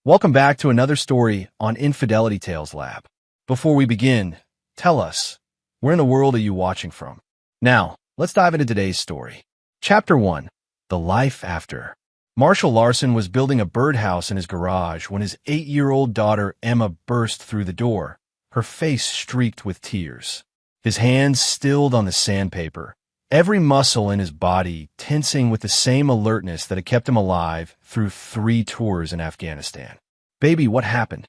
Welcome back to another story on Infidelity Tales Lab. Before we begin, tell us, where in the world are you watching from? Now, let's dive into today's story. Chapter 1. The Life After. Marshall Larson was building a birdhouse in his garage when his 8-year-old daughter Emma burst through the door, her face streaked with tears. His hands stilled on the sandpaper, every muscle in his body tensing with the same alertness that had kept him alive through 3 tours in Afghanistan. "Baby, what happened?"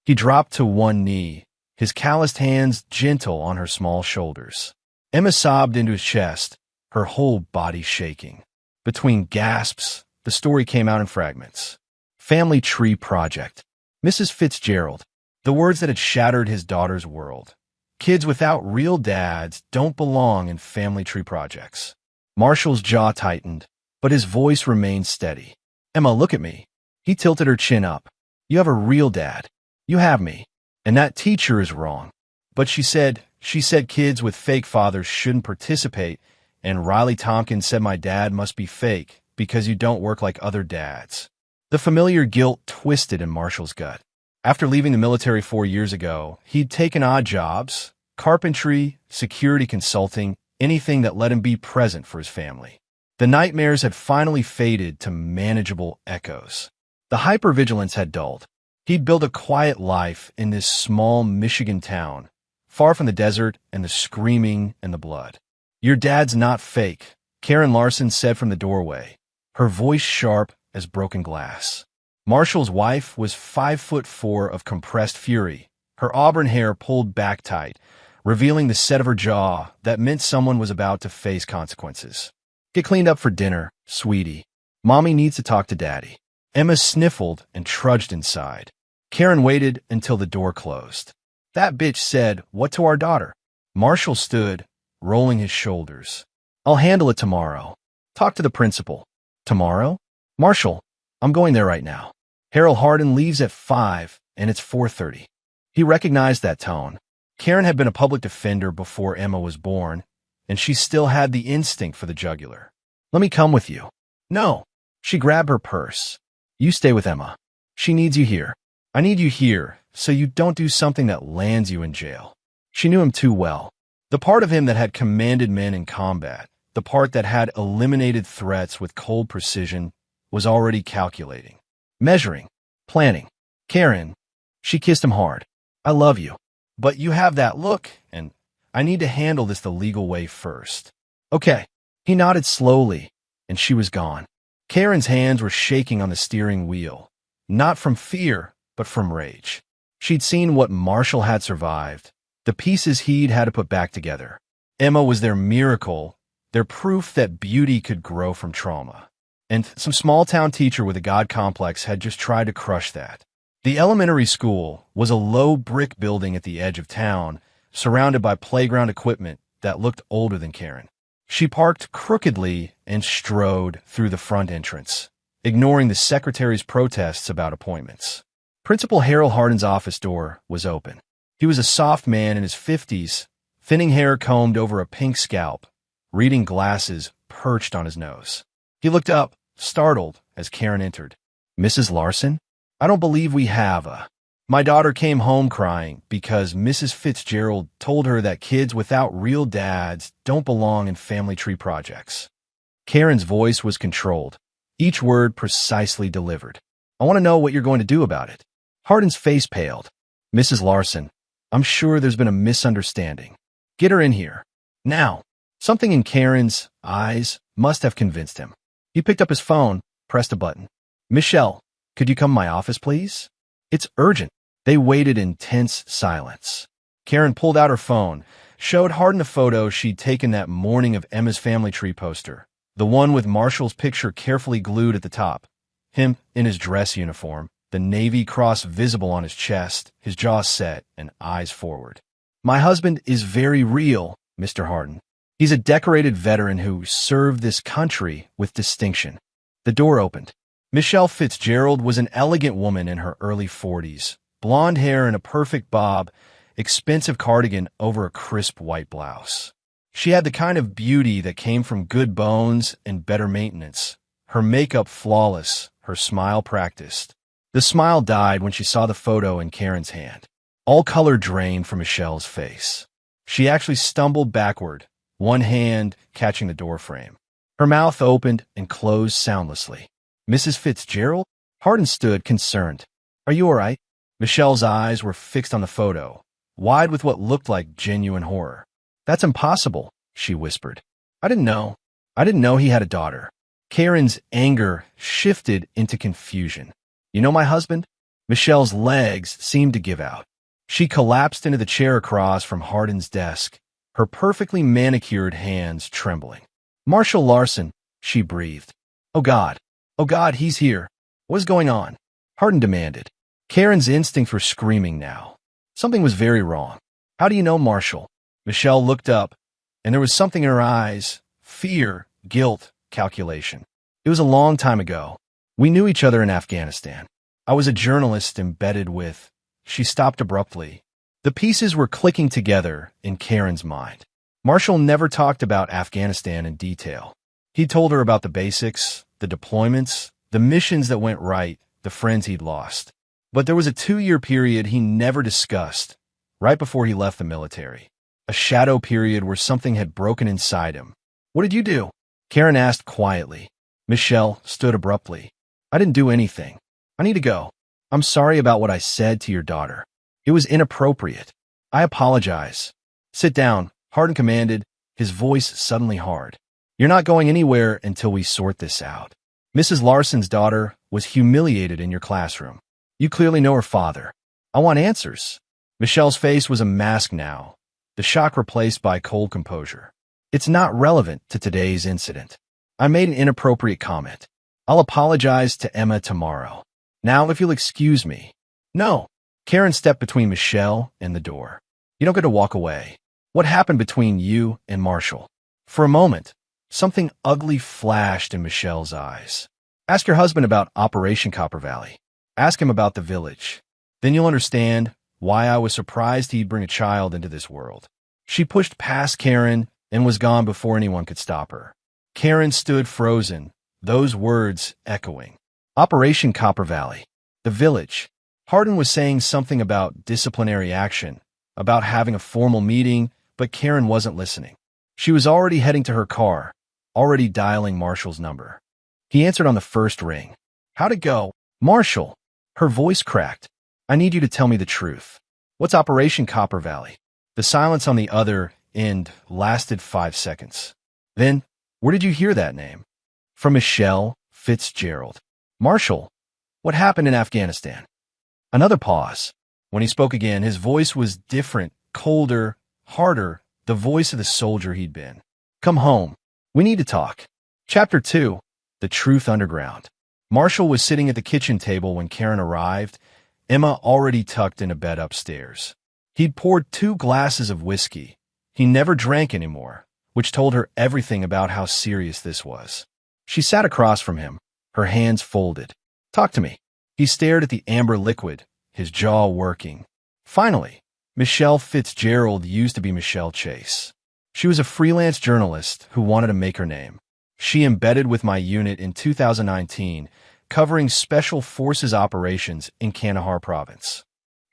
He dropped to one knee, his calloused hands gentle on her small shoulders. Emma sobbed into his chest, her whole body shaking. Between gasps, the story came out in fragments. Family Tree Project. Mrs. Fitzgerald. The words that had shattered his daughter's world. Kids without real dads don't belong in family tree projects. Marshall's jaw tightened, but his voice remained steady. "Emma, look at me." He tilted her chin up. "You have a real dad. You have me. And that teacher is wrong." But she said kids with fake fathers shouldn't participate, and Riley Tompkins said my dad must be fake because you don't work like other dads. The familiar guilt twisted in Marshall's gut. After leaving the military 4 years ago, he'd taken odd jobs, carpentry, security consulting, anything that let him be present for his family. The nightmares had finally faded to manageable echoes. The hypervigilance had dulled. He'd built a quiet life in this small Michigan town, far from the desert and the screaming and the blood. "Your dad's not fake," Karen Larson said from the doorway, her voice sharp as broken glass. Marshall's wife was 5'4" of compressed fury, her auburn hair pulled back tight, revealing the set of her jaw that meant someone was about to face consequences. "Get cleaned up for dinner, sweetie. Mommy needs to talk to Daddy." Emma sniffled and trudged inside. Karen waited until the door closed. "That bitch said, what to our daughter?" Marshall stood, rolling his shoulders. "I'll handle it tomorrow. Talk to the principal." "Tomorrow?" "Marshall, I'm going there right now. Harold Hardin leaves at 5, and it's 4:30. He recognized that tone. Karen had been a public defender before Emma was born, and she still had the instinct for the jugular. "Let me come with you." "No." She grabbed her purse. "You stay with Emma. She needs you here. I need you here so you don't do something that lands you in jail." She knew him too well. The part of him that had commanded men in combat, the part that had eliminated threats with cold precision, was already calculating, measuring, planning. "Karen," she kissed him hard, "I love you. But you have that look, and I need to handle this the legal way first." "Okay." He nodded slowly, and she was gone. Karen's hands were shaking on the steering wheel, not from fear, but from rage. She'd seen what Marshall had survived, the pieces he'd had to put back together. Emma was their miracle, their proof that beauty could grow from trauma. And some small-town teacher with a God complex had just tried to crush that. The elementary school was a low brick building at the edge of town, surrounded by playground equipment that looked older than Karen. She parked crookedly and strode through the front entrance, ignoring the secretary's protests about appointments. Principal Harold Hardin's office door was open. He was a soft man in his 50s, thinning hair combed over a pink scalp, reading glasses perched on his nose. He looked up, startled, as Karen entered. "Mrs. Larson? I don't believe we have a..." "My daughter came home crying because Mrs. Fitzgerald told her that kids without real dads don't belong in family tree projects." Karen's voice was controlled, each word precisely delivered. "I want to know what you're going to do about it." Hardin's face paled. "Mrs. Larson, I'm sure there's been a misunderstanding. Get her in here. Now." Something in Karen's eyes must have convinced him. He picked up his phone, pressed a button. "Michelle, could you come to my office, please? It's urgent." They waited in tense silence. Karen pulled out her phone, showed Hardin a photo she'd taken that morning of Emma's family tree poster, the one with Marshall's picture carefully glued at the top. Him in his dress uniform, the Navy cross visible on his chest, his jaw set and eyes forward. "My husband is very real, Mr. Hardin. He's a decorated veteran who served this country with distinction." The door opened. Michelle Fitzgerald was an elegant woman in her early 40s, blonde hair in a perfect bob, expensive cardigan over a crisp white blouse. She had the kind of beauty that came from good bones and better maintenance, her makeup flawless, her smile practiced. The smile died when she saw the photo in Karen's hand. All color drained from Michelle's face. She actually stumbled backward, one hand catching the doorframe. Her mouth opened and closed soundlessly. Mrs. Fitzgerald? Hardin stood concerned. Are you all right? Michelle's eyes were fixed on the photo, wide with what looked like genuine horror. That's impossible, she whispered. I didn't know he had a daughter. Karen's anger shifted into confusion. You know my husband? Michelle's legs seemed to give out. She collapsed into the chair across from Hardin's desk, her perfectly manicured hands trembling. Marshall Larson, she breathed. Oh God, he's here. What's going on? Hardin demanded. Karen's instinct for screaming now. Something was very wrong. How do you know Marshall? Michelle looked up, and there was something in her eyes. Fear, guilt, calculation. It was a long time ago. We knew each other in Afghanistan. I was a journalist embedded with... She stopped abruptly. The pieces were clicking together in Karen's mind. Marshall never talked about Afghanistan in detail. He told her about the basics, the deployments, the missions that went right, the friends he'd lost. But there was a 2-year period he never discussed, right before he left the military. A shadow period where something had broken inside him. What did you do? Karen asked quietly. Michelle stood abruptly. I didn't do anything. I need to go. I'm sorry about what I said to your daughter. It was inappropriate. I apologize. Sit down, Hardin commanded, his voice suddenly hard. You're not going anywhere until we sort this out. Mrs. Larson's daughter was humiliated in your classroom. You clearly know her father. I want answers. Michelle's face was a mask now, the shock replaced by cold composure. It's not relevant to today's incident. I made an inappropriate comment. I'll apologize to Emma tomorrow. Now, if you'll excuse me. No. Karen stepped between Michelle and the door. You don't get to walk away. What happened between you and Marshall? For a moment, something ugly flashed in Michelle's eyes. Ask your husband about Operation Copper Valley. Ask him about the village. Then you'll understand why I was surprised he'd bring a child into this world. She pushed past Karen and was gone before anyone could stop her. Karen stood frozen, those words echoing. Operation Copper Valley. The village. Hardin was saying something about disciplinary action, about having a formal meeting, but Karen wasn't listening. She was already heading to her car, already dialing Marshall's number. He answered on the first ring. How'd it go? Marshall. Her voice cracked. I need you to tell me the truth. What's Operation Copper Valley? The silence on the other end lasted 5 seconds. Then, where did you hear that name? From Michelle Fitzgerald. Marshall, what happened in Afghanistan? Another pause. When he spoke again, his voice was different, colder, harder, the voice of the soldier he'd been. Come home. We need to talk. Chapter 2. The Truth Underground. Marshall was sitting at the kitchen table when Karen arrived, Emma already tucked in a bed upstairs. He'd poured 2 glasses of whiskey. He never drank anymore, which told her everything about how serious this was. She sat across from him, her hands folded. Talk to me. He stared at the amber liquid, his jaw working. Finally, Michelle Fitzgerald used to be Michelle Chase. She was a freelance journalist who wanted to make her name. She embedded with my unit in 2019, covering Special Forces operations in Kandahar province.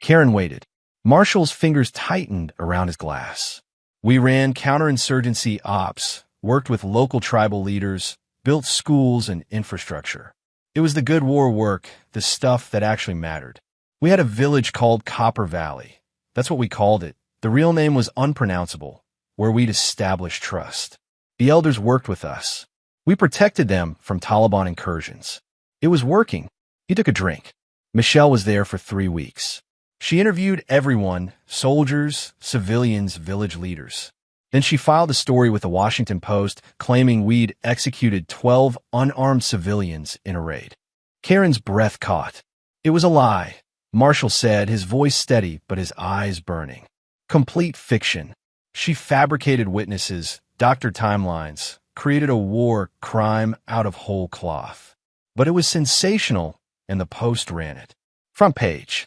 Karen waited. Marshall's fingers tightened around his glass. We ran counterinsurgency ops, worked with local tribal leaders, built schools and infrastructure. It was the good war work, the stuff that actually mattered. We had a village called Copper Valley. That's what we called it. The real name was unpronounceable, where we'd established trust. The elders worked with us. We protected them from Taliban incursions. It was working. He took a drink. Michelle was there for 3 weeks. She interviewed everyone, soldiers, civilians, village leaders. Then she filed a story with the Washington Post claiming we'd executed 12 unarmed civilians in a raid. Karen's breath caught. It was a lie, Marshall said, his voice steady but his eyes burning. Complete fiction. She fabricated witnesses, doctored timelines, created a war crime out of whole cloth. But it was sensational, and the Post ran it. Front page.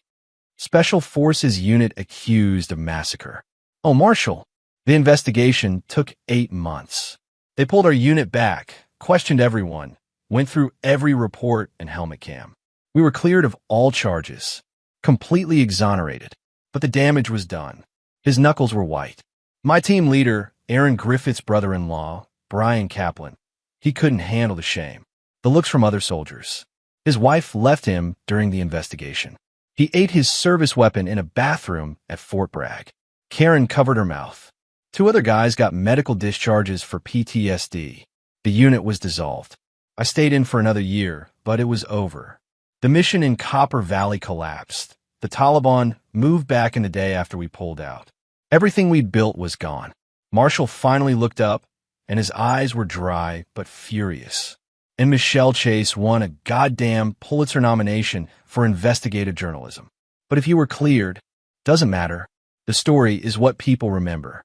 Special Forces unit accused of massacre. Oh, Marshall. The investigation took 8 months. They pulled our unit back, questioned everyone, went through every report and helmet cam. We were cleared of all charges, completely exonerated, but the damage was done. His knuckles were white. My team leader, Aaron Griffith's brother-in-law, Brian Kaplan, he couldn't handle the shame, the looks from other soldiers. His wife left him during the investigation. He ate his service weapon in a bathroom at Fort Bragg. Karen covered her mouth. 2 other guys got medical discharges for PTSD. The unit was dissolved. I stayed in for another year, but it was over. The mission in Copper Valley collapsed. The Taliban moved back in the day after we pulled out. Everything we'd built was gone. Marshall finally looked up, and his eyes were dry but furious. And Michelle Chase won a goddamn Pulitzer nomination for investigative journalism. But if you were cleared, doesn't matter. The story is what people remember.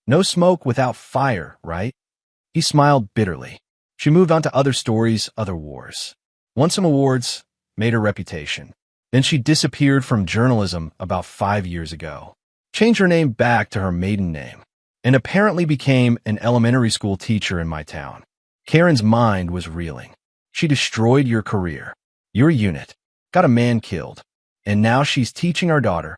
No smoke without fire, right? He smiled bitterly. She moved on to other stories, other wars. Won some awards, made her reputation. Then she disappeared from journalism about 5 years ago. Changed her name back to her maiden name. And apparently became an elementary school teacher in my town. Karen's mind was reeling. She destroyed your career, your unit, got a man killed, and now she's teaching our daughter.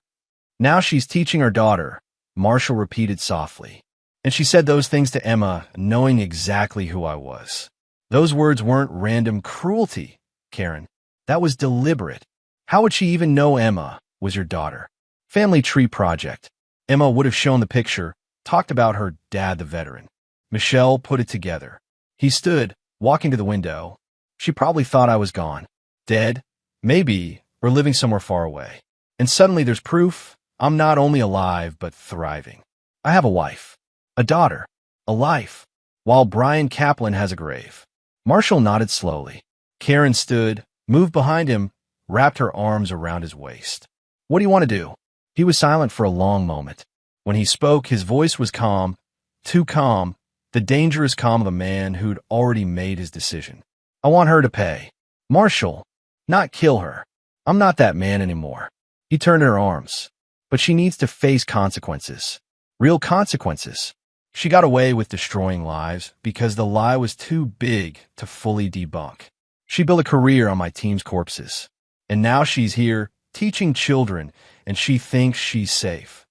Marshall repeated softly. And she said those things to Emma, knowing exactly who I was. Those words weren't random cruelty, Karen. That was deliberate. How would she even know Emma was your daughter? Family Tree Project. Emma would have shown the picture, talked about her dad, the veteran. Michelle put it together. He stood, walking to the window. She probably thought I was gone. Dead? Maybe, or living somewhere far away. And suddenly there's proof I'm not only alive, but thriving. I have a wife, a daughter, a life, while Brian Kaplan has a grave. Marshall nodded slowly. Karen stood, moved behind him, wrapped her arms around his waist. What do you want to do? He was silent for a long moment. When he spoke, his voice was calm, too calm, the dangerous calm of a man who'd already made his decision. I want her to pay. Marshall, not kill her. I'm not that man anymore. He turned her arms. But she needs to face consequences. Real consequences. She got away with destroying lives because the lie was too big to fully debunk. She built a career on my team's corpses. And now she's here, teaching children, and she thinks she's safe.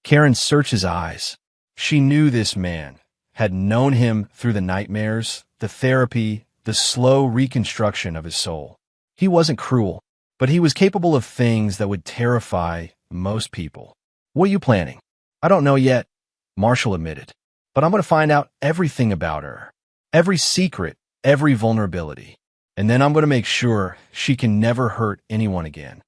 Karen searched his eyes. She knew this man, had known him through the nightmares, the therapy, the slow reconstruction of his soul. He wasn't cruel, but he was capable of things that would terrify most people. What are you planning? I don't know yet, Marshall admitted. But I'm going to find out everything about her. Every secret, every vulnerability. And then I'm going to make sure she can never hurt anyone again.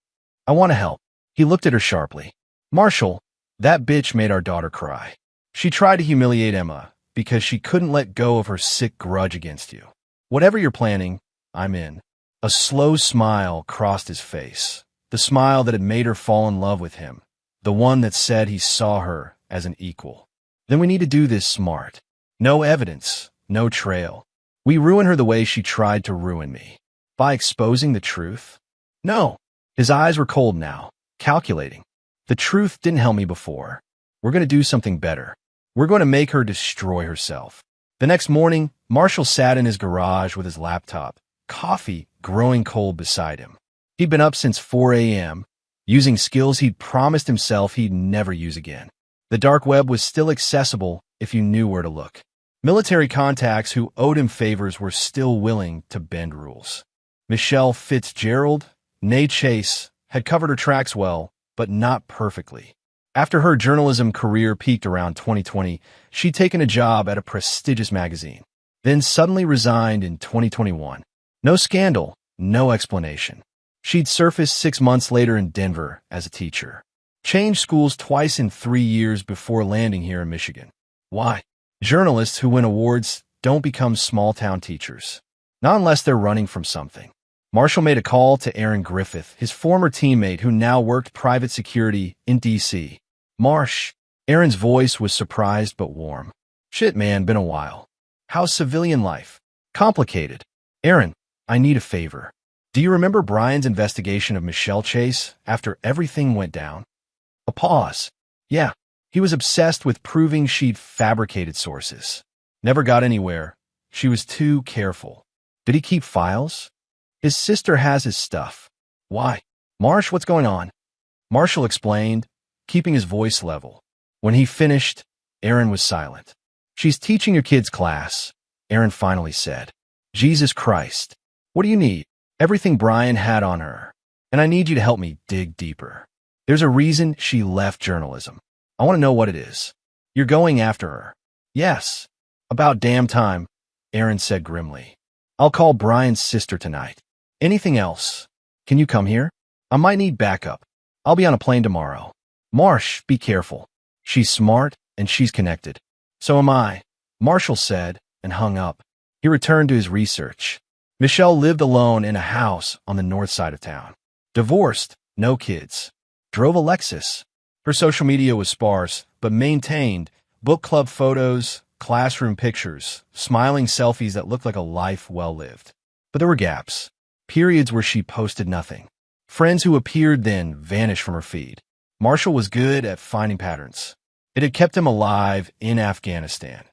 I want to help. He looked at her sharply. Marshall, that bitch made our daughter cry. She tried to humiliate Emma because she couldn't let go of her sick grudge against you. Whatever you're planning, I'm in. A slow smile crossed his face. The smile that had made her fall in love with him. The one that said he saw her as an equal. Then we need to do this smart. No evidence, no trail. We ruin her the way she tried to ruin me. By exposing the truth? No. His eyes were cold now, calculating. The truth didn't help me before. We're going to do something better. We're going to make her destroy herself. The next morning, Marshall sat in his garage with his laptop, coffee growing cold beside him. He'd been up since 4 a.m., using skills he'd promised himself he'd never use again. The dark web was still accessible if you knew where to look. Military contacts who owed him favors were still willing to bend rules. Michelle Fitzgerald, née Chase, had covered her tracks well, but not perfectly. After her journalism career peaked around 2020, she'd taken a job at a prestigious magazine, then suddenly resigned in 2021. No scandal, no explanation. She'd surfaced 6 months later in Denver as a teacher. Changed schools twice in 3 years before landing here in Michigan. Why? Journalists who win awards don't become small-town teachers. Not unless they're running from something. Marshall made a call to Aaron Griffith, his former teammate who now worked private security in D.C. Marsh. Aaron's voice was surprised but warm. Shit, man, been a while. How's civilian life? Complicated. Aaron, I need a favor. Do you remember Brian's investigation of Michelle Chase after everything went down? A pause. Yeah, he was obsessed with proving she'd fabricated sources. Never got anywhere. She was too careful. Did he keep files? His sister has his stuff. Why? Marsh, what's going on? Marshall explained, keeping his voice level. When he finished, Aaron was silent. She's teaching your kids' class, Aaron finally said. Jesus Christ. What do you need? Everything Brian had on her. And I need you to help me dig deeper. There's a reason she left journalism. I want to know what it is. You're going after her. Yes. About damn time, Aaron said grimly. I'll call Brian's sister tonight. Anything else? Can you come here? I might need backup. I'll be on a plane tomorrow. Marsh, be careful. She's smart and she's connected. So am I, Marshall said and hung up. He returned to his research. Michelle lived alone in a house on the north side of town. Divorced, no kids. Drove a Lexus. Her social media was sparse, but maintained book club photos, classroom pictures, smiling selfies that looked like a life well lived. But there were gaps, periods where she posted nothing. Friends who appeared then vanished from her feed. Marshall was good at finding patterns. It had kept him alive in Afghanistan,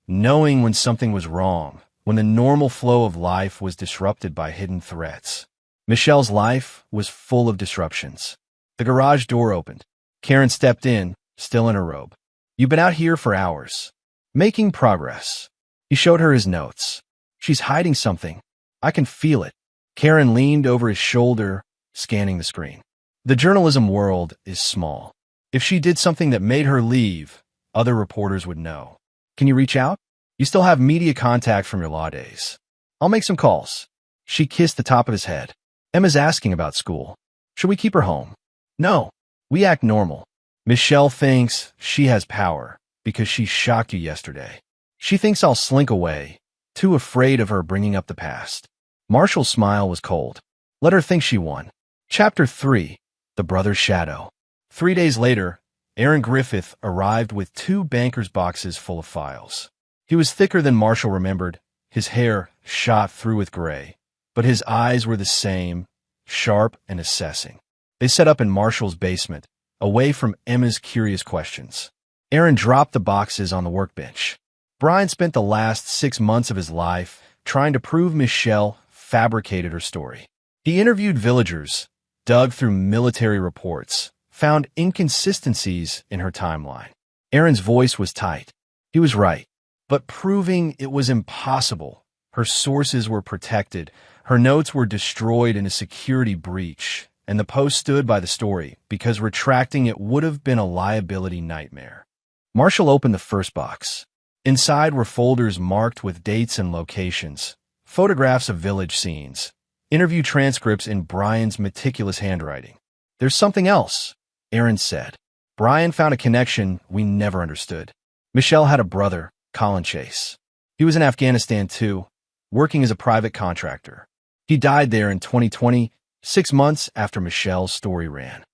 knowing when something was wrong, when the normal flow of life was disrupted by hidden threats. Michelle's life was full of disruptions. The garage door opened. Karen stepped in, still in her robe. You've been out here for hours. Making progress. He showed her his notes. She's hiding something. I can feel it. Karen leaned over his shoulder, scanning the screen. The journalism world is small. If she did something that made her leave, other reporters would know. Can you reach out? You still have media contact from your law days. I'll make some calls. She kissed the top of his head. Emma's asking about school. Should we keep her home? No. We act normal. Michelle thinks she has power because she shocked you yesterday. She thinks I'll slink away, too afraid of her bringing up the past. Marshall's smile was cold. Let her think she won. Chapter 3. The Brother's Shadow. 3 days later, Aaron Griffith arrived with 2 banker's boxes full of files. He was thicker than Marshall remembered, his hair shot through with gray, but his eyes were the same, sharp and assessing. They set up in Marshall's basement, away from Emma's curious questions. Aaron dropped the boxes on the workbench. Brian spent the last 6 months of his life trying to prove Michelle fabricated her story. He interviewed villagers, dug through military reports, found inconsistencies in her timeline. Aaron's voice was tight. He was right, but proving it was impossible. Her sources were protected, her notes were destroyed in a security breach, and the Post stood by the story because retracting it would have been a liability nightmare. Marshall opened the first box. Inside were folders marked with dates and locations, photographs of village scenes, interview transcripts in Brian's meticulous handwriting. There's something else, Aaron said. Brian found a connection we never understood. Michelle had a brother, Colin Chase. He was in Afghanistan too, working as a private contractor. He died there in 2020, 6 months after Michelle's story ran.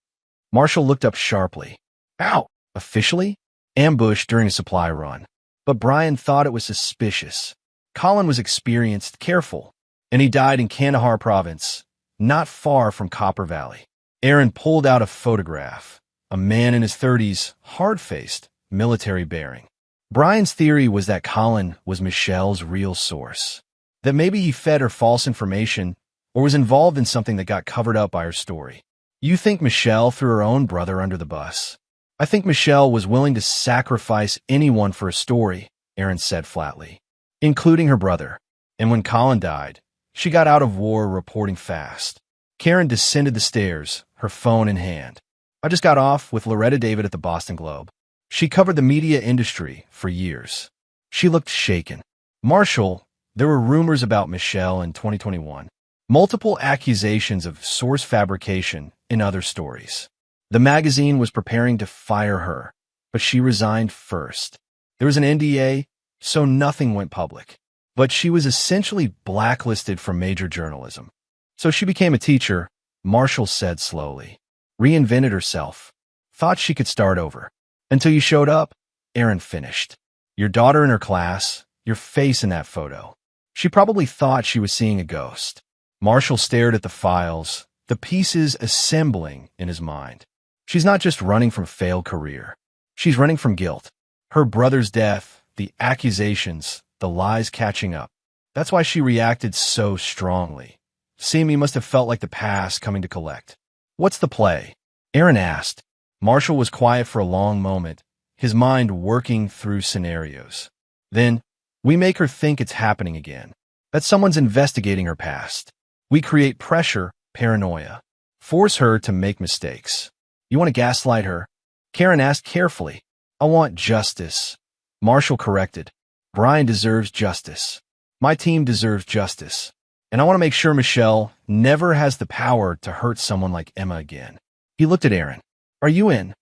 Marshall looked up sharply. Ow! Officially? Ambushed during a supply run. But Brian thought it was suspicious. Colin was experienced, careful, and he died in Kandahar province, not far from Copper Valley. Aaron pulled out a photograph. A man in his 30s, hard-faced, military bearing. Brian's theory was that Colin was Michelle's real source. That maybe he fed her false information or was involved in something that got covered up by her story. You think Michelle threw her own brother under the bus? I think Michelle was willing to sacrifice anyone for a story, Aaron said flatly, including her brother. And when Colin died, she got out of war reporting fast. Karen descended the stairs, her phone in hand. I just got off with Loretta David at the Boston Globe. She covered the media industry for years. She looked shaken. Marshall, there were rumors about Michelle in 2021. Multiple accusations of source fabrication in other stories. The magazine was preparing to fire her, but she resigned first. There was an NDA, so nothing went public. But she was essentially blacklisted from major journalism. So she became a teacher, Marshall said slowly. Reinvented herself. Thought she could start over. Until you showed up, Aaron finished. Your daughter in her class, your face in that photo. She probably thought she was seeing a ghost. Marshall stared at the files, the pieces assembling in his mind. She's not just running from a failed career. She's running from guilt. Her brother's death, the accusations, the lies catching up. That's why she reacted so strongly. Seeing me must have felt like the past coming to collect. What's the play? Aaron asked. Marshall was quiet for a long moment, his mind working through scenarios. Then, we make her think it's happening again, that someone's investigating her past. We create pressure, paranoia, force her to make mistakes. You want to gaslight her? Karen asked carefully. I want justice. Marshall corrected. Brian deserves justice. My team deserves justice. And I want to make sure Michelle never has the power to hurt someone like Emma again. He looked at Aaron. Are you in?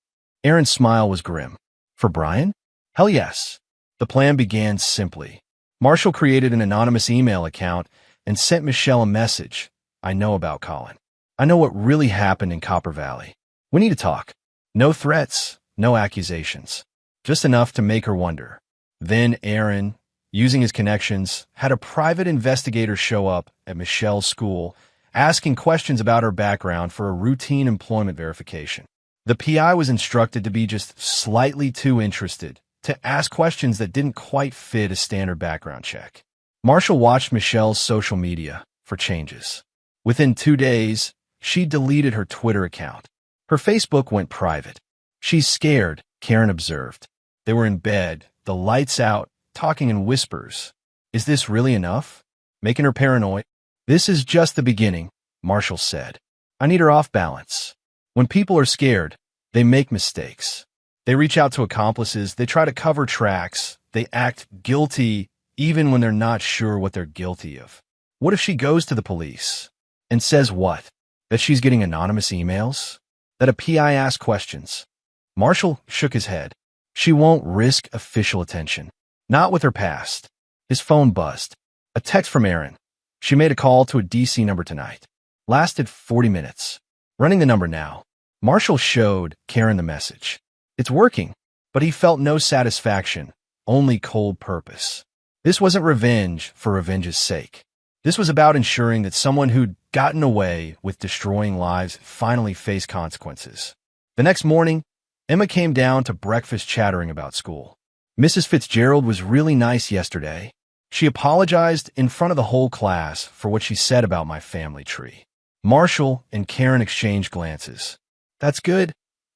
Aaron's smile was grim. For Brian? Hell yes. The plan began simply. Marshall created an anonymous email account and sent Michelle a message. I know about Colin. I know what really happened in Copper Valley. We need to talk. No threats, no accusations. Just enough to make her wonder. Then Aaron, using his connections, had a private investigator show up at Michelle's school, asking questions about her background for a routine employment verification. The PI was instructed to be just slightly too interested, to ask questions that didn't quite fit a standard background check. Marshall watched Michelle's social media for changes. Within 2 days, she deleted her Twitter account. Her Facebook went private. She's scared, Karen observed. They were in bed, the lights out, talking in whispers. Is this really enough? Making her paranoid? This is just the beginning, Marshall said. I need her off balance. When people are scared, they make mistakes. They reach out to accomplices, they try to cover tracks, they act guilty even when they're not sure what they're guilty of. What if she goes to the police and says what? That she's getting anonymous emails? That a PI asks questions? Marshall shook his head. She won't risk official attention. Not with her past. His phone buzzed. A text from Aaron. She made a call to a DC number tonight. Lasted 40 minutes. Running the number now. Marshall showed Karen the message. It's working, but he felt no satisfaction, only cold purpose. This wasn't revenge for revenge's sake. This was about ensuring that someone who'd gotten away with destroying lives finally faced consequences. The next morning, Emma came down to breakfast chattering about school. Mrs. Fitzgerald was really nice yesterday. She apologized in front of the whole class for what she said about my family tree. Marshall and Karen exchanged glances. That's good.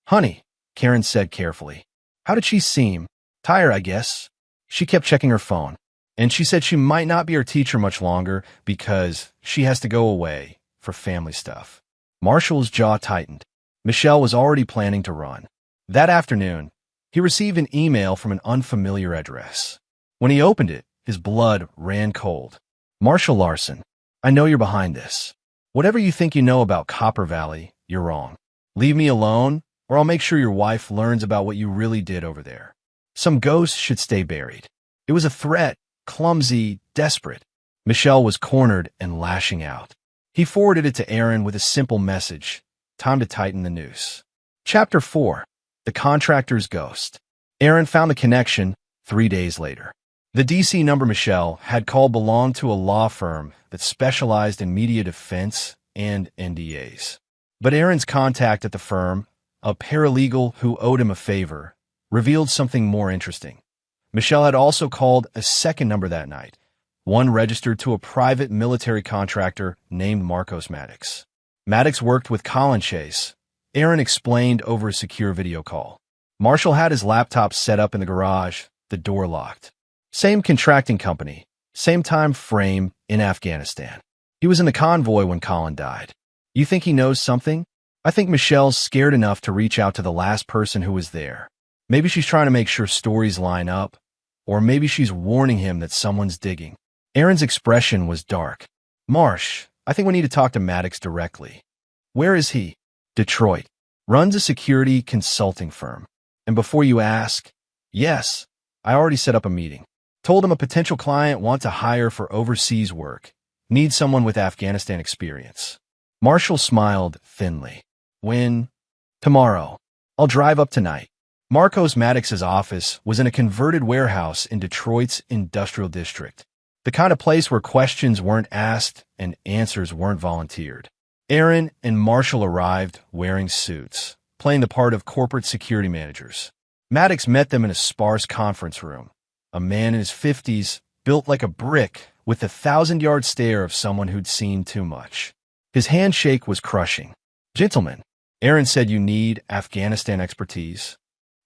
Honey, Karen said carefully. How did she seem? Tired, I guess. She kept checking her phone, and she said she might not be her teacher much longer because she has to go away for family stuff. Marshall's jaw tightened. Michelle was already planning to run. That afternoon, he received an email from an unfamiliar address. When he opened it, his blood ran cold. Marshall Larson, I know you're behind this. Whatever you think you know about Copper Valley, you're wrong. Leave me alone, or I'll make sure your wife learns about what you really did over there. Some ghosts should stay buried. It was a threat, clumsy, desperate. Michelle was cornered and lashing out. He forwarded it to Aaron with a simple message. Time to tighten the noose. Chapter 4. The Contractor's Ghost. Aaron found the connection 3 days later. The DC number Michelle had called belonged to a law firm that specialized in media defense and NDAs. But Aaron's contact at the firm, a paralegal who owed him a favor, revealed something more interesting. Michelle had also called a second number that night, one registered to a private military contractor named Marcos Maddox. Maddox worked with Colin Chase. Aaron explained over a secure video call. Marshall had his laptop set up in the garage, the door locked. Same contracting company, same time frame in Afghanistan. He was in the convoy when Colin died. You think he knows something? I think Michelle's scared enough to reach out to the last person who was there. Maybe she's trying to make sure stories line up, or maybe she's warning him that someone's digging. Aaron's expression was dark. Marsh, I think we need to talk to Maddox directly. Where is he? Detroit. Runs a security consulting firm. And before you ask, yes, I already set up a meeting. Told him a potential client wants to hire for overseas work. Needs someone with Afghanistan experience. Marshall smiled thinly. When? Tomorrow. I'll drive up tonight. Marcos Maddox's office was in a converted warehouse in Detroit's industrial district. The kind of place where questions weren't asked and answers weren't volunteered. Aaron and Marshall arrived wearing suits, playing the part of corporate security managers. Maddox met them in a sparse conference room. A man in his 50s, built like a brick with the 1,000-yard stare of someone who'd seen too much. His handshake was crushing. "Gentlemen, Aaron said you need Afghanistan expertise."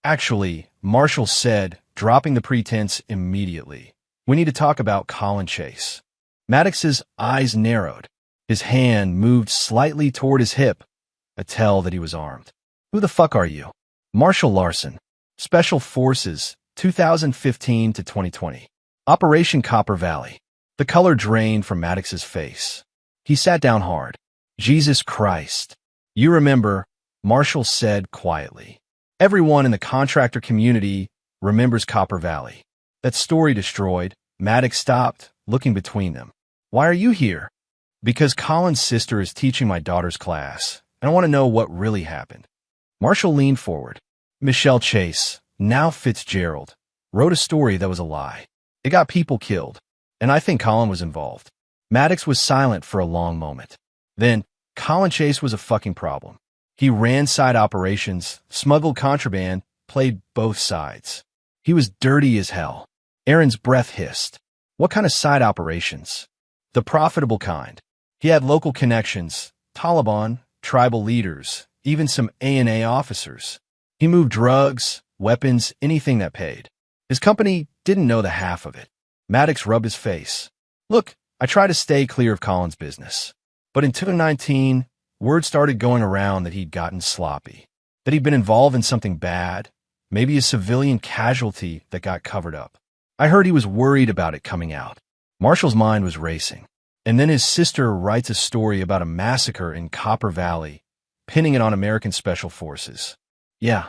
"Actually," Marshall said, dropping the pretense immediately, "we need to talk about Colin Chase." Maddox's eyes narrowed. His hand moved slightly toward his hip, a tell that he was armed. "Who the fuck are you?" "Marshall Larson, Special Forces, 2015 to 2020. Operation Copper Valley." The color drained from Maddox's face. He sat down hard. "Jesus Christ. You remember," Marshall said quietly. "Everyone in the contractor community remembers Copper Valley. That story destroyed." Maddox stopped, looking between them. "Why are you here?" "Because Colin's sister is teaching my daughter's class, and I want to know what really happened." Marshall leaned forward. "Michelle Chase, now Fitzgerald, wrote a story that was a lie. It got people killed, and I think Colin was involved." Maddox was silent for a long moment. Then, "Colin Chase was a fucking problem. He ran side operations, smuggled contraband, played both sides. He was dirty as hell." Aaron's breath hissed. "What kind of side operations?" "The profitable kind. He had local connections, Taliban, tribal leaders, even some A&A officers. He moved drugs, weapons, anything that paid. His company didn't know the half of it." Maddox rubbed his face. "Look, I try to stay clear of Colin's business. But in 2019, word started going around that he'd gotten sloppy, that he'd been involved in something bad, maybe a civilian casualty that got covered up. I heard he was worried about it coming out." Marshall's mind was racing. And then his sister writes a story about a massacre in Copper Valley, pinning it on American Special Forces. "Yeah."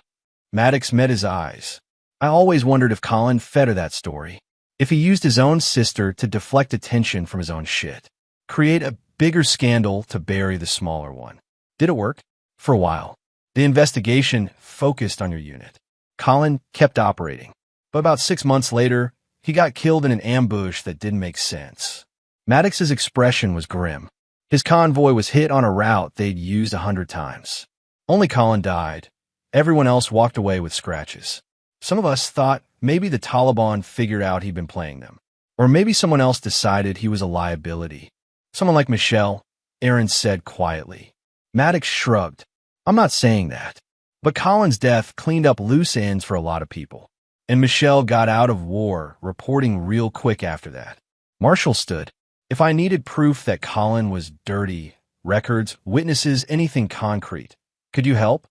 Maddox met his eyes. "I always wondered if Colin fed her that story. If he used his own sister to deflect attention from his own shit. Create a bigger scandal to bury the smaller one. Did it work?" "For a while. The investigation focused on your unit. Colin kept operating. But about 6 months later, he got killed in an ambush that didn't make sense." Maddox's expression was grim. His convoy was hit on a route they'd used 100 times. Only Colin died. Everyone else walked away with scratches. Some of us thought maybe the Taliban figured out he'd been playing them. Or maybe someone else decided he was a liability. Someone like Michelle, Aaron said quietly. Maddox shrugged. "I'm not saying that. But Colin's death cleaned up loose ends for a lot of people. And Michelle got out of war, reporting real quick after that." Marshall stood. "If I needed proof that Colin was dirty, records, witnesses, anything concrete, could you help?"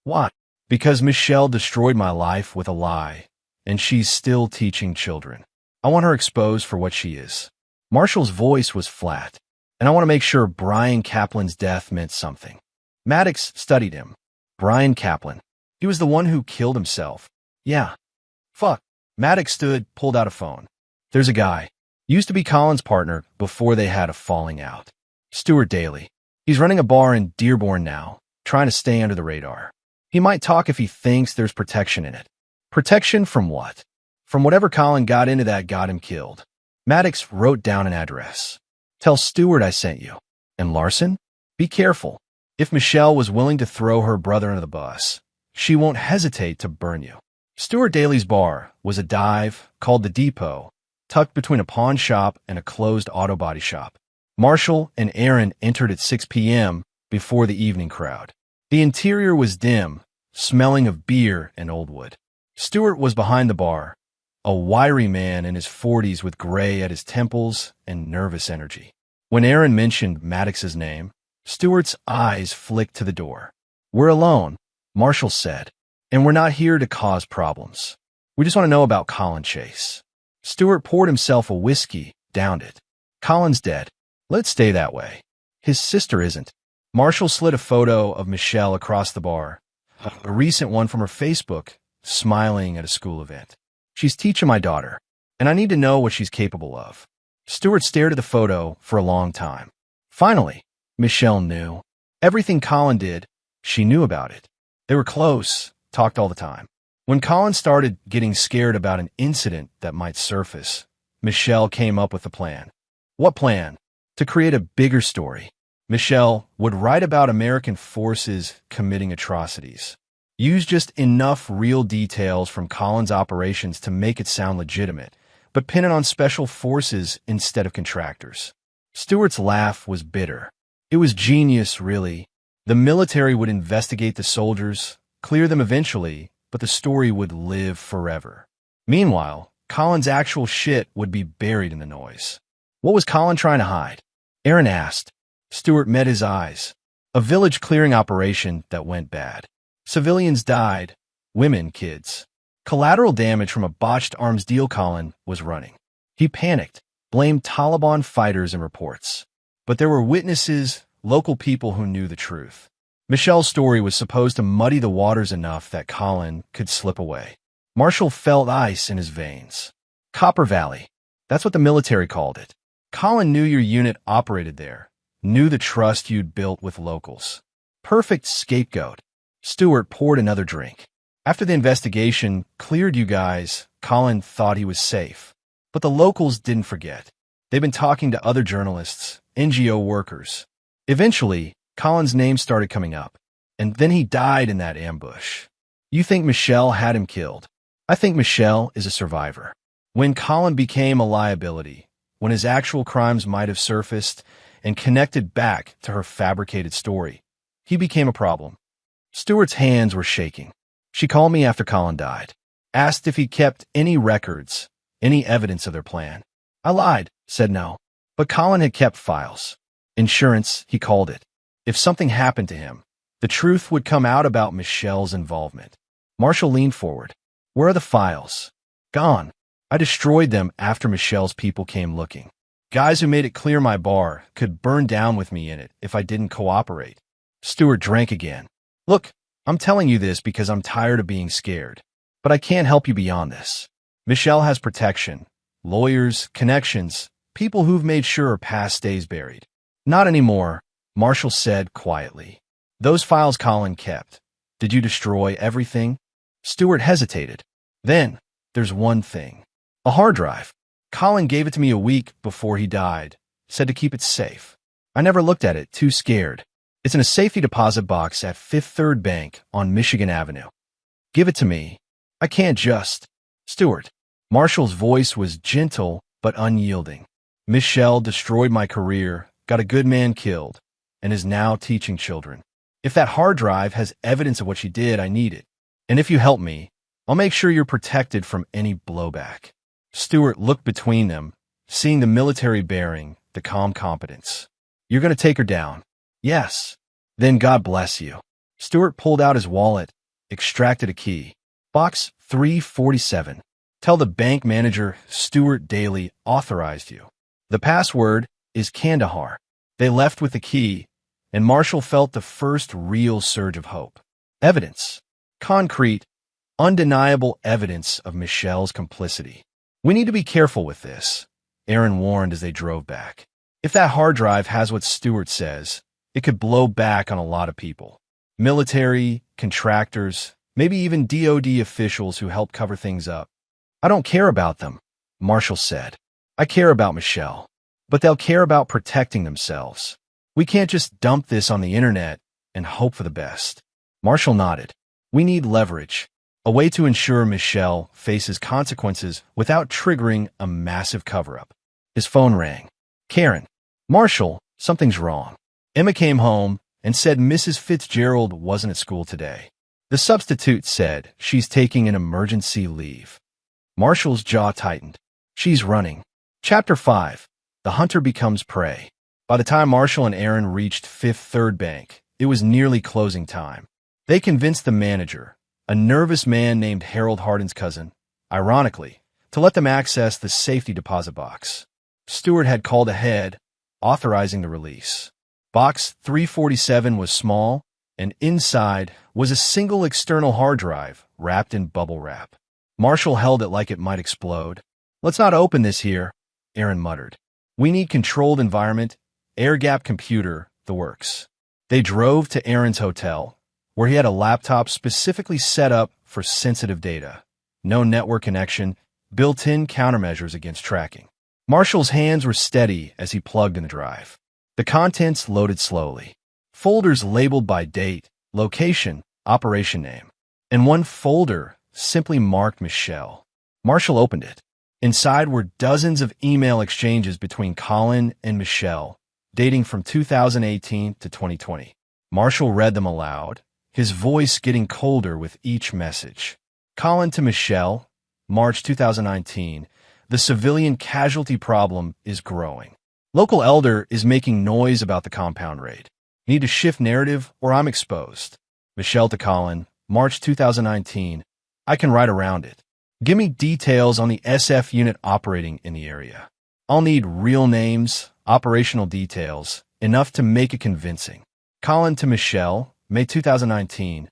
"Why?" "Because Michelle destroyed my life with a lie, and she's still teaching children. I want her exposed for what she is." Marshall's voice was flat. "And I want to make sure Brian Kaplan's death meant something." Maddox studied him. "Brian Kaplan. He was the one who killed himself." "Yeah." "Fuck." Maddox stood, pulled out a phone. "There's a guy. Used to be Colin's partner before they had a falling out. Stuart Daly. He's running a bar in Dearborn now, trying to stay under the radar. He might talk if he thinks there's protection in it." "Protection from what?" "From whatever Colin got into that got him killed." Maddox wrote down an address. "Tell Stuart I sent you. And Larson? Be careful. If Michelle was willing to throw her brother under the bus, she won't hesitate to burn you." Stuart Daly's bar was a dive called The Depot, tucked between a pawn shop and a closed auto body shop. Marshall and Aaron entered at 6 p.m. before the evening crowd. The interior was dim, smelling of beer and old wood. Stuart was behind the bar, a wiry man in his 40s with gray at his temples and nervous energy. When Aaron mentioned Maddox's name, Stuart's eyes flicked to the door. "We're alone," Marshall said, "and we're not here to cause problems. We just want to know about Colin Chase." Stuart poured himself a whiskey, downed it. "Colin's dead. Let it stay that way. His sister isn't." Marshall slid a photo of Michelle across the bar, a recent one from her Facebook, smiling at a school event. "She's teaching my daughter, and I need to know what she's capable of." Stuart stared at the photo for a long time. Finally, Michelle knew. Everything Colin did, she knew about it. They were close, talked all the time. When Colin started getting scared about an incident that might surface, Michelle came up with a plan. What plan? To create a bigger story. Michelle would write about American forces committing atrocities. Use just enough real details from Colin's operations to make it sound legitimate, but pin it on special forces instead of contractors. Stewart's laugh was bitter. It was genius, really. The military would investigate the soldiers, clear them eventually, but the story would live forever. Meanwhile, Colin's actual shit would be buried in the noise. What was Colin trying to hide? Aaron asked. Stewart met his eyes. A village clearing operation that went bad. Civilians died. Women, kids. Collateral damage from a botched arms deal. Colin was running. He panicked, blamed Taliban fighters and reports. But there were witnesses, local people who knew the truth. Michelle's story was supposed to muddy the waters enough that Colin could slip away. Marshall felt ice in his veins. Copper Valley. That's what the military called it. Colin knew your unit operated there, knew the trust you'd built with locals. Perfect scapegoat. Stewart poured another drink. After the investigation cleared you guys, Colin thought he was safe. But the locals didn't forget. They'd been talking to other journalists, NGO workers. Eventually, Colin's name started coming up, and then he died in that ambush. You think Michelle had him killed? I think Michelle is a survivor. When Colin became a liability, when his actual crimes might have surfaced and connected back to her fabricated story, he became a problem. Stewart's hands were shaking. She called me after Colin died, asked if he kept any records, any evidence of their plan. I lied, said no. But Colin had kept files. Insurance, he called it. If something happened to him, the truth would come out about Michelle's involvement. Marshall leaned forward. Where are the files? Gone. I destroyed them after Michelle's people came looking. Guys who made it clear my bar could burn down with me in it if I didn't cooperate. Stewart drank again. Look, I'm telling you this because I'm tired of being scared. But I can't help you beyond this. Michelle has protection. Lawyers, connections, people who've made sure her past stays buried. Not anymore, Marshall said quietly. Those files Colin kept. Did you destroy everything? Stewart hesitated. Then, there's one thing. A hard drive. Colin gave it to me a week before he died. Said to keep it safe. I never looked at it, too scared. It's in a safety deposit box at Fifth Third Bank on Michigan Avenue. Give it to me. I can't just. Stewart. Marshall's voice was gentle but unyielding. Michelle destroyed my career, got a good man killed, and is now teaching children. If that hard drive has evidence of what she did, I need it. And if you help me, I'll make sure you're protected from any blowback. Stewart looked between them, seeing the military bearing, the calm competence. You're going to take her down. Yes. Then God bless you. Stewart pulled out his wallet, extracted a key. Box 347. Tell the bank manager Stewart Daly authorized you. The password is Kandahar. They left with the key, and Marshall felt the first real surge of hope. Evidence. Concrete, undeniable evidence of Michelle's complicity. We need to be careful with this, Aaron warned as they drove back. If that hard drive has what Stewart says, it could blow back on a lot of people. Military, contractors, maybe even DOD officials who help cover things up. I don't care about them, Marshall said. I care about Michelle. But they'll care about protecting themselves. We can't just dump this on the internet and hope for the best. Marshall nodded. We need leverage. A way to ensure Michelle faces consequences without triggering a massive cover-up. His phone rang. Karen. Marshall, something's wrong. Emma came home and said Mrs. Fitzgerald wasn't at school today. The substitute said she's taking an emergency leave. Marshall's jaw tightened. She's running. Chapter 5. The Hunter Becomes Prey. By the time Marshall and Aaron reached Fifth Third Bank, it was nearly closing time. They convinced the manager, a nervous man named Harold Hardin's cousin, ironically, to let them access the safety deposit box. Stewart had called ahead, authorizing the release. Box 347 was small, and inside was a single external hard drive wrapped in bubble wrap. Marshall held it like it might explode. Let's not open this here, Aaron muttered. We need controlled environment, air-gap computer, the works. They drove to Aaron's hotel, where he had a laptop specifically set up for sensitive data. No network connection, built-in countermeasures against tracking. Marshall's hands were steady as he plugged in the drive. The contents loaded slowly. Folders labeled by date, location, operation name. And one folder simply marked Michelle. Marshall opened it. Inside were dozens of email exchanges between Colin and Michelle, dating from 2018 to 2020. Marshall read them aloud, his voice getting colder with each message. Colin to Michelle, March 2019. The civilian casualty problem is growing. Local elder is making noise about the compound raid. Need to shift narrative or I'm exposed. Michelle to Colin, March 2019. I can write around it. Give me details on the SF unit operating in the area. I'll need real names, operational details, enough to make it convincing. Colin to Michelle, May 2019.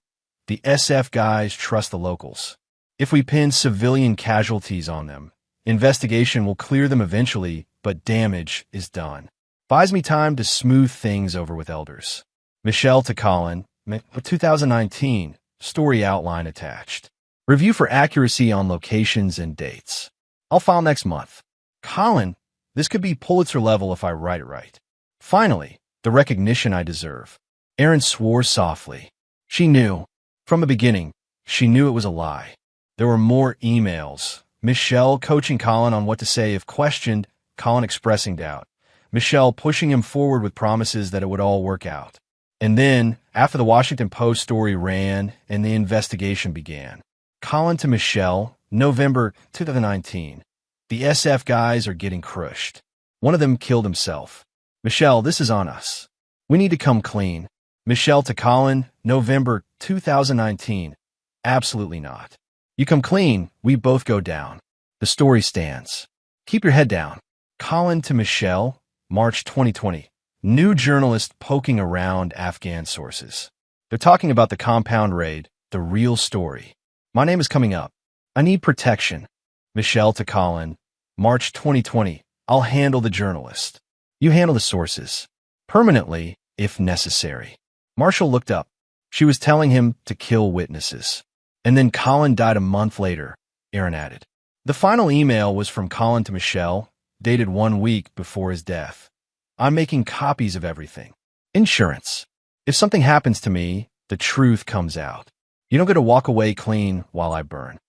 The SF guys trust the locals. If we pin civilian casualties on them, investigation will clear them eventually, but damage is done. Buys me time to smooth things over with elders. Michelle to Colin, May 2019. Story outline attached. Review for accuracy on locations and dates. I'll file next month. Colin, this could be Pulitzer level if I write it right. Finally, the recognition I deserve. Erin swore softly. She knew. From the beginning, she knew it was a lie. There were more emails. Michelle coaching Colin on what to say if questioned, Colin expressing doubt. Michelle pushing him forward with promises that it would all work out. And then, after the Washington Post story ran and the investigation began, Colin to Michelle, November 2019. The SF guys are getting crushed. One of them killed himself. Michelle, this is on us. We need to come clean. Michelle to Colin, November 2019. Absolutely not. You come clean, we both go down. The story stands. Keep your head down. Colin to Michelle, March 2020. New journalist poking around Afghan sources. They're talking about the compound raid, the real story. My name is coming up. I need protection. Michelle to Colin, March 2020. I'll handle the journalist. You handle the sources. Permanently, if necessary. Marshall looked up. She was telling him to kill witnesses. And then Colin died a month later, Erin added. The final email was from Colin to Michelle, dated 1 week before his death. I'm making copies of everything. Insurance. If something happens to me, the truth comes out. You don't get to walk away clean while I burn.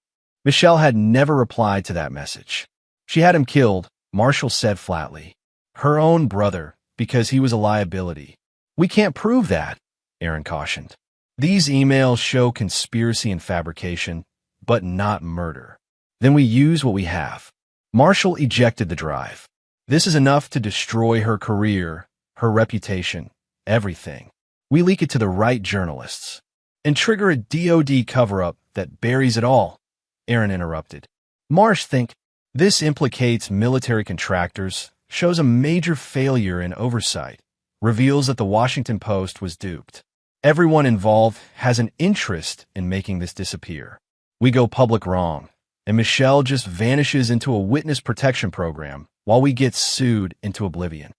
Michelle had never replied to that message. She had him killed, Marshall said flatly. Her own brother, because he was a liability. We can't prove that, Erin cautioned. These emails show conspiracy and fabrication, but not murder. Then we use what we have. Marshall ejected the drive. This is enough to destroy her career, her reputation, everything. We leak it to the right journalists. And trigger a DOD cover-up that buries it all, Erin interrupted. Marsh think this implicates military contractors, shows a major failure in oversight, reveals that the Washington Post was duped. Everyone involved has an interest in making this disappear. We go public wrong, and Michelle just vanishes into a witness protection program while we get sued into oblivion.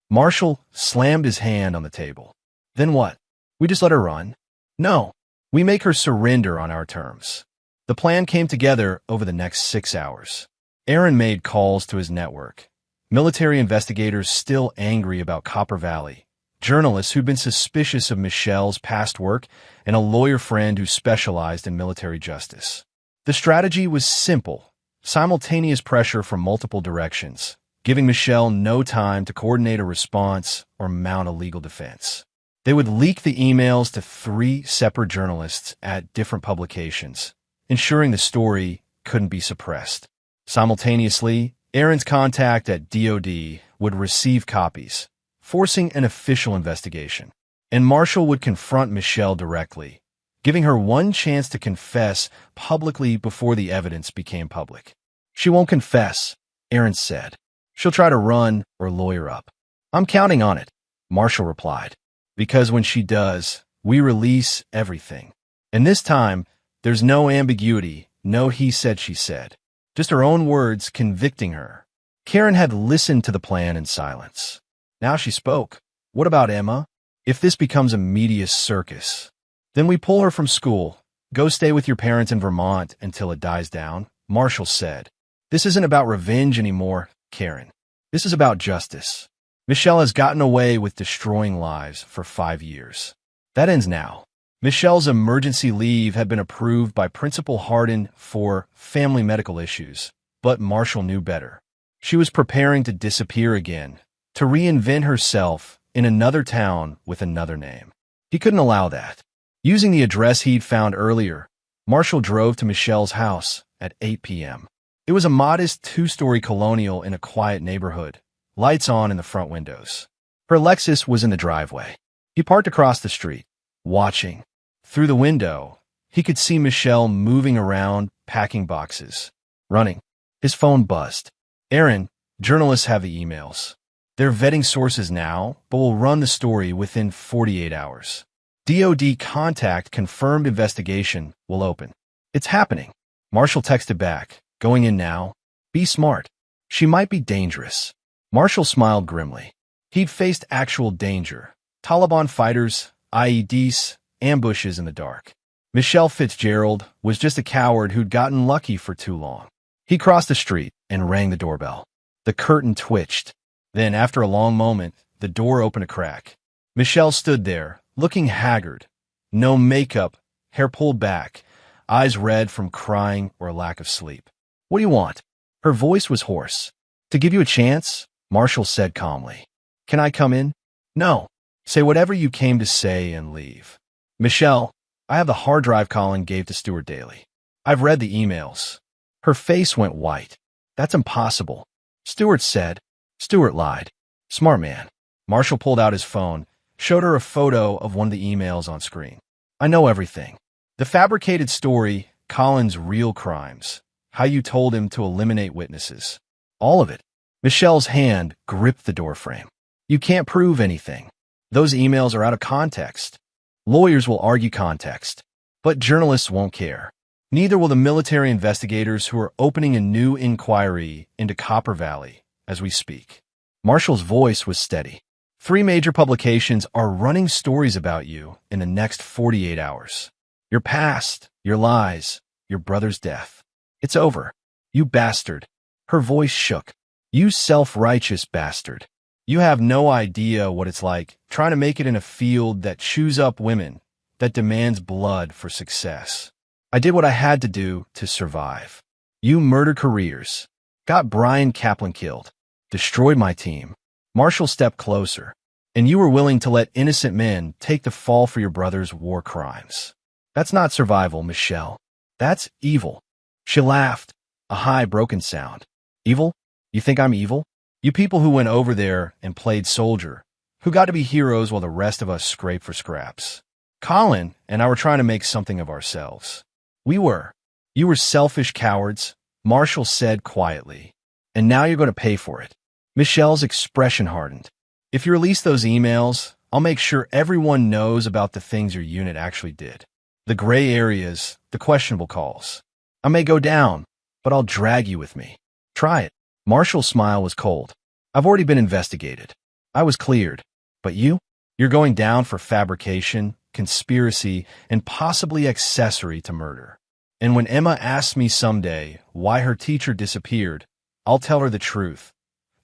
Marshall slammed his hand on the table. Then what? We just let her run? No, we make her surrender on our terms. The plan came together over the next 6 hours. Erin made calls to his network. Military investigators still angry about Copper Valley. Journalists who'd been suspicious of Michelle's past work, and a lawyer friend who specialized in military justice. The strategy was simple. Simultaneous pressure from multiple directions, giving Michelle no time to coordinate a response or mount a legal defense. They would leak the emails to 3 separate journalists at different publications, ensuring the story couldn't be suppressed. Simultaneously, Erin's contact at DOD would receive copies, forcing an official investigation. And Marshall would confront Michelle directly, giving her one chance to confess publicly before the evidence became public. She won't confess, Erin said. She'll try to run or lawyer up. I'm counting on it, Marshall replied. Because when she does, we release everything. And this time, there's no ambiguity, no he said, she said. Just her own words convicting her. Karen had listened to the plan in silence. Now she spoke. What about Emma? If this becomes a media circus, then we pull her from school. Go stay with your parents in Vermont until it dies down, Marshall said. This isn't about revenge anymore, Karen. This is about justice. Michelle has gotten away with destroying lives for 5 years. That ends now. Michelle's emergency leave had been approved by Principal Hardin for family medical issues, But Marshall knew better. She was preparing to disappear again, to reinvent herself in another town with another name. He couldn't allow that. Using the address he'd found earlier, Marshall drove to Michelle's house at 8 p.m. It was a modest two-story colonial in a quiet neighborhood, lights on in the front windows. Her Lexus was in the driveway. He parked across the street, watching. Through the window, he could see Michelle moving around, packing boxes, running. His phone buzzed. "Aaron, journalists have the emails. They're vetting sources now, but will run the story within 48 hours. DOD contact confirmed investigation will open." "It's happening." Marshall texted back. "Going in now? Be smart. She might be dangerous." Marshall smiled grimly. He'd faced actual danger. Taliban fighters, IEDs, ambushes in the dark. Michelle Fitzgerald was just a coward who'd gotten lucky for too long. He crossed the street and rang the doorbell. The curtain twitched. Then, after a long moment, the door opened a crack. Michelle stood there, looking haggard. No makeup, hair pulled back, eyes red from crying or lack of sleep. "What do you want?" Her voice was hoarse. "To give you a chance," Marshall said calmly. "Can I come in?" "No. Say whatever you came to say and leave." "Michelle, I have the hard drive Colin gave to Stuart Daly. I've read the emails." Her face went white. "That's impossible." Stuart said. Stuart lied. Smart man. Marshall pulled out his phone, showed her a photo of one of the emails on screen. "I know everything. The fabricated story, Colin's real crimes, how you told him to eliminate witnesses. All of it." Michelle's hand gripped the doorframe. "You can't prove anything. Those emails are out of context. Lawyers will argue context, but journalists won't care. Neither will the military investigators who are opening a new inquiry into Copper Valley as we speak." Marshall's voice was steady. 3 major publications are running stories about you in the next 48 hours. Your past, your lies, your brother's death. It's over. You bastard. Her voice shook. You self-righteous bastard. You have no idea what it's like trying to make it in a field that chews up women, that demands blood for success. I did what I had to do to survive. You murdered careers, got Brian Kaplan killed, destroyed my team. Marshall stepped closer, and you were willing to let innocent men take the fall for your brother's war crimes. That's not survival, Michelle. That's evil. She laughed, a high, broken sound. Evil? You think I'm evil? You people who went over there and played soldier, who got to be heroes while the rest of us scraped for scraps. Colin and I were trying to make something of ourselves. We were. You were selfish cowards, Marshall said quietly. And now you're going to pay for it. Michelle's expression hardened. If you release those emails, I'll make sure everyone knows about the things your unit actually did. The gray areas, the questionable calls. I may go down, but I'll drag you with me. Try it. Marshall's smile was cold. I've already been investigated. I was cleared. But you? You're going down for fabrication, conspiracy, and possibly accessory to murder. And when Emma asks me someday why her teacher disappeared, I'll tell her the truth,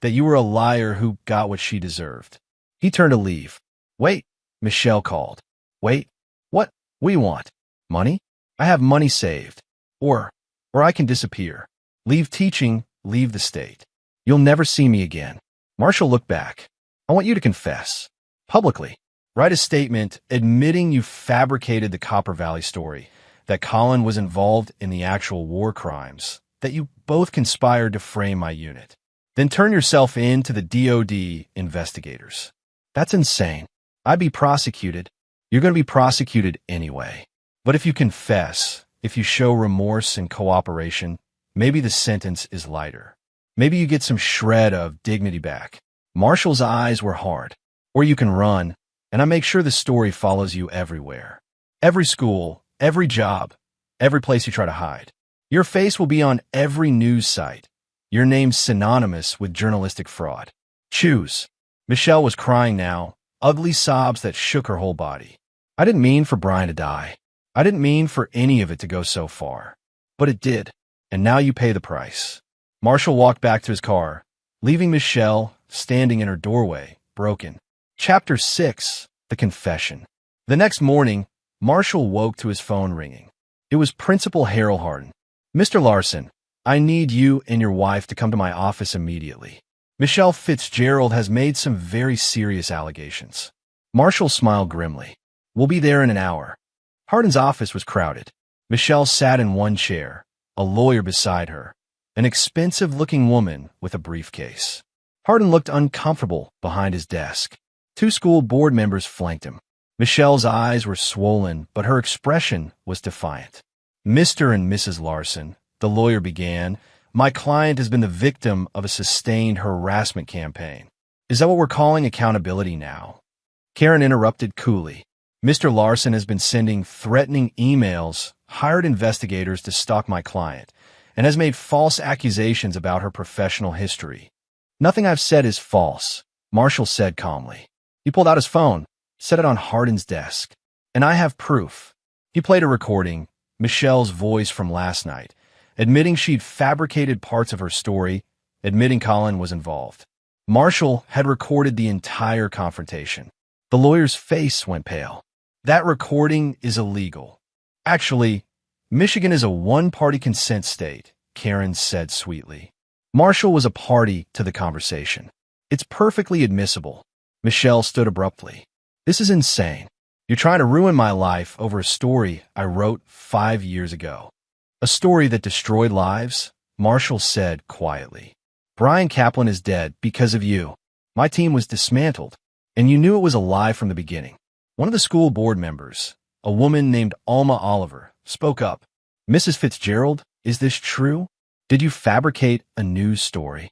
that you were a liar who got what she deserved. He turned to leave. Wait, Michelle called. Wait, what? We want money? I have money saved. Or I can disappear. Leave teaching, leave the state. You'll never see me again. Marshall looked back. I want you to confess. Publicly. Write a statement admitting you fabricated the Copper Valley story, that Colin was involved in the actual war crimes, that you both conspired to frame my unit. Then turn yourself in to the DOD investigators. That's insane. I'd be prosecuted. You're going to be prosecuted anyway. But if you confess, if you show remorse and cooperation, maybe the sentence is lighter. Maybe you get some shred of dignity back. Marshall's eyes were hard. Or you can run, and I make sure the story follows you everywhere. Every school, every job, every place you try to hide. Your face will be on every news site. Your name's synonymous with journalistic fraud. Choose. Michelle was crying now, ugly sobs that shook her whole body. I didn't mean for Brian to die. I didn't mean for any of it to go so far. But it did, and now you pay the price. Marshall walked back to his car, leaving Michelle standing in her doorway, broken. Chapter 6. The Confession. The next morning, Marshall woke to his phone ringing. It was Principal Harold Harden. Mr. Larson, I need you and your wife to come to my office immediately. Michelle Fitzgerald has made some very serious allegations. Marshall smiled grimly. We'll be there in an hour. Hardin's office was crowded. Michelle sat in one chair, a lawyer beside her, an expensive-looking woman with a briefcase. Hardin looked uncomfortable behind his desk. Two school board members flanked him. Michelle's eyes were swollen, but her expression was defiant. Mr. and Mrs. Larson, the lawyer began, my client has been the victim of a sustained harassment campaign. Is that what we're calling accountability now? Karen interrupted coolly. Mr. Larson has been sending threatening emails, hired investigators to stalk my client, and has made false accusations about her professional history. Nothing I've said is false, Marshall said calmly. He pulled out his phone, set it on Hardin's desk. And I have proof. He played a recording, Michelle's voice from last night, admitting she'd fabricated parts of her story, admitting Colin was involved. Marshall had recorded the entire confrontation. The lawyer's face went pale. That recording is illegal. Actually, Michigan is a one-party consent state, Karen said sweetly. Marshall was a party to the conversation. It's perfectly admissible. Michelle stood abruptly. This is insane. You're trying to ruin my life over a story I wrote 5 years ago. A story that destroyed lives, Marshall said quietly. Brian Kaplan is dead because of you. My team was dismantled, and you knew it was a lie from the beginning. One of the school board members, a woman named Alma Oliver, spoke up. Mrs. Fitzgerald, is this true? Did you fabricate a news story?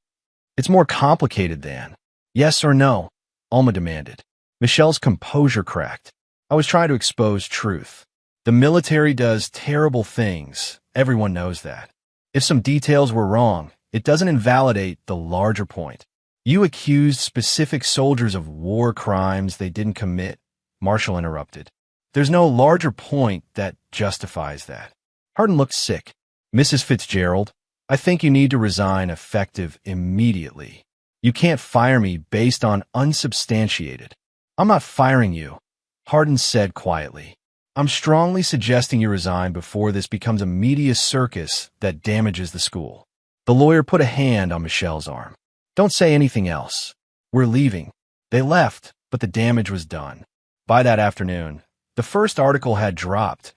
It's more complicated than. Yes or no? Alma demanded. Michelle's composure cracked. I was trying to expose truth. The military does terrible things. Everyone knows that. If some details were wrong, it doesn't invalidate the larger point. You accused specific soldiers of war crimes they didn't commit, Marshall interrupted. There's no larger point that justifies that. Hardin looked sick. Mrs. Fitzgerald, I think you need to resign effective immediately. You can't fire me based on unsubstantiated. I'm not firing you, Hardin said quietly. I'm strongly suggesting you resign before this becomes a media circus that damages the school. The lawyer put a hand on Michelle's arm. Don't say anything else. We're leaving. They left, but the damage was done. By that afternoon, the first article had dropped,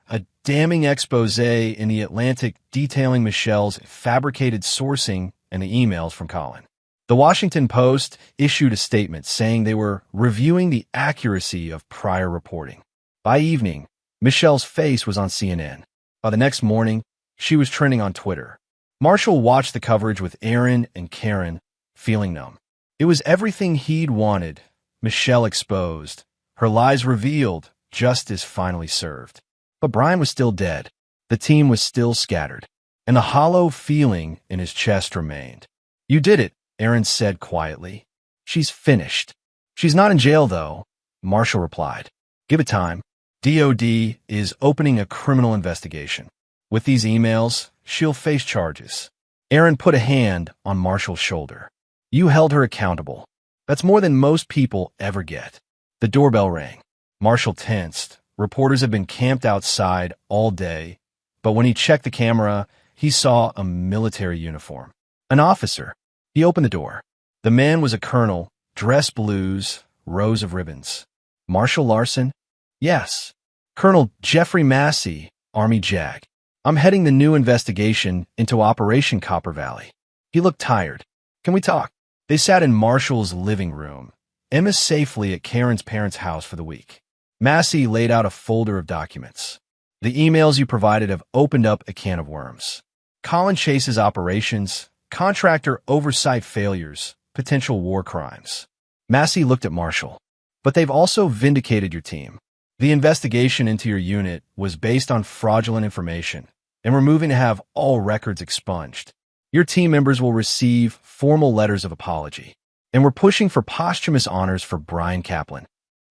a damning expose in The Atlantic detailing Michelle's fabricated sourcing and the emails from Colin. The Washington Post issued a statement saying they were reviewing the accuracy of prior reporting. By evening, Michelle's face was on CNN. By the next morning, she was trending on Twitter. Marshall watched the coverage with Aaron and Karen, feeling numb. It was everything he'd wanted. Michelle exposed, her lies revealed, justice finally served. But Brian was still dead. The team was still scattered, and the hollow feeling in his chest remained. You did it, Aaron said quietly. She's finished. She's not in jail, though, Marshall replied. Give it time. DOD is opening a criminal investigation. With these emails, she'll face charges. Aaron put a hand on Marshall's shoulder. You held her accountable. That's more than most people ever get. The doorbell rang. Marshall tensed. Reporters had been camped outside all day, but when he checked the camera, he saw a military uniform. An officer. He opened the door. The man was a colonel, dress blues, rows of ribbons. Marshall Larson? Yes. Colonel Jeffrey Massey, Army JAG. I'm heading the new investigation into Operation Copper Valley. He looked tired. Can we talk? They sat in Marshall's living room, Emma safely at Karen's parents' house for the week. Massey laid out a folder of documents. The emails you provided have opened up a can of worms. Colin Chase's operations, contractor oversight failures, potential war crimes. Massey looked at Marshall. But they've also vindicated your team. The investigation into your unit was based on fraudulent information, and we're moving to have all records expunged. Your team members will receive formal letters of apology, and we're pushing for posthumous honors for Brian Kaplan.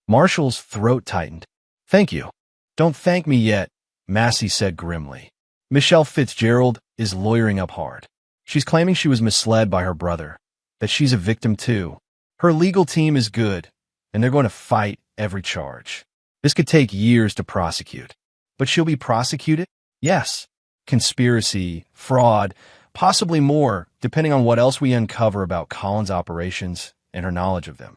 Marshall's throat tightened. Thank you. Don't thank me yet, Massey said grimly. Michelle Fitzgerald is lawyering up hard. She's claiming she was misled by her brother, that she's a victim too. Her legal team is good, and they're going to fight every charge. This could take years to prosecute. But she'll be prosecuted? Yes. conspiracy, fraud, possibly more, depending on what else we uncover about Colin's operations and her knowledge of them.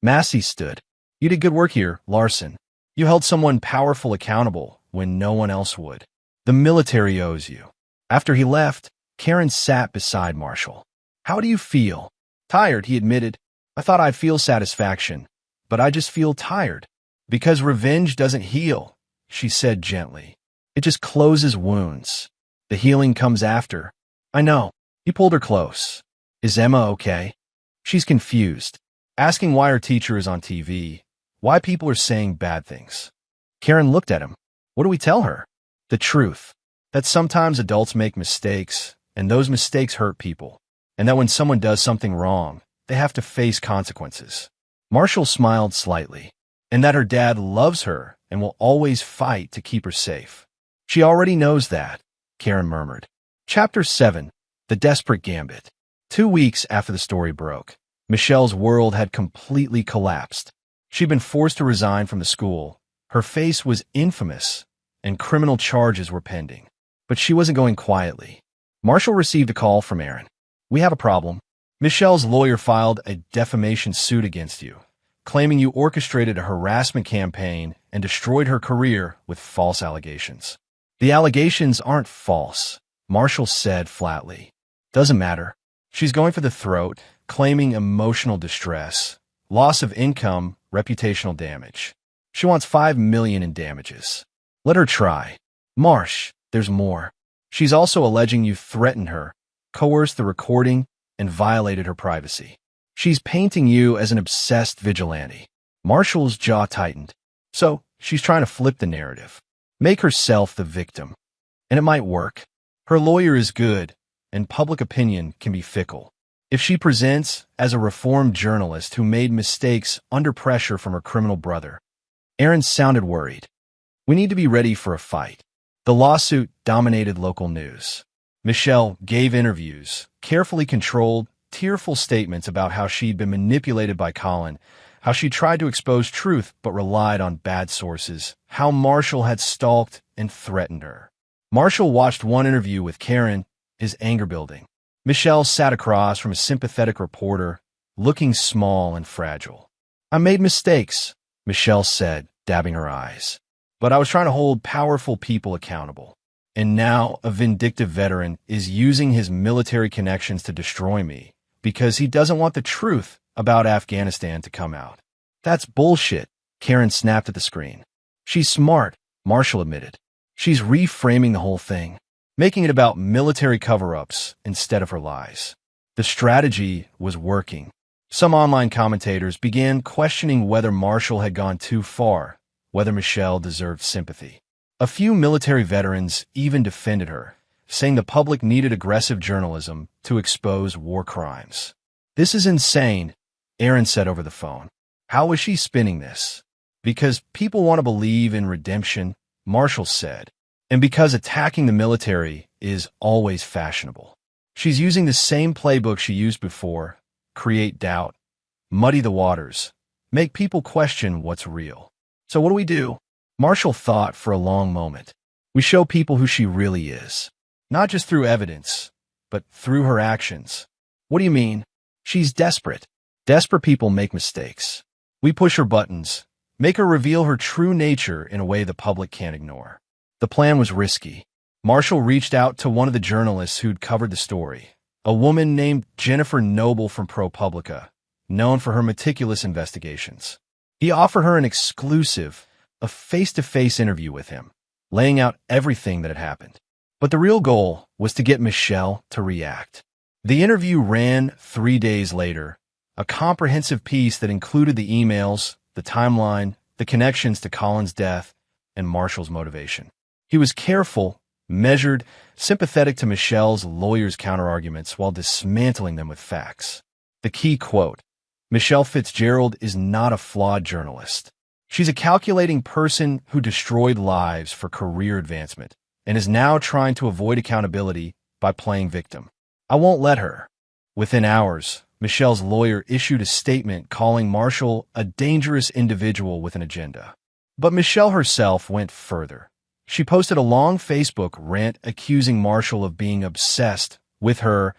Massey stood. You did good work here, Larson. You held someone powerful accountable when no one else would. The military owes you. After he left, Karen sat beside Marshall. How do you feel? Tired, he admitted. I thought I'd feel satisfaction, but I just feel tired. Because revenge doesn't heal, she said gently. It just closes wounds. The healing comes after. I know. He pulled her close. Is Emma okay? She's confused, asking why her teacher is on TV, why people are saying bad things. Karen looked at him. What do we tell her? The truth. That sometimes adults make mistakes, and those mistakes hurt people, and that when someone does something wrong, they have to face consequences. Marshall smiled slightly, and that her dad loves her and will always fight to keep her safe. She already knows that, Karen murmured. Chapter 7. The Desperate Gambit. 2 weeks after the story broke, Michelle's world had completely collapsed. She'd been forced to resign from the school. Her face was infamous, and criminal charges were pending. But she wasn't going quietly. Marshall received a call from Aaron. We have a problem. Michelle's lawyer filed a defamation suit against you, claiming you orchestrated a harassment campaign and destroyed her career with false allegations. The allegations aren't false, Marshall said flatly. Doesn't matter. She's going for the throat, claiming emotional distress, loss of income, reputational damage. She wants $5 million in damages. Let her try. Marsh, there's more. She's also alleging you threatened her, coerced the recording, and violated her privacy. She's painting you as an obsessed vigilante. Marshall's jaw tightened. So, she's trying to flip the narrative. Make herself the victim. And it might work. Her lawyer is good, and public opinion can be fickle. If she presents as a reformed journalist who made mistakes under pressure from her criminal brother, Aaron sounded worried. We need to be ready for a fight. The lawsuit dominated local news. Michelle gave interviews, carefully controlled, tearful statements about how she'd been manipulated by Colin, how she tried to expose truth but relied on bad sources, how Marshall had stalked and threatened her. Marshall watched one interview with Karen, his anger building. Michelle sat across from a sympathetic reporter, looking small and fragile. I made mistakes, Michelle said, dabbing her eyes. But I was trying to hold powerful people accountable. And now a vindictive veteran is using his military connections to destroy me because he doesn't want the truth about Afghanistan to come out. That's bullshit, Karen snapped at the screen. She's smart, Marshall admitted. She's reframing the whole thing, making it about military cover-ups instead of her lies. The strategy was working. Some online commentators began questioning whether Marshall had gone too far, whether Michelle deserved sympathy. A few military veterans even defended her, saying the public needed aggressive journalism to expose war crimes. This is insane, Aaron said over the phone. How was she spinning this? Because people want to believe in redemption, Marshall said, and because attacking the military is always fashionable. She's using the same playbook she used before: create doubt, muddy the waters, make people question what's real. So what do we do? Marshall thought for a long moment. We show people who she really is, not just through evidence, but through her actions. What do you mean? She's desperate. Desperate people make mistakes. We push her buttons, make her reveal her true nature in a way the public can't ignore. The plan was risky. Marshall reached out to one of the journalists who'd covered the story, a woman named Jennifer Noble from ProPublica, known for her meticulous investigations. He offered her an exclusive, a face-to-face interview with him, laying out everything that had happened. But the real goal was to get Michelle to react. The interview ran 3 days later, a comprehensive piece that included the emails, the timeline, the connections to Colin's death, and Marshall's motivation. He was careful, measured, sympathetic to Michelle's lawyer's counterarguments while dismantling them with facts. The key quote: Michelle Fitzgerald is not a flawed journalist. She's a calculating person who destroyed lives for career advancement and is now trying to avoid accountability by playing victim. I won't let her. Within hours, Michelle's lawyer issued a statement calling Marshall a dangerous individual with an agenda. But Michelle herself went further. She posted a long Facebook rant accusing Marshall of being obsessed with her,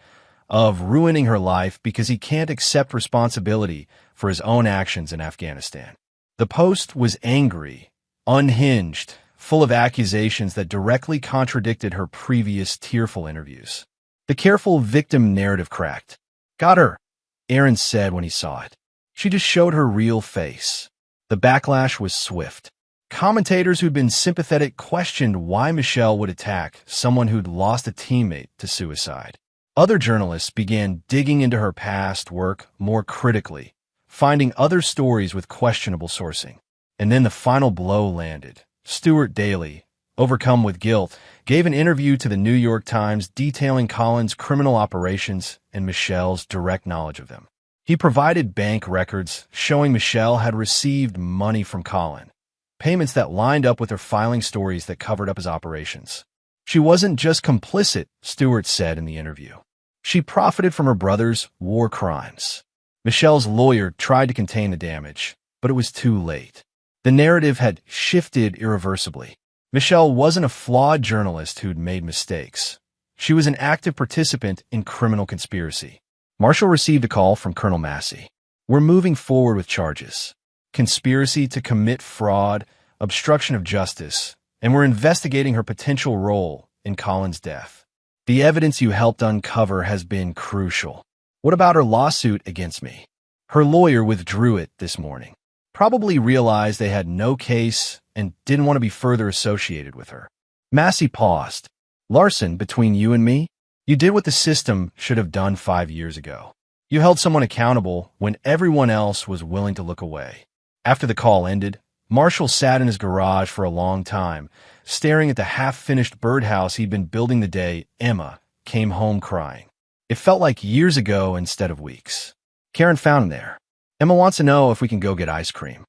of ruining her life because he can't accept responsibility for his own actions in Afghanistan. The post was angry, unhinged, full of accusations that directly contradicted her previous tearful interviews. The careful victim narrative cracked. "Got her," Aaron said when he saw it. She just showed her real face. The backlash was swift. Commentators who'd been sympathetic questioned why Michelle would attack someone who'd lost a teammate to suicide. Other journalists began digging into her past work more critically, finding other stories with questionable sourcing. And then the final blow landed. Stuart Daley, overcome with guilt, gave an interview to the New York Times detailing Colin's criminal operations and Michelle's direct knowledge of them. He provided bank records showing Michelle had received money from Colin, payments that lined up with her filing stories that covered up his operations. She wasn't just complicit, Stewart said in the interview. She profited from her brother's war crimes. Michelle's lawyer tried to contain the damage, but it was too late. The narrative had shifted irreversibly. Michelle wasn't a flawed journalist who'd made mistakes. She was an active participant in criminal conspiracy. Marshall received a call from Colonel Massey. "We're moving forward with charges. Conspiracy to commit fraud, obstruction of justice, and we're investigating her potential role in Colin's death. The evidence you helped uncover has been crucial. What about her lawsuit against me?" Her lawyer withdrew it this morning. Probably realized they had no case and didn't want to be further associated with her. Massey paused. "Larson, between you and me, you did what the system should have done 5 years ago. You held someone accountable when everyone else was willing to look away." After the call ended, Marshall sat in his garage for a long time, staring at the half-finished birdhouse he'd been building the day Emma came home crying. It felt like years ago instead of weeks. Karen found him there. "Emma wants to know if we can go get ice cream."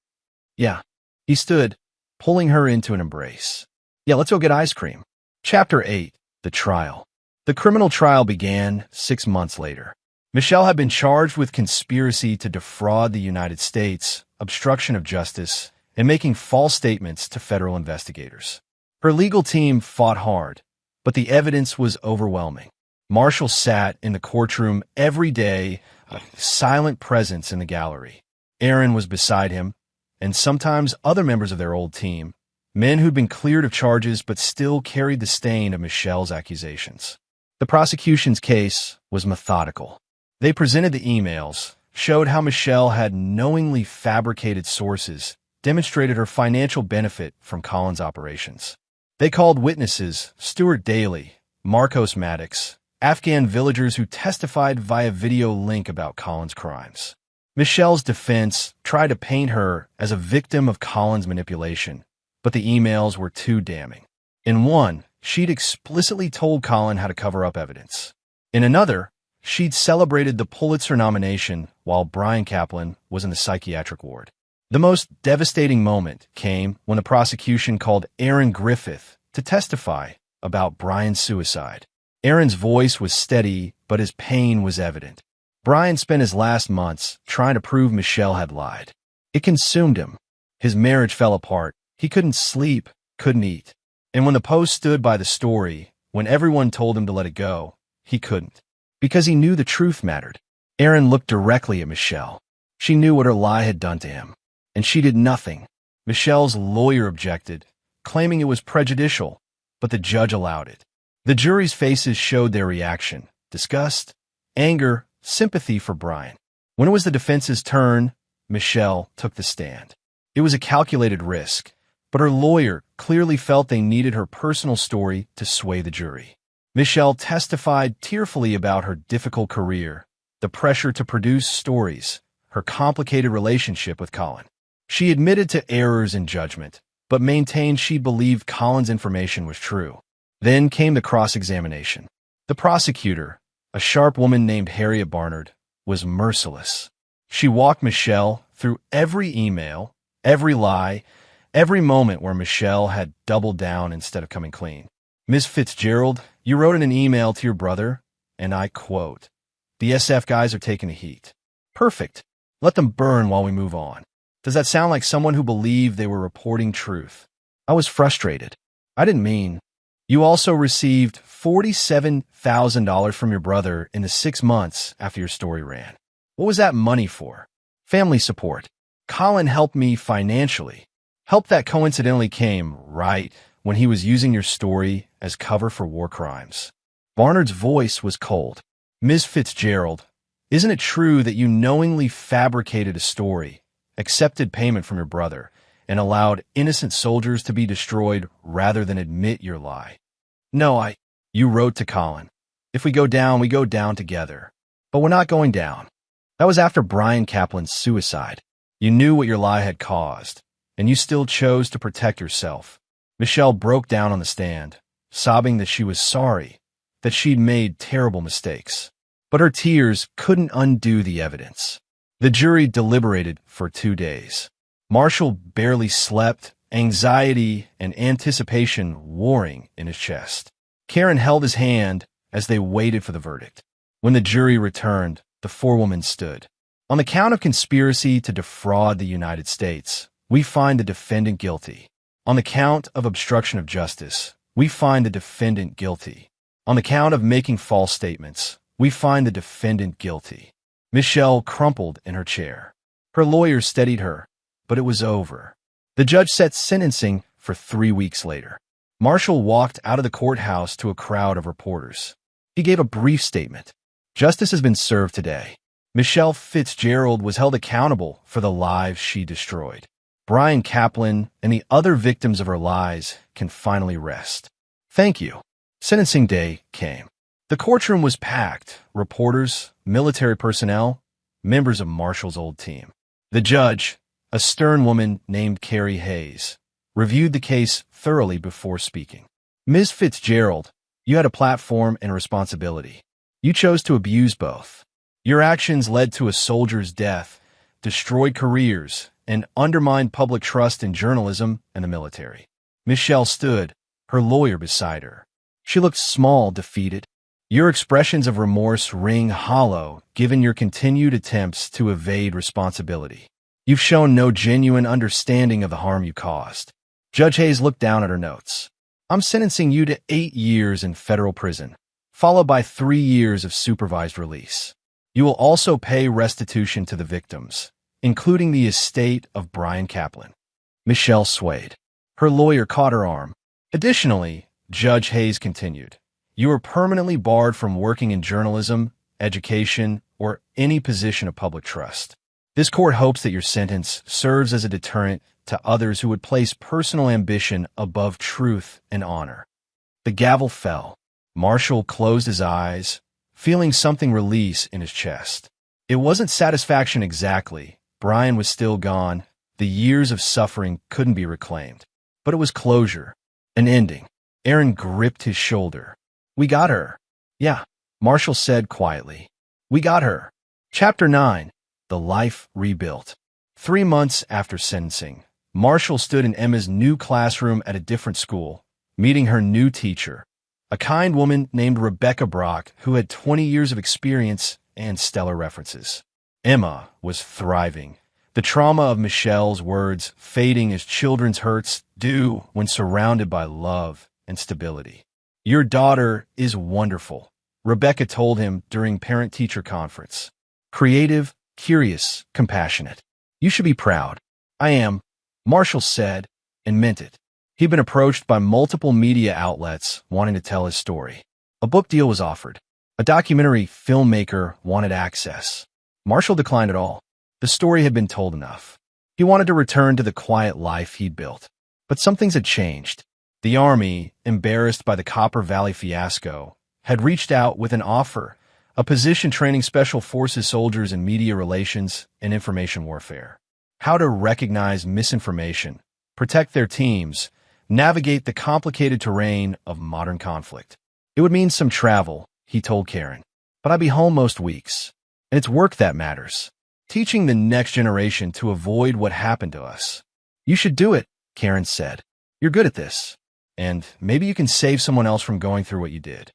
"Yeah." He stood, pulling her into an embrace. "Yeah, let's go get ice cream." Chapter 8. The Trial. The criminal trial began 6 months later. Michelle had been charged with conspiracy to defraud the United States, obstruction of justice, and making false statements to federal investigators. Her legal team fought hard, but the evidence was overwhelming. Marshall sat in the courtroom every day, a silent presence in the gallery. Aaron was beside him, and sometimes other members of their old team, men who'd been cleared of charges but still carried the stain of Michelle's accusations. The prosecution's case was methodical. They presented the emails, showed how Michelle had knowingly fabricated sources, demonstrated her financial benefit from Colin's operations. They called witnesses Stuart Daley, Marcos Maddox, Afghan villagers who testified via video link about Colin's crimes. Michelle's defense tried to paint her as a victim of Colin's manipulation, but the emails were too damning. In one, she'd explicitly told Colin how to cover up evidence. In another, she'd celebrated the Pulitzer nomination while Brian Kaplan was in the psychiatric ward. The most devastating moment came when the prosecution called Aaron Griffith to testify about Brian's suicide. Aaron's voice was steady, but his pain was evident. Brian spent his last months trying to prove Michelle had lied. It consumed him. His marriage fell apart. He couldn't sleep, couldn't eat. And when the Post stood by the story, when everyone told him to let it go, he couldn't. Because he knew the truth mattered. Aaron looked directly at Michelle. She knew what her lie had done to him, and she did nothing. Michelle's lawyer objected, claiming it was prejudicial, but the judge allowed it. The jury's faces showed their reaction: disgust, anger, sympathy for Brian. When it was the defense's turn, Michelle took the stand. It was a calculated risk, but her lawyer clearly felt they needed her personal story to sway the jury. Michelle testified tearfully about her difficult career, the pressure to produce stories, her complicated relationship with Colin. She admitted to errors in judgment, but maintained she believed Colin's information was true. Then came the cross-examination. The prosecutor, a sharp woman named Harriet Barnard, was merciless. She walked Michelle through every email, every lie, every moment where Michelle had doubled down instead of coming clean. "Ms. Fitzgerald, you wrote in an email to your brother, and I quote, 'The SF guys are taking the heat.' Perfect. Let them burn while we move on." Does that sound like someone who believed they were reporting truth? I was frustrated. I didn't mean. You also received $47,000 from your brother in the 6 months after your story ran. What was that money for? Family support. Colin helped me financially. Help that coincidentally came right when he was using your story as cover for war crimes. Barnard's voice was cold. Ms. Fitzgerald, isn't it true that you knowingly fabricated a story, accepted payment from your brother, and allowed innocent soldiers to be destroyed rather than admit your lie? No, You wrote to Colin. If we go down together. But we're not going down. That was after Brian Kaplan's suicide. You knew what your lie had caused, and you still chose to protect yourself. Michelle broke down on the stand, sobbing that she was sorry, that she'd made terrible mistakes. But her tears couldn't undo the evidence. The jury deliberated for 2 days. Marshall barely slept, anxiety and anticipation warring in his chest. Karen held his hand as they waited for the verdict. When the jury returned, the forewoman stood. On the count of conspiracy to defraud the United States, we find the defendant guilty. On the count of obstruction of justice, we find the defendant guilty. On the count of making false statements, we find the defendant guilty. Michelle crumpled in her chair. Her lawyer steadied her, but it was over. The judge set sentencing for 3 weeks later. Marshall walked out of the courthouse to a crowd of reporters. He gave a brief statement. Justice has been served today. Michelle Fitzgerald was held accountable for the lives she destroyed. Brian Kaplan and the other victims of her lies can finally rest. Thank you. Sentencing day came. The courtroom was packed. Reporters, military personnel, members of Marshall's old team. The judge, a stern woman named Carrie Hayes, reviewed the case thoroughly before speaking. Ms. Fitzgerald, you had a platform and responsibility. You chose to abuse both. Your actions led to a soldier's death, destroyed careers, and undermined public trust in journalism and the military. Michelle stood, her lawyer beside her. She looked small, defeated. Your expressions of remorse ring hollow, given your continued attempts to evade responsibility. You've shown no genuine understanding of the harm you caused. Judge Hayes looked down at her notes. I'm sentencing you to 8 years in federal prison, followed by 3 years of supervised release. You will also pay restitution to the victims, including the estate of Brian Kaplan. Michelle swayed. Her lawyer caught her arm. Additionally, Judge Hayes continued, you are permanently barred from working in journalism, education, or any position of public trust. This court hopes that your sentence serves as a deterrent to others who would place personal ambition above truth and honor. The gavel fell. Marshall closed his eyes, feeling something release in his chest. It wasn't satisfaction exactly. Brian was still gone. The years of suffering couldn't be reclaimed. But it was closure, an ending. Aaron gripped his shoulder. We got her. Yeah, Marshall said quietly. We got her. Chapter 9. The Life Rebuilt. 3 months after sentencing, Marshall stood in Emma's new classroom at a different school, meeting her new teacher, a kind woman named Rebecca Brock who had 20 years of experience and stellar references. Emma was thriving, the trauma of Michelle's words fading as children's hurts do when surrounded by love and stability. Your daughter is wonderful, Rebecca told him during parent-teacher conference. Creative, curious, compassionate. You should be proud. I am, Marshall said, and meant it. He'd been approached by multiple media outlets wanting to tell his story. A book deal was offered. A documentary filmmaker wanted access. Marshall declined it all. The story had been told enough. He wanted to return to the quiet life he'd built. But some things had changed. The Army, embarrassed by the Copper Valley fiasco, had reached out with an offer, a position training Special Forces soldiers in media relations and information warfare. How to recognize misinformation, protect their teams, navigate the complicated terrain of modern conflict. It would mean some travel, he told Karen, but I'd be home most weeks. And it's work that matters. Teaching the next generation to avoid what happened to us. You should do it, Karen said. You're good at this. And maybe you can save someone else from going through what you did.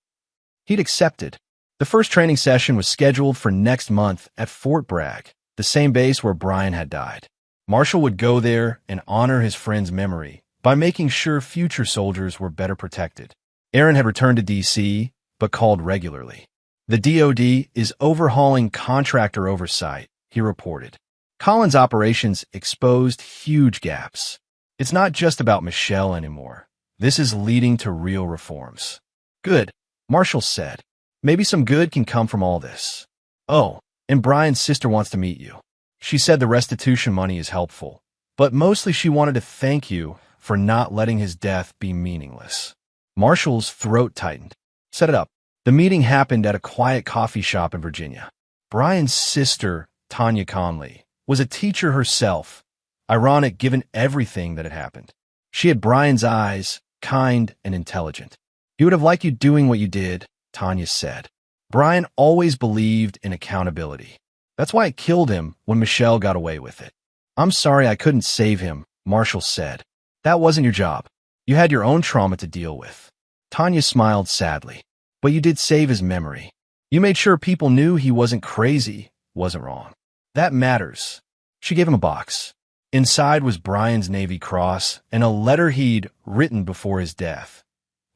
He'd accepted. The first training session was scheduled for next month at Fort Bragg, the same base where Brian had died. Marshall would go there and honor his friend's memory, by making sure future soldiers were better protected. Aaron had returned to D.C., but called regularly. The DoD is overhauling contractor oversight, he reported. Colin's operations exposed huge gaps. It's not just about Michelle anymore. This is leading to real reforms. Good, Marshall said. Maybe some good can come from all this. Oh, and Brian's sister wants to meet you. She said the restitution money is helpful, but mostly she wanted to thank you for not letting his death be meaningless. Marshall's throat tightened. Set it up. The meeting happened at a quiet coffee shop in Virginia. Brian's sister, Tanya Conley, was a teacher herself. Ironic given everything that had happened. She had Brian's eyes, kind and intelligent. He would have liked you doing what you did, Tanya said. Brian always believed in accountability. That's why it killed him when Michelle got away with it. I'm sorry I couldn't save him, Marshall said. That wasn't your job. You had your own trauma to deal with. Tanya smiled sadly. But you did save his memory. You made sure people knew he wasn't crazy, wasn't wrong. That matters. She gave him a box. Inside was Brian's Navy Cross and a letter he'd written before his death.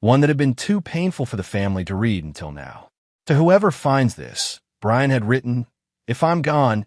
One that had been too painful for the family to read until now. To whoever finds this, Brian had written, "If I'm gone,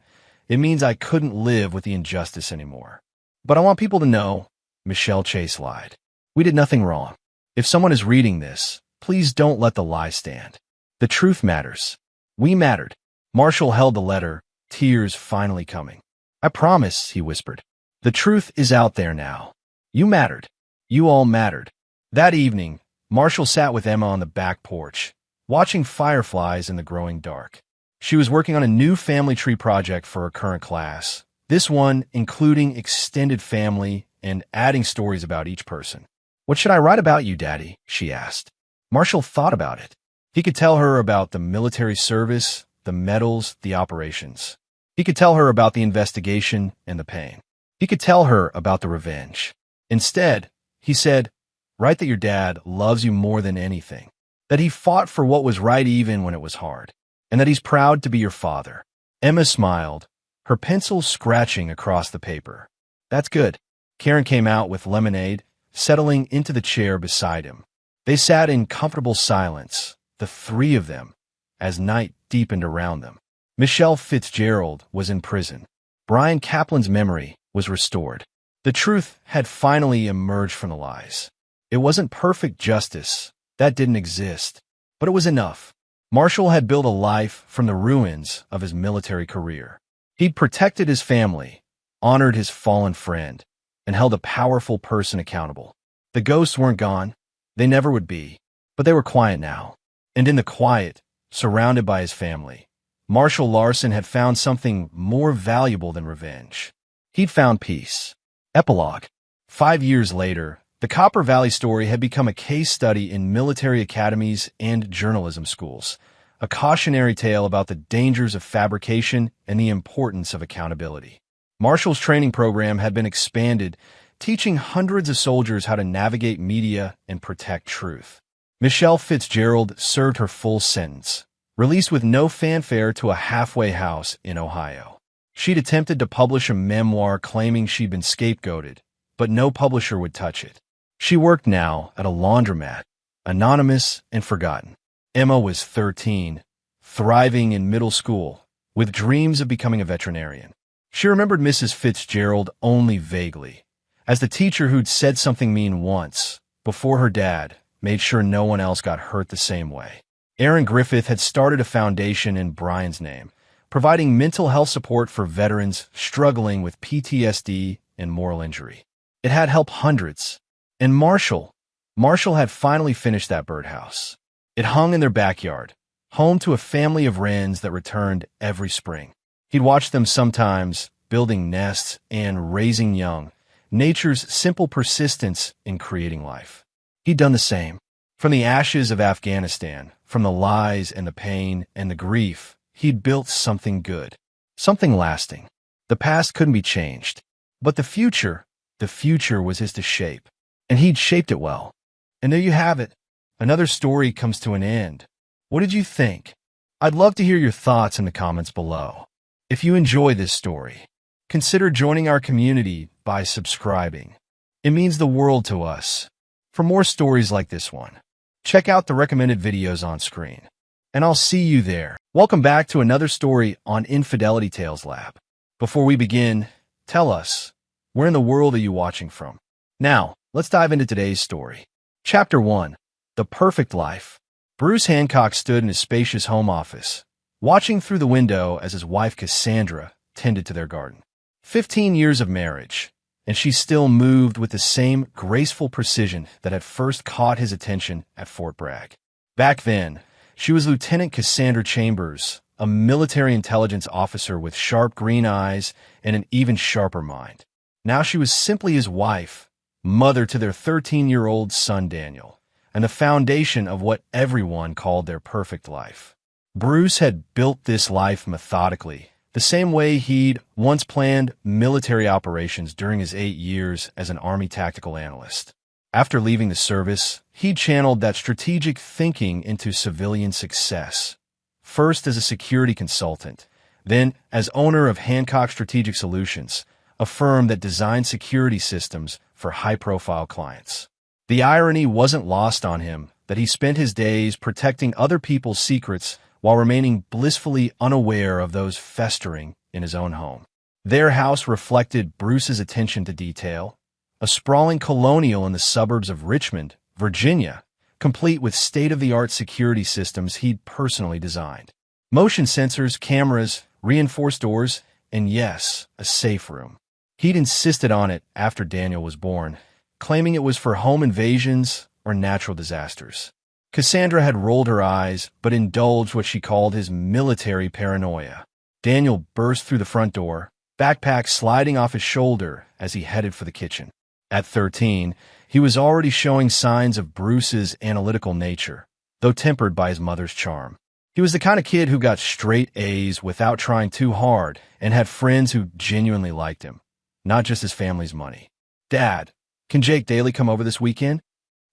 it means I couldn't live with the injustice anymore. But I want people to know," Michelle Chase lied. "We did nothing wrong. If someone is reading this, please don't let the lie stand. The truth matters. We mattered." Marshall held the letter, tears finally coming. "I promise," he whispered. "The truth is out there now. You mattered. You all mattered." That evening, Marshall sat with Emma on the back porch, watching fireflies in the growing dark. She was working on a new family tree project for her current class, this one including extended family and adding stories about each person. "What should I write about you, Daddy?" she asked. Marshall thought about it. He could tell her about the military service, the medals, the operations. He could tell her about the investigation and the pain. He could tell her about the revenge. Instead, he said, "Write that your dad loves you more than anything, that he fought for what was right even when it was hard, and that he's proud to be your father." Emma smiled, her pencil scratching across the paper. "That's good." Karen came out with lemonade, settling into the chair beside him. They sat in comfortable silence, the three of them, as night deepened around them. Michelle Fitzgerald was in prison. Brian Kaplan's memory was restored. The truth had finally emerged from the lies. It wasn't perfect justice. That didn't exist. But it was enough. Marshall had built a life from the ruins of his military career. He'd protected his family, honored his fallen friend, and held a powerful person accountable. The ghosts weren't gone. They never would be. But they were quiet now. And in the quiet, surrounded by his family, Marshall Larson had found something more valuable than revenge. He'd found peace. Epilogue. 5 years later, the Copper Valley story had become a case study in military academies and journalism schools, a cautionary tale about the dangers of fabrication and the importance of accountability. Marshall's training program had been expanded, teaching hundreds of soldiers how to navigate media and protect truth. Michelle Fitzgerald served her full sentence, released with no fanfare to a halfway house in Ohio. She'd attempted to publish a memoir claiming she'd been scapegoated, but no publisher would touch it. She worked now at a laundromat, anonymous and forgotten. Emma was 13, thriving in middle school, with dreams of becoming a veterinarian. She remembered Mrs. Fitzgerald only vaguely, as the teacher who'd said something mean once, before her dad, made sure no one else got hurt the same way. Aaron Griffith had started a foundation in Brian's name, providing mental health support for veterans struggling with PTSD and moral injury. It had helped hundreds. And Marshall had finally finished that birdhouse. It hung in their backyard, home to a family of wrens that returned every spring. He'd watch them sometimes, building nests and raising young, nature's simple persistence in creating life. He'd done the same. From the ashes of Afghanistan, from the lies and the pain and the grief, he'd built something good, something lasting. The past couldn't be changed, but the future was his to shape, and he'd shaped it well. And there you have it. Another story comes to an end. What did you think? I'd love to hear your thoughts in the comments below. If you enjoy this story, consider joining our community by subscribing. It means the world to us. For more stories like this one, check out the recommended videos on screen. And I'll see you there. Welcome back to another story on Infidelity Tales Lab. Before we begin, tell us, where in the world are you watching from? Now, let's dive into today's story. Chapter 1. The Perfect Life. Bruce Hancock stood in his spacious home office, watching through the window as his wife Cassandra tended to their garden. 15 years of marriage, and she still moved with the same graceful precision that had first caught his attention at Fort Bragg. Back then, she was Lieutenant Cassandra Chambers, a military intelligence officer with sharp green eyes and an even sharper mind. Now she was simply his wife, mother to their 13-year-old son Daniel, and the foundation of what everyone called their perfect life. Bruce had built this life methodically, the same way he'd once planned military operations during his 8 years as an Army tactical analyst. After leaving the service, he channeled that strategic thinking into civilian success, first as a security consultant, then as owner of Hancock Strategic Solutions, a firm that designed security systems for high-profile clients. The irony wasn't lost on him that he spent his days protecting other people's secrets while remaining blissfully unaware of those festering in his own home. Their house reflected Bruce's attention to detail, a sprawling colonial in the suburbs of Richmond, Virginia, complete with state-of-the-art security systems he'd personally designed. Motion sensors, cameras, reinforced doors, and yes, a safe room. He'd insisted on it after Daniel was born, claiming it was for home invasions or natural disasters. Cassandra had rolled her eyes, but indulged what she called his military paranoia. Daniel burst through the front door, backpack sliding off his shoulder as he headed for the kitchen. At 13, he was already showing signs of Bruce's analytical nature, though tempered by his mother's charm. He was the kind of kid who got straight A's without trying too hard and had friends who genuinely liked him, not just his family's money. "Dad, can Jake Daly come over this weekend?"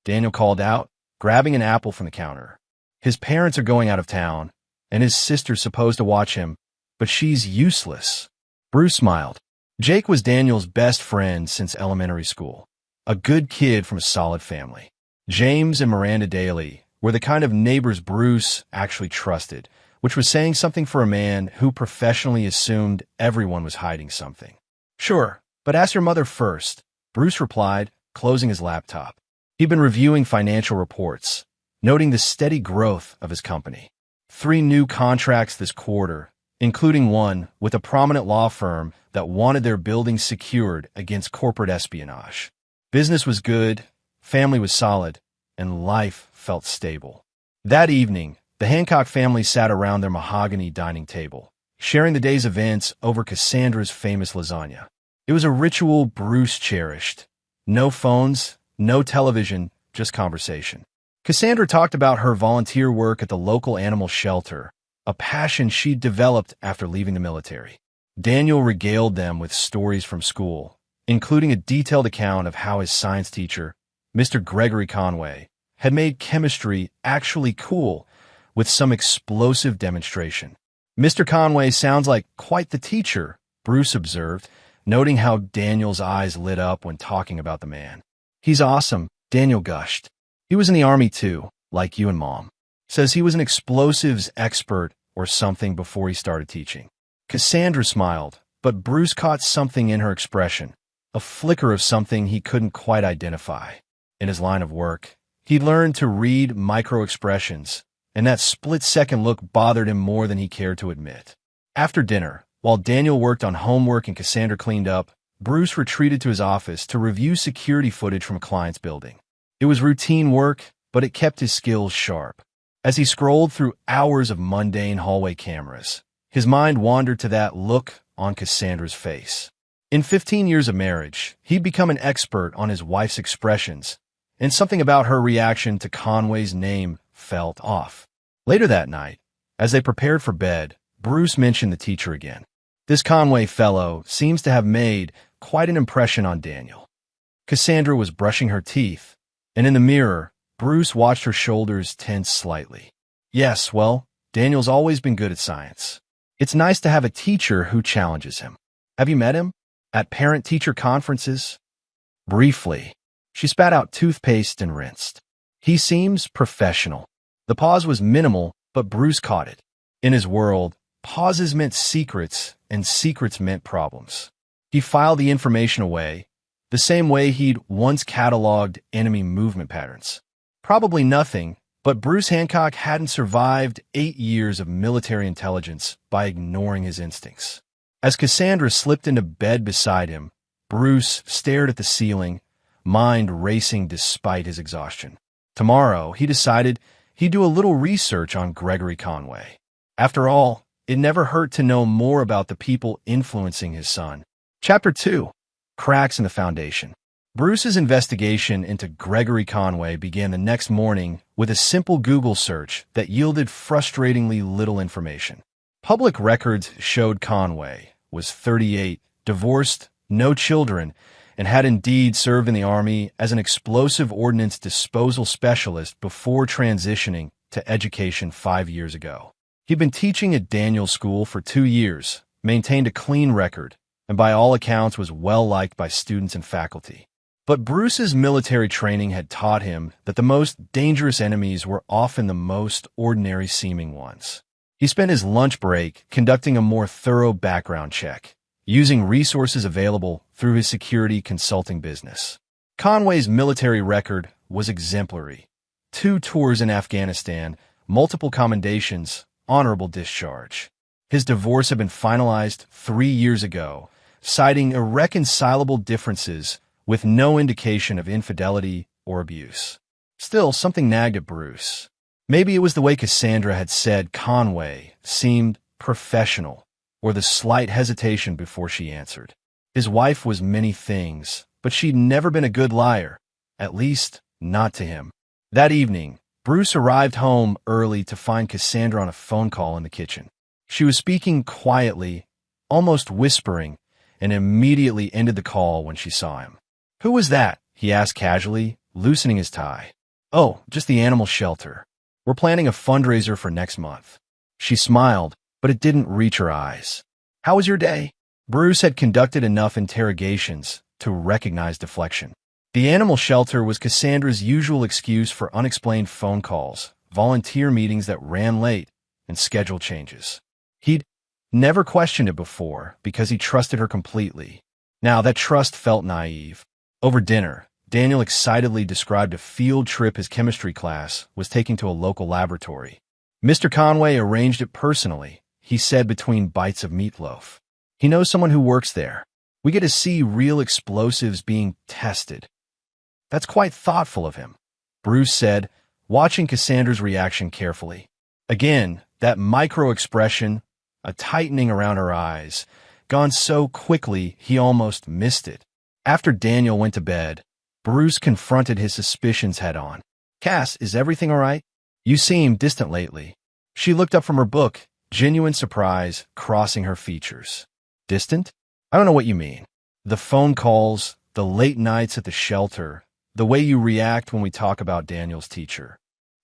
Daniel called out, grabbing an apple from the counter. His parents are going out of town, and his sister's supposed to watch him, but she's useless. Bruce smiled. Jake was Daniel's best friend since elementary school, a good kid from a solid family. James and Miranda Daly were the kind of neighbors Bruce actually trusted, which was saying something for a man who professionally assumed everyone was hiding something. "Sure, but ask your mother first," Bruce replied, closing his laptop. He'd been reviewing financial reports, noting the steady growth of his company. 3 new contracts this quarter, including one with a prominent law firm that wanted their buildings secured against corporate espionage. Business was good, family was solid, and life felt stable. That evening, the Hancock family sat around their mahogany dining table, sharing the day's events over Cassandra's famous lasagna. It was a ritual Bruce cherished. No phones, no television, just conversation. Cassandra talked about her volunteer work at the local animal shelter, a passion she'd developed after leaving the military. Daniel regaled them with stories from school, including a detailed account of how his science teacher, Mr. Gregory Conway, had made chemistry actually cool with some explosive demonstration. "Mr. Conway sounds like quite the teacher," Bruce observed, noting how Daniel's eyes lit up when talking about the man. "He's awesome," Daniel gushed. "He was in the Army too, like you and Mom. Says he was an explosives expert or something before he started teaching." Cassandra smiled, but Bruce caught something in her expression, a flicker of something he couldn't quite identify. In his line of work, he learned to read micro-expressions, and that split-second look bothered him more than he cared to admit. After dinner, while Daniel worked on homework and Cassandra cleaned up, Bruce retreated to his office to review security footage from a client's building. It was routine work, but it kept his skills sharp. As he scrolled through hours of mundane hallway cameras, his mind wandered to that look on Cassandra's face. In 15 years of marriage, he'd become an expert on his wife's expressions, and something about her reaction to Conway's name felt off. Later that night, as they prepared for bed, Bruce mentioned the teacher again. "This Conway fellow seems to have made quite an impression on Daniel." Cassandra was brushing her teeth, and in the mirror, Bruce watched her shoulders tense slightly. "Yes, well, Daniel's always been good at science. It's nice to have a teacher who challenges him. Have you met him? At parent-teacher conferences?" Briefly, she spat out toothpaste and rinsed. He seems professional. The pause was minimal, but Bruce caught it. In his world, pauses meant secrets, and secrets meant problems. He filed the information away, the same way he'd once cataloged enemy movement patterns. Probably nothing, but Bruce Hancock hadn't survived 8 years of military intelligence by ignoring his instincts. As Cassandra slipped into bed beside him, Bruce stared at the ceiling, mind racing despite his exhaustion. Tomorrow, he decided he'd do a little research on Gregory Conway. After all, it never hurt to know more about the people influencing his son. Chapter 2. Cracks in the Foundation. Bruce's investigation into Gregory Conway began the next morning with a simple Google search that yielded frustratingly little information. Public records showed Conway was 38, divorced, no children, and had indeed served in the Army as an explosive ordnance disposal specialist before transitioning to education 5 years ago. He'd been teaching at Daniel's school for 2 years, maintained a clean record, and by all accounts was well-liked by students and faculty. But Bruce's military training had taught him that the most dangerous enemies were often the most ordinary-seeming ones. He spent his lunch break conducting a more thorough background check, using resources available through his security consulting business. Conway's military record was exemplary. 2 tours in Afghanistan, multiple commendations, honorable discharge. His divorce had been finalized 3 years ago, citing irreconcilable differences with no indication of infidelity or abuse. Still, something nagged at Bruce. Maybe it was the way Cassandra had said Conway seemed professional, or the slight hesitation before she answered. His wife was many things, but she'd never been a good liar, at least not to him. That evening, Bruce arrived home early to find Cassandra on a phone call in the kitchen. She was speaking quietly, almost whispering, and immediately ended the call when she saw him. "Who was that?" he asked casually, loosening his tie. "Oh, just the animal shelter. We're planning a fundraiser for next month." She smiled, but it didn't reach her eyes. "How was your day?" Bruce had conducted enough interrogations to recognize deflection. The animal shelter was Cassandra's usual excuse for unexplained phone calls, volunteer meetings that ran late, and schedule changes. He'd never questioned it before because he trusted her completely. Now that trust felt naive. Over dinner, Daniel excitedly described a field trip his chemistry class was taking to a local laboratory. "Mr. Conway arranged it personally," he said between bites of meatloaf. "He knows someone who works there. We get to see real explosives being tested." "That's quite thoughtful of him," Bruce said, watching Cassandra's reaction carefully. Again, that micro-expression, a tightening around her eyes, gone so quickly he almost missed it. After Daniel went to bed, Bruce confronted his suspicions head-on. "Cass, is everything all right? You seem distant lately." She looked up from her book, genuine surprise crossing her features. "Distant? I don't know what you mean. The phone calls, the late nights at the shelter, the way you react when we talk about Daniel's teacher."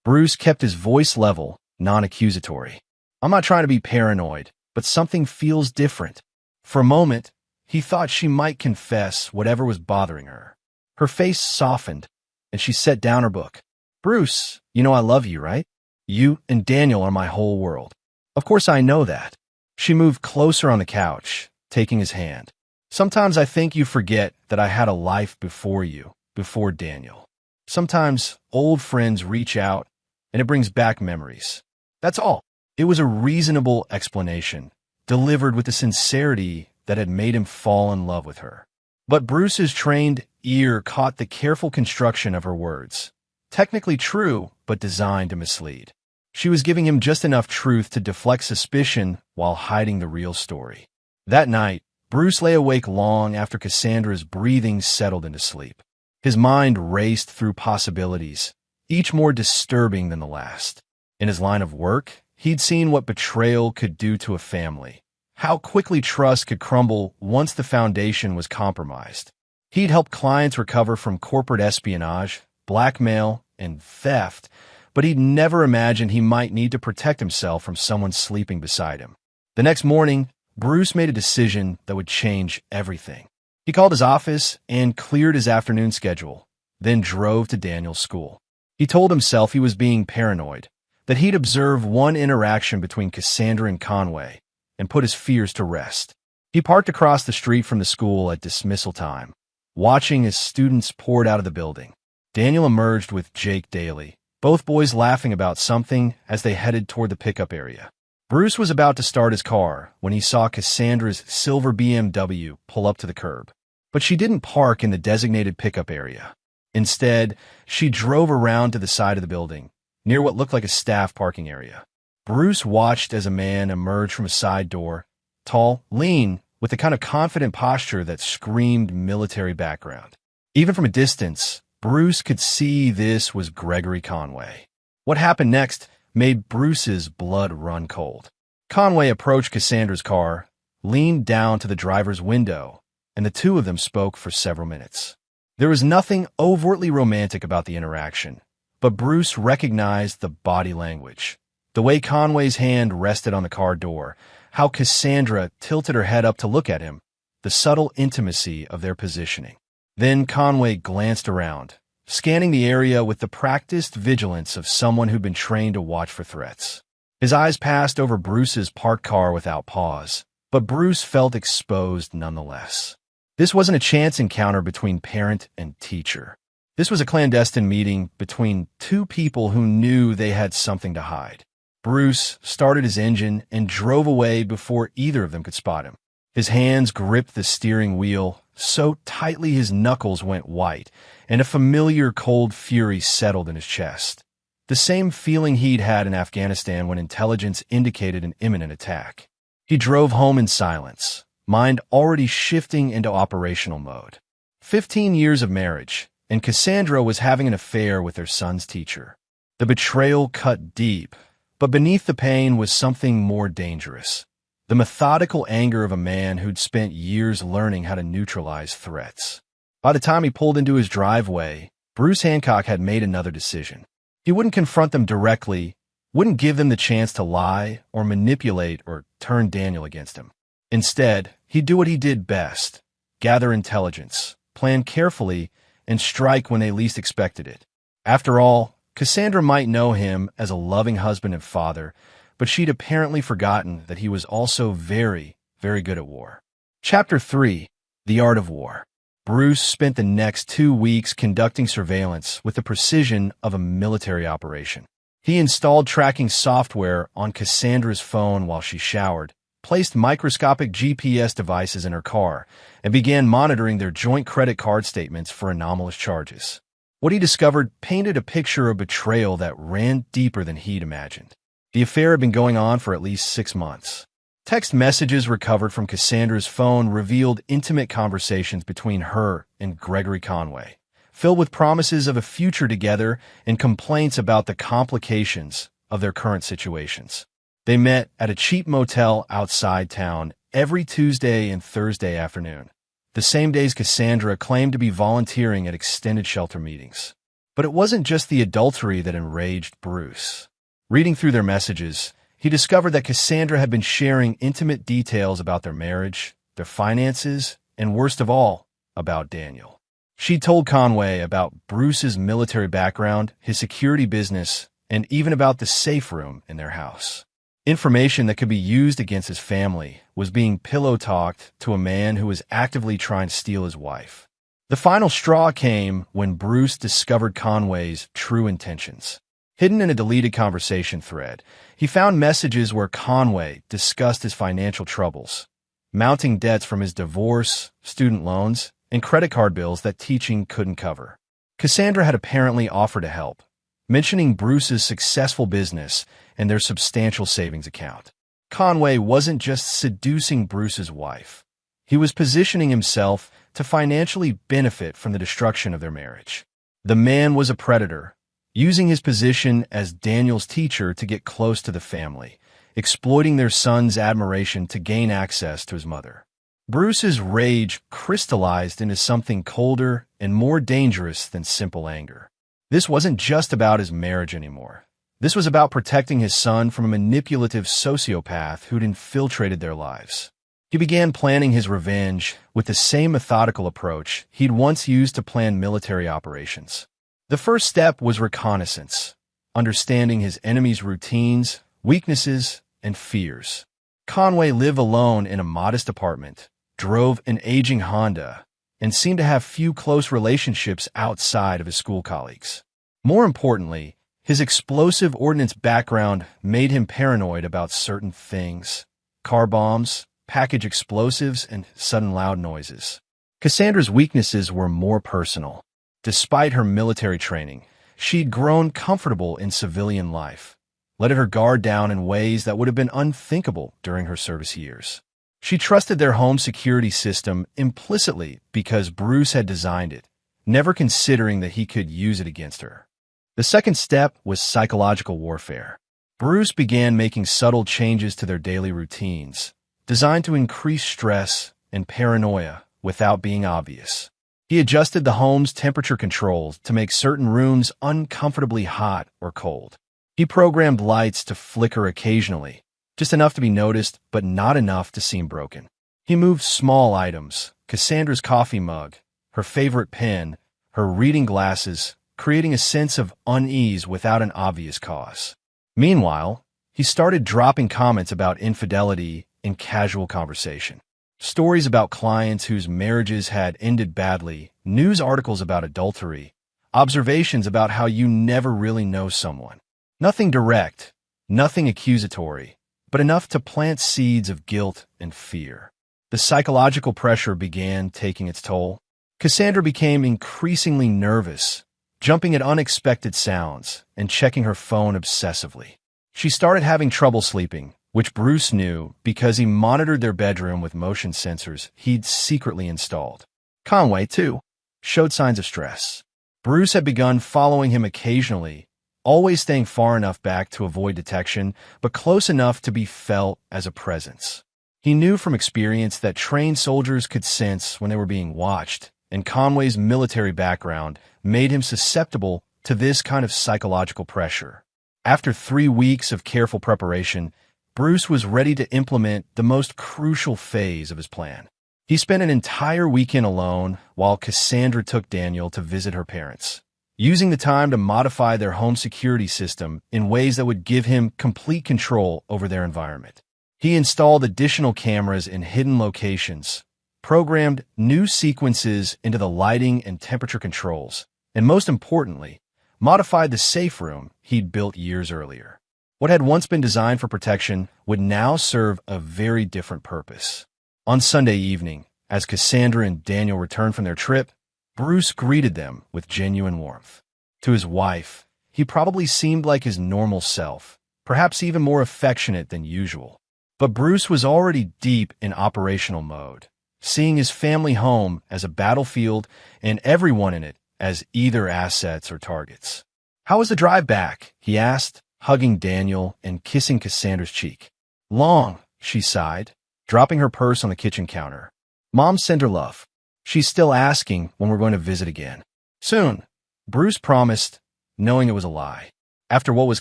Bruce kept his voice level, non-accusatory. "I'm not trying to be paranoid, but something feels different." For a moment, he thought she might confess whatever was bothering her. Her face softened, and she set down her book. "Bruce, you know I love you, right? You and Daniel are my whole world." "Of course I know that." She moved closer on the couch, taking his hand. "Sometimes I think you forget that I had a life before you, before Daniel. Sometimes old friends reach out, and it brings back memories. That's all." It was a reasonable explanation, delivered with the sincerity that had made him fall in love with her. But Bruce's trained ear caught the careful construction of her words. Technically true, but designed to mislead. She was giving him just enough truth to deflect suspicion while hiding the real story. That night, Bruce lay awake long after Cassandra's breathing settled into sleep. His mind raced through possibilities, each more disturbing than the last. In his line of work, he'd seen what betrayal could do to a family, how quickly trust could crumble once the foundation was compromised. He'd helped clients recover from corporate espionage, blackmail, and theft, but he'd never imagined he might need to protect himself from someone sleeping beside him. The next morning, Bruce made a decision that would change everything. He called his office and cleared his afternoon schedule, then drove to Daniel's school. He told himself he was being paranoid, that he'd observe one interaction between Cassandra and Conway and put his fears to rest. He parked across the street from the school at dismissal time, watching as students poured out of the building. Daniel emerged with Jake Daly, both boys laughing about something as they headed toward the pickup area. Bruce was about to start his car when he saw Cassandra's silver BMW pull up to the curb. But she didn't park in the designated pickup area. Instead, she drove around to the side of the building, near what looked like a staff parking area. Bruce watched as a man emerged from a side door, tall, lean, with the kind of confident posture that screamed military background. Even from a distance, Bruce could see this was Gregory Conway. What happened next made Bruce's blood run cold. Conway approached Cassandra's car, leaned down to the driver's window, and the two of them spoke for several minutes. There was nothing overtly romantic about the interaction, but Bruce recognized the body language. The way Conway's hand rested on the car door, how Cassandra tilted her head up to look at him, the subtle intimacy of their positioning. Then Conway glanced around, scanning the area with the practiced vigilance of someone who'd been trained to watch for threats. His eyes passed over Bruce's parked car without pause, but Bruce felt exposed nonetheless. This wasn't a chance encounter between parent and teacher. This was a clandestine meeting between two people who knew they had something to hide. Bruce started his engine and drove away before either of them could spot him. His hands gripped the steering wheel so tightly his knuckles went white, and a familiar cold fury settled in his chest. The same feeling he'd had in Afghanistan when intelligence indicated an imminent attack. He drove home in silence, mind already shifting into operational mode. 15 years of marriage, and Cassandra was having an affair with their son's teacher. The betrayal cut deep, but beneath the pain was something more dangerous. The methodical anger of a man who'd spent years learning how to neutralize threats. By the time he pulled into his driveway, Bruce Hancock had made another decision. He wouldn't confront them directly, wouldn't give them the chance to lie or manipulate or turn Daniel against him. Instead, he'd do what he did best: gather intelligence, plan carefully, and strike when they least expected it. After all, Cassandra might know him as a loving husband and father, but she'd apparently forgotten that he was also very, very good at war. Chapter 3: The Art of War. Bruce spent the next 2 weeks conducting surveillance with the precision of a military operation. He installed tracking software on Cassandra's phone while she showered, placed microscopic GPS devices in her car, and began monitoring their joint credit card statements for anomalous charges. What he discovered painted a picture of betrayal that ran deeper than he'd imagined. The affair had been going on for at least 6 months. Text messages recovered from Cassandra's phone revealed intimate conversations between her and Gregory Conway, filled with promises of a future together and complaints about the complications of their current situations. They met at a cheap motel outside town every Tuesday and Thursday afternoon, the same days Cassandra claimed to be volunteering at extended shelter meetings. But it wasn't just the adultery that enraged Bruce. Reading through their messages, he discovered that Cassandra had been sharing intimate details about their marriage, their finances, and worst of all, about Daniel. She told Conway about Bruce's military background, his security business, and even about the safe room in their house. Information that could be used against his family was being pillow-talked to a man who was actively trying to steal his wife. The final straw came when Bruce discovered Conway's true intentions. Hidden in a deleted conversation thread, he found messages where Conway discussed his financial troubles, mounting debts from his divorce, student loans, and credit card bills that teaching couldn't cover. Cassandra had apparently offered to help, mentioning Bruce's successful business and their substantial savings account. Conway wasn't just seducing Bruce's wife. He was positioning himself to financially benefit from the destruction of their marriage. The man was a predator, using his position as Daniel's teacher to get close to the family, exploiting their son's admiration to gain access to his mother. Bruce's rage crystallized into something colder and more dangerous than simple anger. This wasn't just about his marriage anymore. This was about protecting his son from a manipulative sociopath who'd infiltrated their lives. He He began planning his revenge with the same methodical approach he'd once used to plan military operations. The first step was reconnaissance, understanding his enemy's routines, weaknesses, and fears. Conway lived alone in a modest apartment, drove an aging Honda, and seemed to have few close relationships outside of his school colleagues. More importantly, his explosive ordnance background made him paranoid about certain things: car bombs, package explosives, and sudden loud noises. Cassandra's weaknesses were more personal. Despite her military training, she'd grown comfortable in civilian life, letting her guard down in ways that would have been unthinkable during her service years. She trusted their home security system implicitly because Bruce had designed it, never considering that he could use it against her. The second step was psychological warfare. Bruce began making subtle changes to their daily routines, designed to increase stress and paranoia without being obvious. He adjusted the home's temperature controls to make certain rooms uncomfortably hot or cold. He programmed lights to flicker occasionally, just enough to be noticed but not enough to seem broken. He moved small items, Cassandra's coffee mug, her favorite pen, her reading glasses, creating a sense of unease without an obvious cause. Meanwhile, he started dropping comments about infidelity in casual conversation. Stories about clients whose marriages had ended badly, news articles about adultery, observations about how you never really know someone. Nothing direct, nothing accusatory, but enough to plant seeds of guilt and fear. The psychological pressure began taking its toll. Cassandra became increasingly nervous, jumping at unexpected sounds and checking her phone obsessively. She started having trouble sleeping, which Bruce knew because he monitored their bedroom with motion sensors he'd secretly installed. Conway, too, showed signs of stress. Bruce had begun following him occasionally, always staying far enough back to avoid detection, but close enough to be felt as a presence. He knew from experience that trained soldiers could sense when they were being watched, and Conway's military background made him susceptible to this kind of psychological pressure. After 3 weeks of careful preparation, Bruce was ready to implement the most crucial phase of his plan. He spent an entire weekend alone while Cassandra took Daniel to visit her parents, using the time to modify their home security system in ways that would give him complete control over their environment. He installed additional cameras in hidden locations, programmed new sequences into the lighting and temperature controls, and most importantly, modified the safe room he'd built years earlier. What had once been designed for protection would now serve a very different purpose. On Sunday evening, as Cassandra and Daniel returned from their trip, Bruce greeted them with genuine warmth. To his wife, he probably seemed like his normal self, perhaps even more affectionate than usual. But Bruce was already deep in operational mode, seeing his family home as a battlefield and everyone in it as either assets or targets. "How was the drive back?" he asked, hugging Daniel and kissing Cassandra's cheek. "Long," she sighed, dropping her purse on the kitchen counter. "Mom sent her love. She's still asking when we're going to visit again." "Soon," Bruce promised, knowing it was a lie. After what was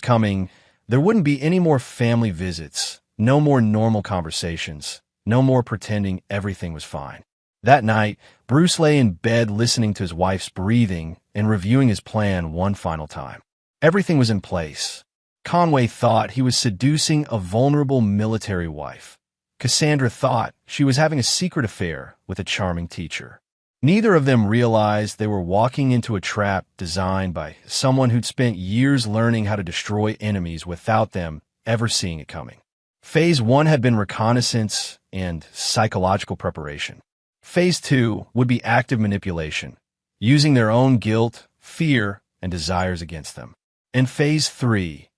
coming, there wouldn't be any more family visits, no more normal conversations, no more pretending everything was fine. That night, Bruce lay in bed listening to his wife's breathing and reviewing his plan one final time. Everything was in place. Conway thought he was seducing a vulnerable military wife. Cassandra thought she was having a secret affair with a charming teacher. Neither of them realized they were walking into a trap designed by someone who'd spent years learning how to destroy enemies without them ever seeing it coming. Phase 1 had been reconnaissance and psychological preparation. Phase 2 would be active manipulation, using their own guilt, fear, and desires against them. And Phase 3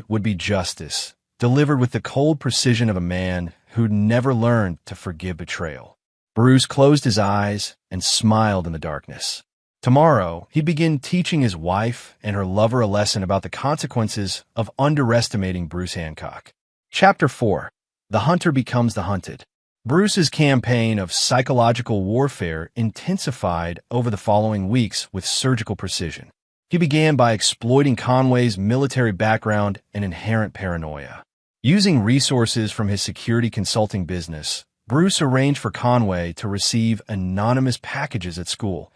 would be justice, delivered with the cold precision of a man who'd never learned to forgive betrayal. Bruce closed his eyes and smiled in the darkness. Tomorrow, he'd begin teaching his wife and her lover a lesson about the consequences of underestimating Bruce Hancock. Chapter 4. The Hunter Becomes the Hunted. Bruce's campaign of psychological warfare intensified over the following weeks with surgical precision. He began by exploiting Conway's military background and inherent paranoia. Using resources from his security consulting business, Bruce arranged for Conway to receive anonymous packages at school,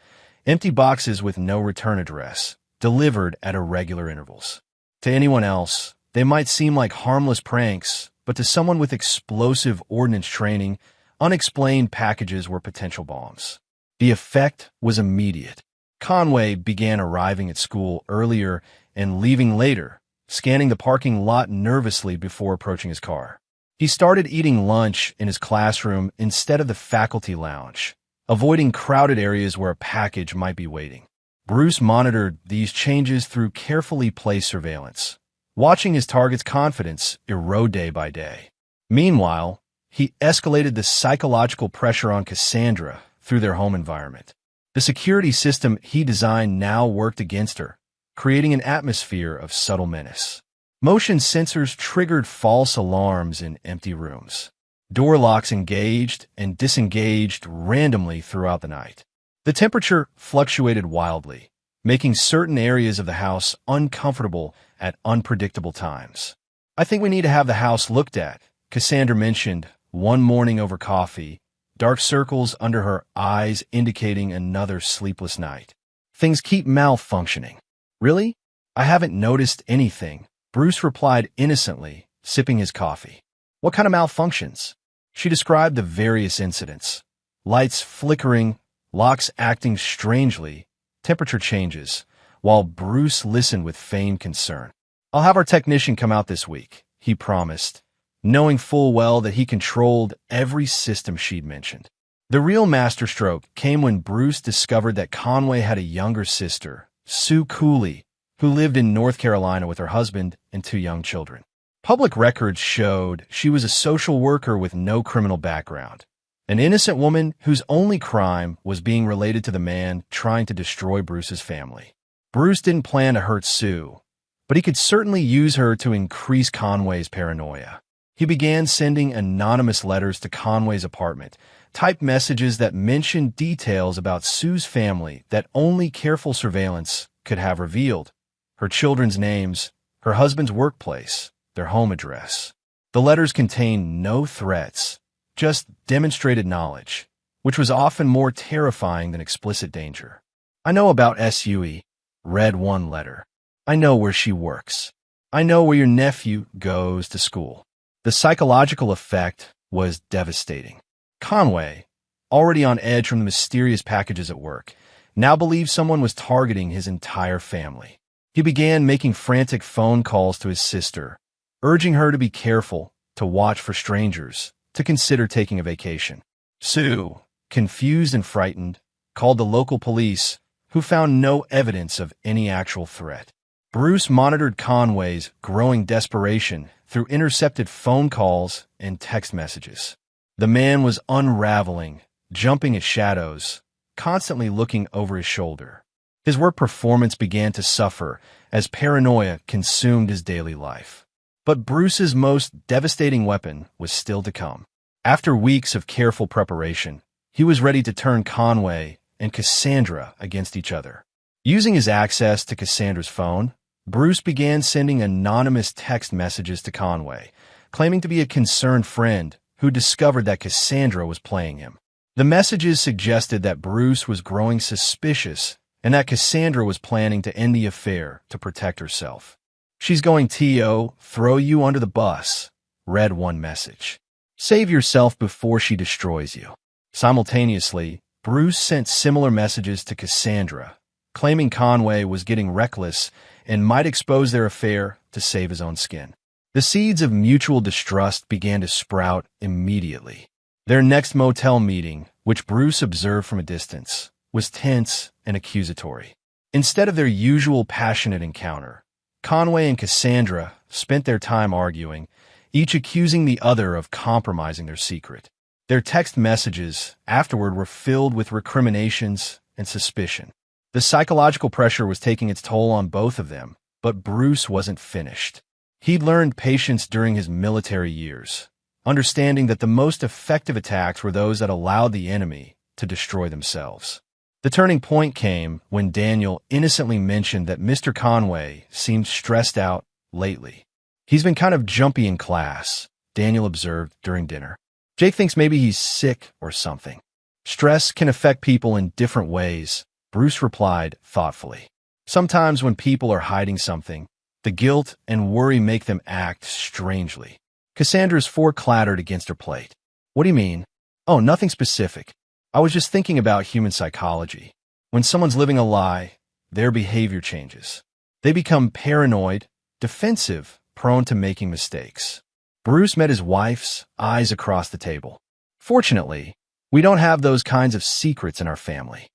empty boxes with no return address, delivered at irregular intervals. To anyone else, they might seem like harmless pranks, but to someone with explosive ordnance training, unexplained packages were potential bombs. The effect was immediate. Conway began arriving at school earlier and leaving later, scanning the parking lot nervously before approaching his car. He started eating lunch in his classroom instead of the faculty lounge, avoiding crowded areas where a package might be waiting. Bruce monitored these changes through carefully placed surveillance, watching his target's confidence erode day by day. Meanwhile, he escalated the psychological pressure on Cassandra through their home environment. The security system he designed now worked against her, creating an atmosphere of subtle menace. Motion sensors triggered false alarms in empty rooms. Door locks engaged and disengaged randomly throughout the night. The temperature fluctuated wildly, making certain areas of the house uncomfortable at unpredictable times. "I think we need to have the house looked at," Cassandra mentioned one morning over coffee, dark circles under her eyes indicating another sleepless night. "Things keep malfunctioning." "Really? I haven't noticed anything," Bruce replied innocently, sipping his coffee. "What kind of malfunctions?" She described the various incidents: lights flickering, locks acting strangely, temperature changes, while Bruce listened with feigned concern. "I'll have our technician come out this week," he promised, knowing full well that he controlled every system she'd mentioned. The real masterstroke came when Bruce discovered that Conway had a younger sister, Sue Cooley, who lived in North Carolina with her husband and 2 young children. Public records showed she was a social worker with no criminal background, an innocent woman whose only crime was being related to the man trying to destroy Bruce's family. Bruce didn't plan to hurt Sue, but he could certainly use her to increase Conway's paranoia. He began sending anonymous letters to Conway's apartment, typed messages that mentioned details about Sue's family that only careful surveillance could have revealed: her children's names, her husband's workplace, their home address. The letters contained no threats, just demonstrated knowledge, which was often more terrifying than explicit danger. "I know about Sue," read one letter. "I know where she works. I know where your nephew goes to school." The psychological effect was devastating. Conway, already on edge from the mysterious packages at work, now believed someone was targeting his entire family. He began making frantic phone calls to his sister, urging her to be careful, to watch for strangers, to consider taking a vacation. Sue, confused and frightened, called the local police, who found no evidence of any actual threat. Bruce monitored Conway's growing desperation through intercepted phone calls and text messages. The man was unraveling, jumping at shadows, constantly looking over his shoulder. His work performance began to suffer as paranoia consumed his daily life. But Bruce's most devastating weapon was still to come. After weeks of careful preparation, he was ready to turn Conway and Cassandra against each other. Using his access to Cassandra's phone, Bruce began sending anonymous text messages to Conway, claiming to be a concerned friend who discovered that Cassandra was playing him. The messages suggested that Bruce was growing suspicious and that Cassandra was planning to end the affair to protect herself. "She's going to throw you under the bus," read one message. "Save yourself before she destroys you." Simultaneously, Bruce sent similar messages to Cassandra, claiming Conway was getting reckless and might expose their affair to save his own skin. The seeds of mutual distrust began to sprout immediately. Their next motel meeting, which Bruce observed from a distance, was tense and accusatory. Instead of their usual passionate encounter, Conway and Cassandra spent their time arguing, each accusing the other of compromising their secret. Their text messages afterward were filled with recriminations and suspicion. The psychological pressure was taking its toll on both of them, but Bruce wasn't finished. He'd learned patience during his military years, understanding that the most effective attacks were those that allowed the enemy to destroy themselves. The turning point came when Daniel innocently mentioned that Mr. Conway seemed stressed out lately. He's been kind of jumpy in class, Daniel observed during dinner. Jake thinks maybe he's sick or something. Stress can affect people in different ways, Bruce replied thoughtfully. Sometimes when people are hiding something, the guilt and worry make them act strangely. Cassandra's fork clattered against her plate. What do you mean? Oh, nothing specific. I was just thinking about human psychology. When someone's living a lie, their behavior changes. They become paranoid, defensive, prone to making mistakes. Bruce met his wife's eyes across the table. Fortunately, we don't have those kinds of secrets in our family.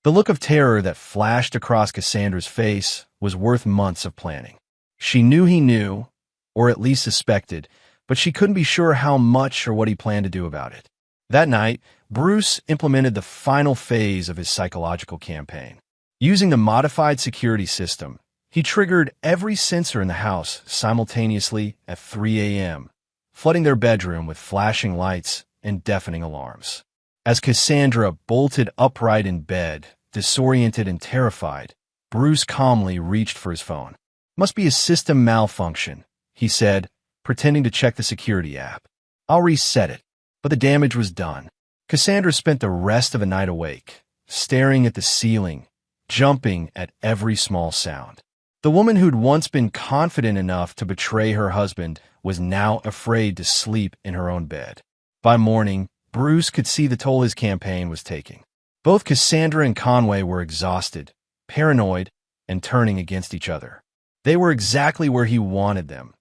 The look of terror that flashed across Cassandra's face was worth months of planning. She knew he knew, or at least suspected, but she couldn't be sure how much or what he planned to do about it. That night, Bruce implemented the final phase of his psychological campaign. Using the modified security system, he triggered every sensor in the house simultaneously at 3 a.m., flooding their bedroom with flashing lights and deafening alarms. As Cassandra bolted upright in bed, disoriented and terrified, Bruce calmly reached for his phone. "Must be a system malfunction," he said, pretending to check the security app. "I'll reset it." But the damage was done. Cassandra spent the rest of the night awake, staring at the ceiling, jumping at every small sound. The woman who'd once been confident enough to betray her husband was now afraid to sleep in her own bed. By morning, Bruce could see the toll his campaign was taking. Both Cassandra and Conway were exhausted, paranoid, and turning against each other. They were exactly where he wanted them,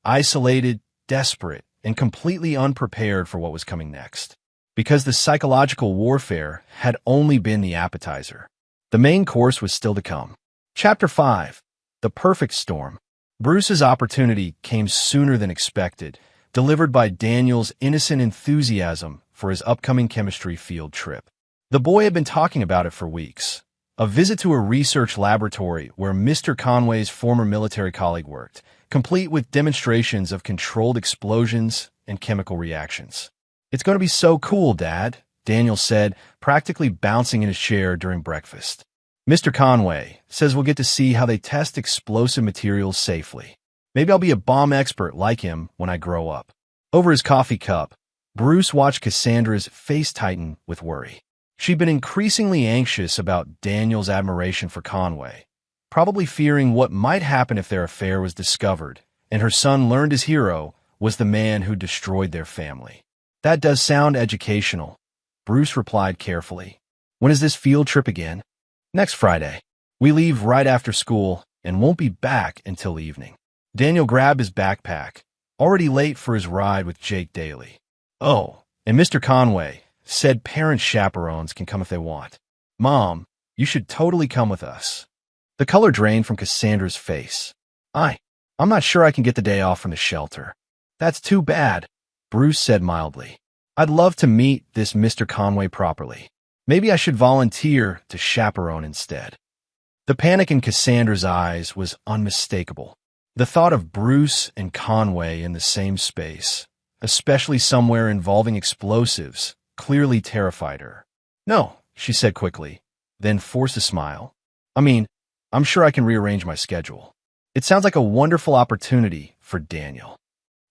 isolated, desperate, and completely unprepared for what was coming next. Because the psychological warfare had only been the appetizer. The main course was still to come. Chapter 5. The Perfect Storm. Bruce's opportunity came sooner than expected, delivered by Daniel's innocent enthusiasm for his upcoming chemistry field trip. The boy had been talking about it for weeks. A visit to a research laboratory where Mr. Conway's former military colleague worked, complete with demonstrations of controlled explosions and chemical reactions. "It's going to be so cool, Dad," Daniel said, practically bouncing in his chair during breakfast. "Mr. Conway says we'll get to see how they test explosive materials safely. Maybe I'll be a bomb expert like him when I grow up." Over his coffee cup, Bruce watched Cassandra's face tighten with worry. She'd been increasingly anxious about Daniel's admiration for Conway, probably fearing what might happen if their affair was discovered, and her son learned his hero was the man who destroyed their family. "That does sound educational," Bruce replied carefully. "When is this field trip again?" "Next Friday. We leave right after school and won't be back until evening." Daniel grabbed his backpack, already late for his ride with Jake Daly. "Oh, and Mr. Conway said parent chaperones can come if they want. Mom, you should totally come with us." The color drained from Cassandra's face. I'm not sure I can get the day off from the shelter." "That's too bad," Bruce said mildly. "I'd love to meet this Mr. Conway properly. Maybe I should volunteer to chaperone instead." The panic in Cassandra's eyes was unmistakable. The thought of Bruce and Conway in the same space, especially somewhere involving explosives, clearly terrified her. "No," she said quickly, then forced a smile. I'm sure I can rearrange my schedule." It sounds like a wonderful opportunity for Daniel.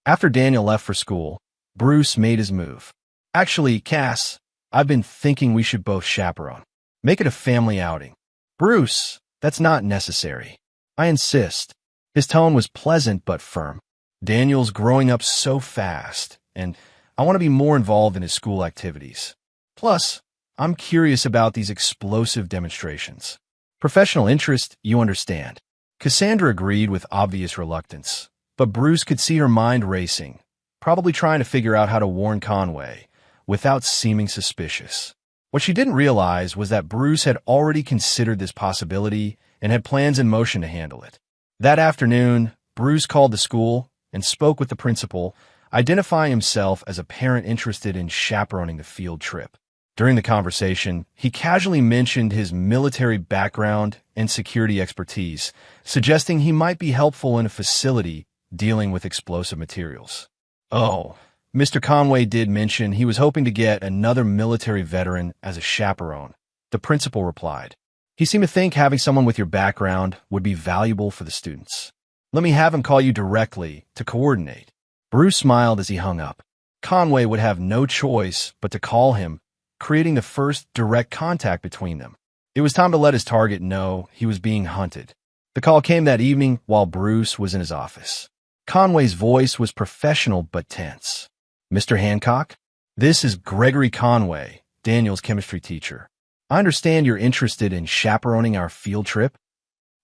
After Daniel left for school, Bruce made his move. "Actually, Cass, I've been thinking we should both chaperone. Make it a family outing." "Bruce, that's not necessary. I insist." His tone was pleasant but firm. "Daniel's growing up so fast, and I want to be more involved in his school activities. Plus, I'm curious about these explosive demonstrations." "Professional interest, you understand." Cassandra agreed with obvious reluctance, but Bruce could see her mind racing, probably trying to figure out how to warn Conway without seeming suspicious. What she didn't realize was that Bruce had already considered this possibility and had plans in motion to handle it. That afternoon, Bruce called the school and spoke with the principal, identifying himself as a parent interested in chaperoning the field trip. During the conversation, he casually mentioned his military background and security expertise, suggesting he might be helpful in a facility dealing with explosive materials. "Oh, Mr. Conway did mention he was hoping to get another military veteran as a chaperone," the principal replied. "He seemed to think having someone with your background would be valuable for the students." Let me have him call you directly to coordinate. Bruce smiled as he hung up. Conway would have no choice but to call him, creating the first direct contact between them. It was time to let his target know he was being hunted. The call came that evening while Bruce was in his office. Conway's voice was professional but tense. Mr. Hancock, this is Gregory Conway, Daniel's chemistry teacher. I understand you're interested in chaperoning our field trip?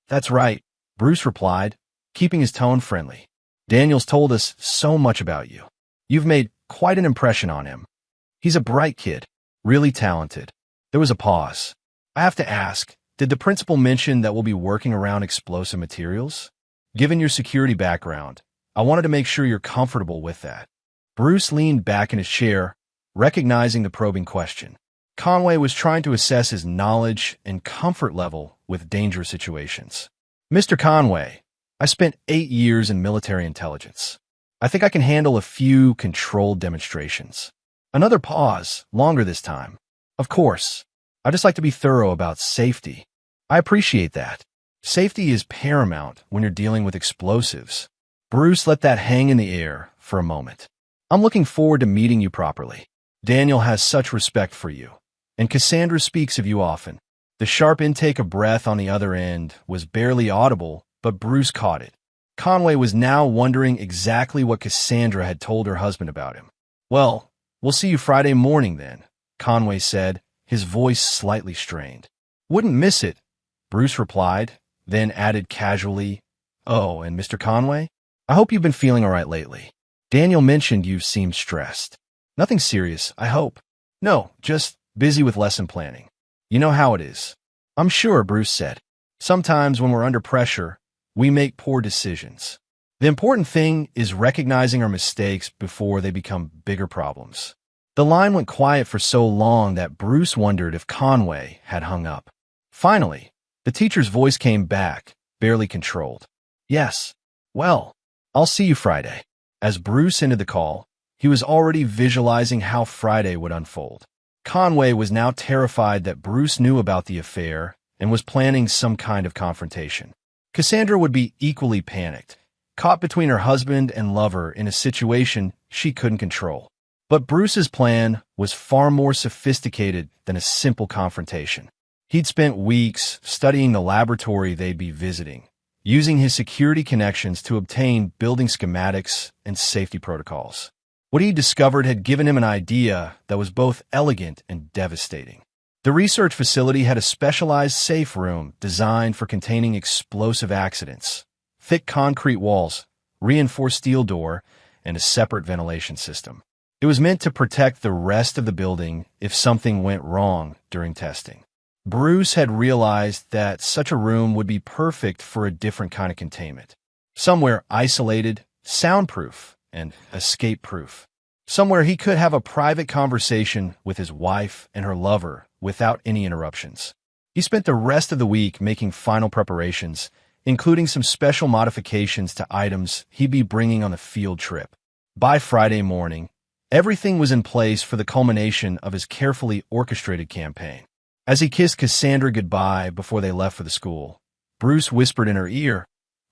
That's right, Bruce replied, keeping his tone friendly. Daniel's told us so much about you. You've made quite an impression on him. He's a bright kid, really talented. There was a pause. I have to ask, did the principal mention that we'll be working around explosive materials? Given your security background, I wanted to make sure you're comfortable with that. Bruce leaned back in his chair, recognizing the probing question. Conway was trying to assess his knowledge and comfort level with dangerous situations. Mr. Conway, I spent 8 years in military intelligence. I think I can handle a few controlled demonstrations. Another pause, longer this time. Of course, I just like to be thorough about safety. I appreciate that. Safety is paramount when you're dealing with explosives. Bruce let that hang in the air for a moment. I'm looking forward to meeting you properly. Daniel has such respect for you, and Cassandra speaks of you often. The sharp intake of breath on the other end was barely audible, but Bruce caught it. Conway was now wondering exactly what Cassandra had told her husband about him. Well, we'll see you Friday morning then, Conway said, his voice slightly strained. Wouldn't miss it, Bruce replied, then added casually, Oh, and Mr. Conway? I hope you've been feeling all right lately. Daniel mentioned you seemed stressed. Nothing serious, I hope. No, just busy with lesson planning. You know how it is. I'm sure, Bruce said. Sometimes when we're under pressure, we make poor decisions. The important thing is recognizing our mistakes before they become bigger problems. The line went quiet for so long that Bruce wondered if Conway had hung up. Finally, the teacher's voice came back, barely controlled. Yes. Well, I'll see you Friday. As Bruce ended the call, he was already visualizing how Friday would unfold. Conway was now terrified that Bruce knew about the affair and was planning some kind of confrontation. Cassandra would be equally panicked, caught between her husband and lover in a situation she couldn't control. But Bruce's plan was far more sophisticated than a simple confrontation. He'd spent weeks studying the laboratory they'd be visiting, using his security connections to obtain building schematics and safety protocols. What he discovered had given him an idea that was both elegant and devastating. The research facility had a specialized safe room designed for containing explosive accidents, thick concrete walls, reinforced steel door, and a separate ventilation system. It was meant to protect the rest of the building if something went wrong during testing. Bruce had realized that such a room would be perfect for a different kind of containment. Somewhere isolated, soundproof, and escape-proof. Somewhere he could have a private conversation with his wife and her lover without any interruptions. He spent the rest of the week making final preparations, including some special modifications to items he'd be bringing on the field trip. By Friday morning, everything was in place for the culmination of his carefully orchestrated campaign. As he kissed Cassandra goodbye before they left for the school, Bruce whispered in her ear,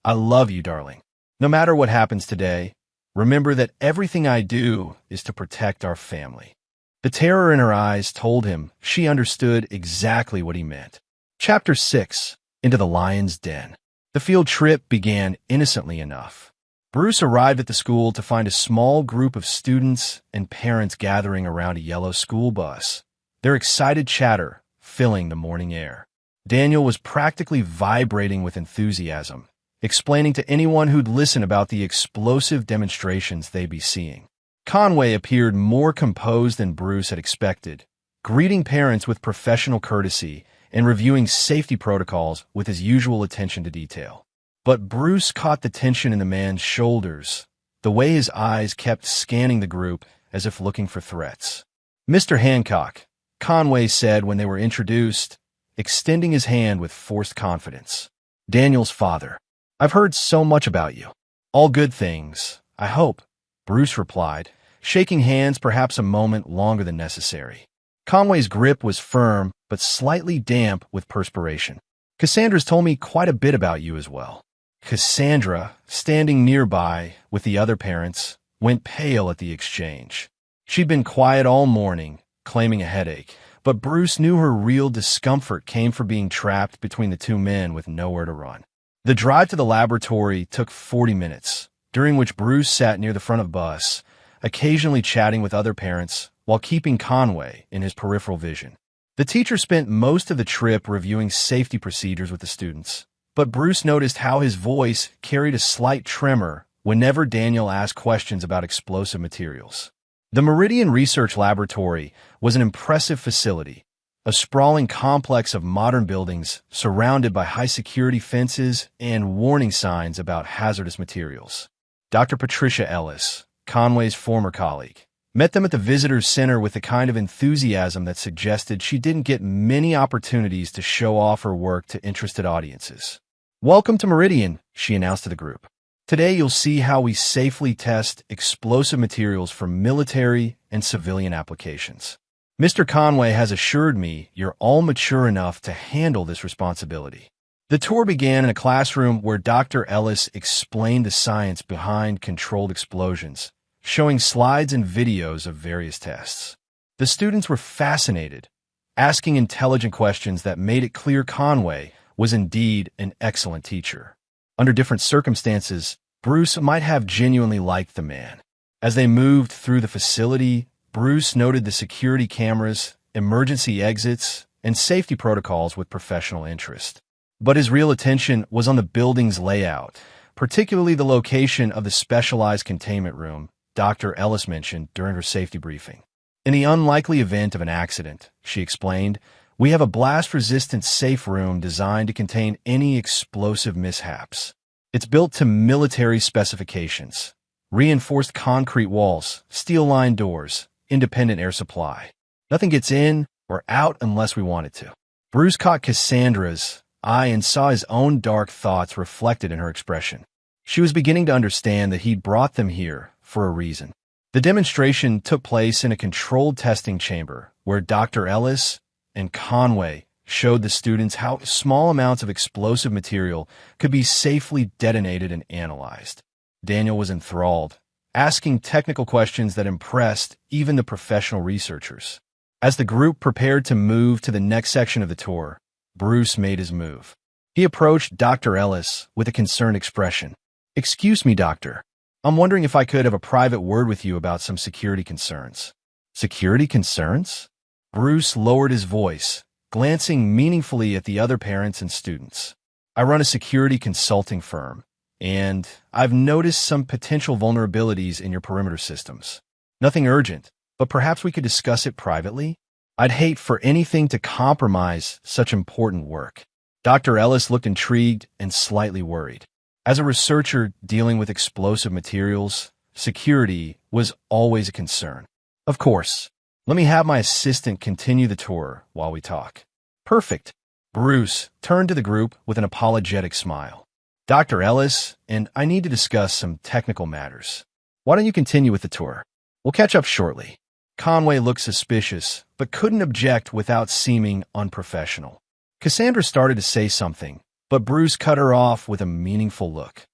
I love you, darling. No matter what happens today, remember that everything I do is to protect our family. The terror in her eyes told him she understood exactly what he meant. Chapter 6. Into the Lion's Den. The field trip began innocently enough. Bruce arrived at the school to find a small group of students and parents gathering around a yellow school bus, their excited chatter filling the morning air. Daniel was practically vibrating with enthusiasm, explaining to anyone who'd listen about the explosive demonstrations they'd be seeing. Conway appeared more composed than Bruce had expected, greeting parents with professional courtesy and reviewing safety protocols with his usual attention to detail. But Bruce caught the tension in the man's shoulders, the way his eyes kept scanning the group as if looking for threats. Mr. Hancock, Conway said when they were introduced, extending his hand with forced confidence. Daniel's father. I've heard so much about you. All good things, I hope, Bruce replied, shaking hands perhaps a moment longer than necessary. Conway's grip was firm but slightly damp with perspiration. Cassandra's told me quite a bit about you as well. Cassandra, standing nearby with the other parents, went pale at the exchange. She'd been quiet all morning, claiming a headache, but Bruce knew her real discomfort came from being trapped between the two men with nowhere to run. The drive to the laboratory took 40 minutes, during which Bruce sat near the front of the bus, occasionally chatting with other parents while keeping Conway in his peripheral vision. The teacher spent most of the trip reviewing safety procedures with the students, but Bruce noticed how his voice carried a slight tremor whenever Daniel asked questions about explosive materials. The Meridian Research Laboratory was an impressive facility, a sprawling complex of modern buildings surrounded by high-security fences and warning signs about hazardous materials. Dr. Patricia Ellis, Conway's former colleague, met them at the visitors center with the kind of enthusiasm that suggested she didn't get many opportunities to show off her work to interested audiences. "Welcome to Meridian," she announced to the group. "Today you'll see how we safely test explosive materials for military and civilian applications. Mr. Conway has assured me you're all mature enough to handle this responsibility." The tour began in a classroom where Dr. Ellis explained the science behind controlled explosions, showing slides and videos of various tests. The students were fascinated, asking intelligent questions that made it clear Conway was indeed an excellent teacher. Under different circumstances, Bruce might have genuinely liked the man. As they moved through the facility, Bruce noted the security cameras, emergency exits, and safety protocols with professional interest. But his real attention was on the building's layout, particularly the location of the specialized containment room Dr. Ellis mentioned during her safety briefing. "In the unlikely event of an accident," she explained, "we have a blast-resistant safe room designed to contain any explosive mishaps. It's built to military specifications. Reinforced concrete walls, steel-lined doors, independent air supply. Nothing gets in or out unless we want it to." Bruce caught Cassandra's eye and saw his own dark thoughts reflected in her expression. She was beginning to understand that he'd brought them here for a reason. The demonstration took place in a controlled testing chamber where Dr. Ellis and Conway showed the students how small amounts of explosive material could be safely detonated and analyzed. Daniel was enthralled, asking technical questions that impressed even the professional researchers. As the group prepared to move to the next section of the tour, Bruce made his move. He approached Dr. Ellis with a concerned expression. "Excuse me, doctor. I'm wondering if I could have a private word with you about some security concerns." "Security concerns?" Bruce lowered his voice, glancing meaningfully at the other parents and students. "I run a security consulting firm, and I've noticed some potential vulnerabilities in your perimeter systems. Nothing urgent, but perhaps we could discuss it privately? I'd hate for anything to compromise such important work." Dr. Ellis looked intrigued and slightly worried. As a researcher dealing with explosive materials, security was always a concern. "Of course. Let me have my assistant continue the tour while we talk." "Perfect." Bruce turned to the group with an apologetic smile. "Dr. Ellis and I need to discuss some technical matters. Why don't you continue with the tour? We'll catch up shortly." Conway looked suspicious, but couldn't object without seeming unprofessional. Cassandra started to say something, but Bruce cut her off with a meaningful look.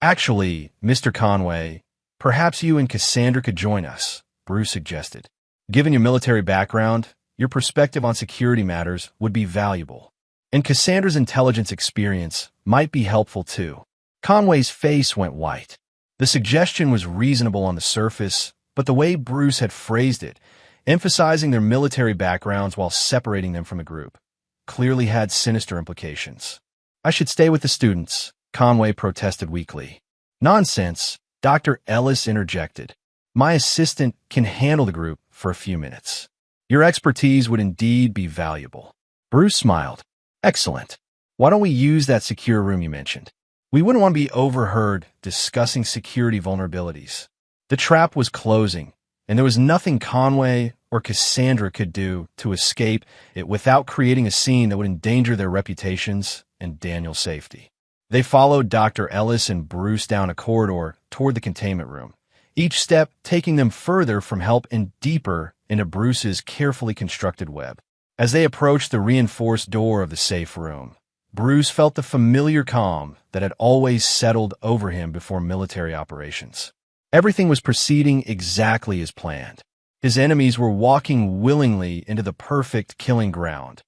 "Actually, Mr. Conway, perhaps you and Cassandra could join us," Bruce suggested. "Given your military background, your perspective on security matters would be valuable. And Cassandra's intelligence experience might be helpful too." Conway's face went white. The suggestion was reasonable on the surface, but the way Bruce had phrased it, emphasizing their military backgrounds while separating them from the group, clearly had sinister implications. "I should stay with the students," Conway protested weakly. "Nonsense," Dr. Ellis interjected. "My assistant can handle the group for a few minutes. Your expertise would indeed be valuable." Bruce smiled. "Excellent. Why don't we use that secure room you mentioned? We wouldn't want to be overheard discussing security vulnerabilities." The trap was closing, and there was nothing Conway or Cassandra could do to escape it without creating a scene that would endanger their reputations and Daniel's safety. They followed Dr. Ellis and Bruce down a corridor toward the containment room, each step taking them further from help and deeper into Bruce's carefully constructed web. As they approached the reinforced door of the safe room, Bruce felt the familiar calm that had always settled over him before military operations. Everything was proceeding exactly as planned. His enemies were walking willingly into the perfect killing ground,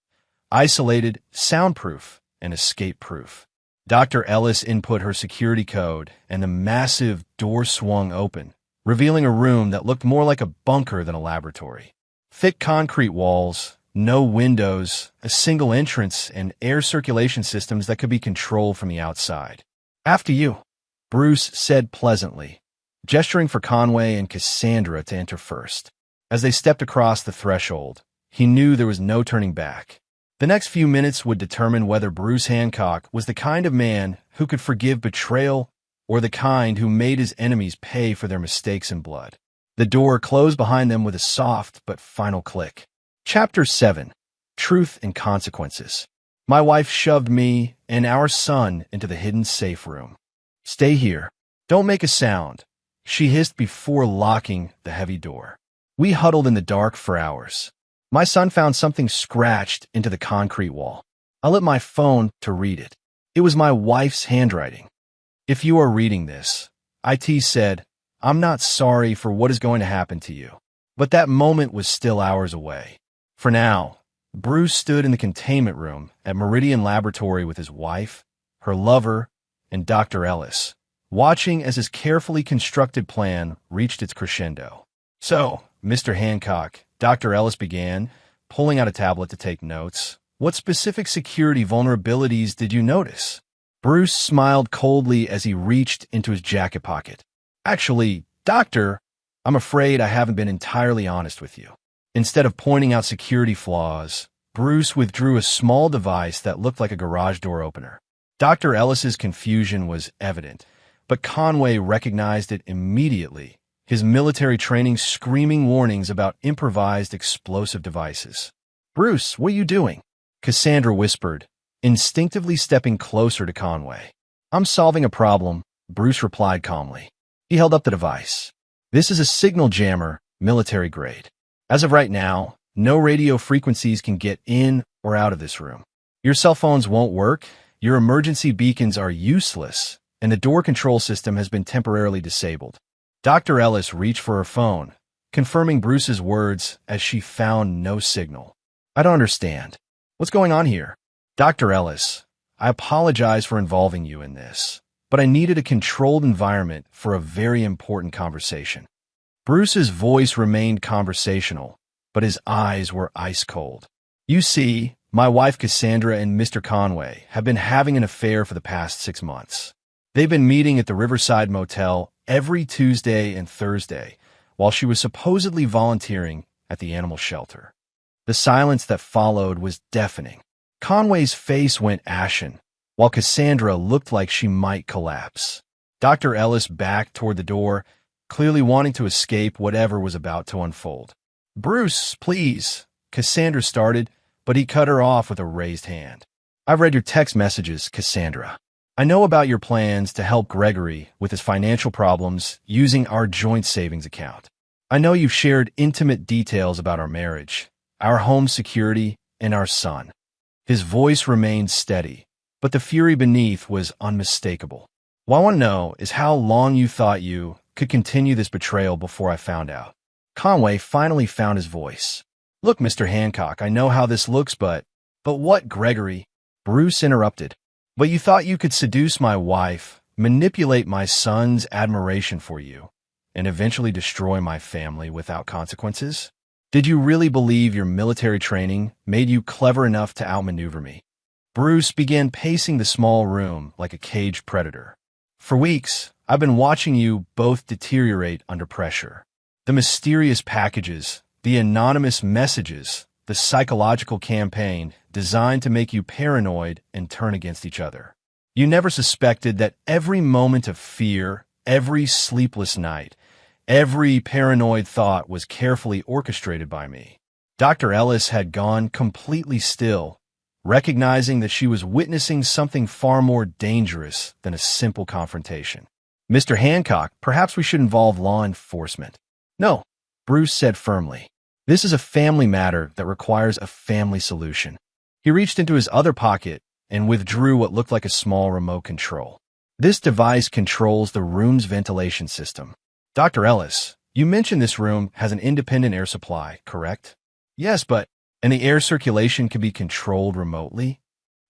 isolated, soundproof, and escape-proof. Dr. Ellis input her security code, and the massive door swung open, revealing a room that looked more like a bunker than a laboratory. Thick concrete walls, no windows, a single entrance, and air circulation systems that could be controlled from the outside. "After you," Bruce said pleasantly, gesturing for Conway and Cassandra to enter first. As they stepped across the threshold, he knew there was no turning back. The next few minutes would determine whether Bruce Hancock was the kind of man who could forgive betrayal or the kind who made his enemies pay for their mistakes in blood. The door closed behind them with a soft but final click. Chapter 7. Truth and Consequences. My wife shoved me and our son into the hidden safe room. "Stay here. Don't make a sound," she hissed before locking the heavy door. We huddled in the dark for hours. My son found something scratched into the concrete wall. I lit my phone to read it. It was my wife's handwriting. "If you are reading this," IT said, "I'm not sorry for what is going to happen to you." But that moment was still hours away. For now, Bruce stood in the containment room at Meridian Laboratory with his wife, her lover, and Dr. Ellis, watching as his carefully constructed plan reached its crescendo. "So, Mr. Hancock," Dr. Ellis began, pulling out a tablet to take notes, "what specific security vulnerabilities did you notice?" Bruce smiled coldly as he reached into his jacket pocket. "Actually, Doctor, I'm afraid I haven't been entirely honest with you." Instead of pointing out security flaws, Bruce withdrew a small device that looked like a garage door opener. Dr. Ellis's confusion was evident, but Conway recognized it immediately, his military training screaming warnings about improvised explosive devices. "Bruce, what are you doing?" Cassandra whispered, instinctively stepping closer to Conway. "I'm solving a problem," Bruce replied calmly. He held up the device. "This is a signal jammer, military grade. As of right now, no radio frequencies can get in or out of this room. Your cell phones won't work, your emergency beacons are useless, and the door control system has been temporarily disabled." Dr. Ellis reached for her phone, confirming Bruce's words as she found no signal. "I don't understand. What's going on here?" "Dr. Ellis, I apologize for involving you in this, but I needed a controlled environment for a very important conversation." Bruce's voice remained conversational, but his eyes were ice cold. "You see, my wife Cassandra and Mr. Conway have been having an affair for the past 6 months. They've been meeting at the Riverside Motel every Tuesday and Thursday, while she was supposedly volunteering at the animal shelter." The silence that followed was deafening. Conway's face went ashen, while Cassandra looked like she might collapse. Dr. Ellis backed toward the door, clearly wanting to escape whatever was about to unfold. "Bruce, please," Cassandra started, but he cut her off with a raised hand. "I've read your text messages, Cassandra. I know about your plans to help Gregory with his financial problems using our joint savings account. I know you've shared intimate details about our marriage, our home security, and our son." His voice remained steady, but the fury beneath was unmistakable. "What I want to know is how long you thought you could continue this betrayal before I found out." Conway finally found his voice. "Look, Mr. Hancock, I know how this looks, but what, Gregory?" Bruce interrupted. "But you thought you could seduce my wife, manipulate my son's admiration for you, and eventually destroy my family without consequences? Did you really believe your military training made you clever enough to outmaneuver me?" Bruce began pacing the small room like a caged predator. "For weeks, I've been watching you both deteriorate under pressure. The mysterious packages, the anonymous messages, the psychological campaign designed to make you paranoid and turn against each other. You never suspected that every moment of fear, every sleepless night, every paranoid thought was carefully orchestrated by me." Dr. Ellis had gone completely still, recognizing that she was witnessing something far more dangerous than a simple confrontation. "Mr. Hancock, perhaps we should involve law enforcement." "No," Bruce said firmly. "This is a family matter that requires a family solution." He reached into his other pocket and withdrew what looked like a small remote control. This device controls the room's ventilation system. Dr. Ellis, you mentioned this room has an independent air supply, correct? Yes, and the air circulation can be controlled remotely?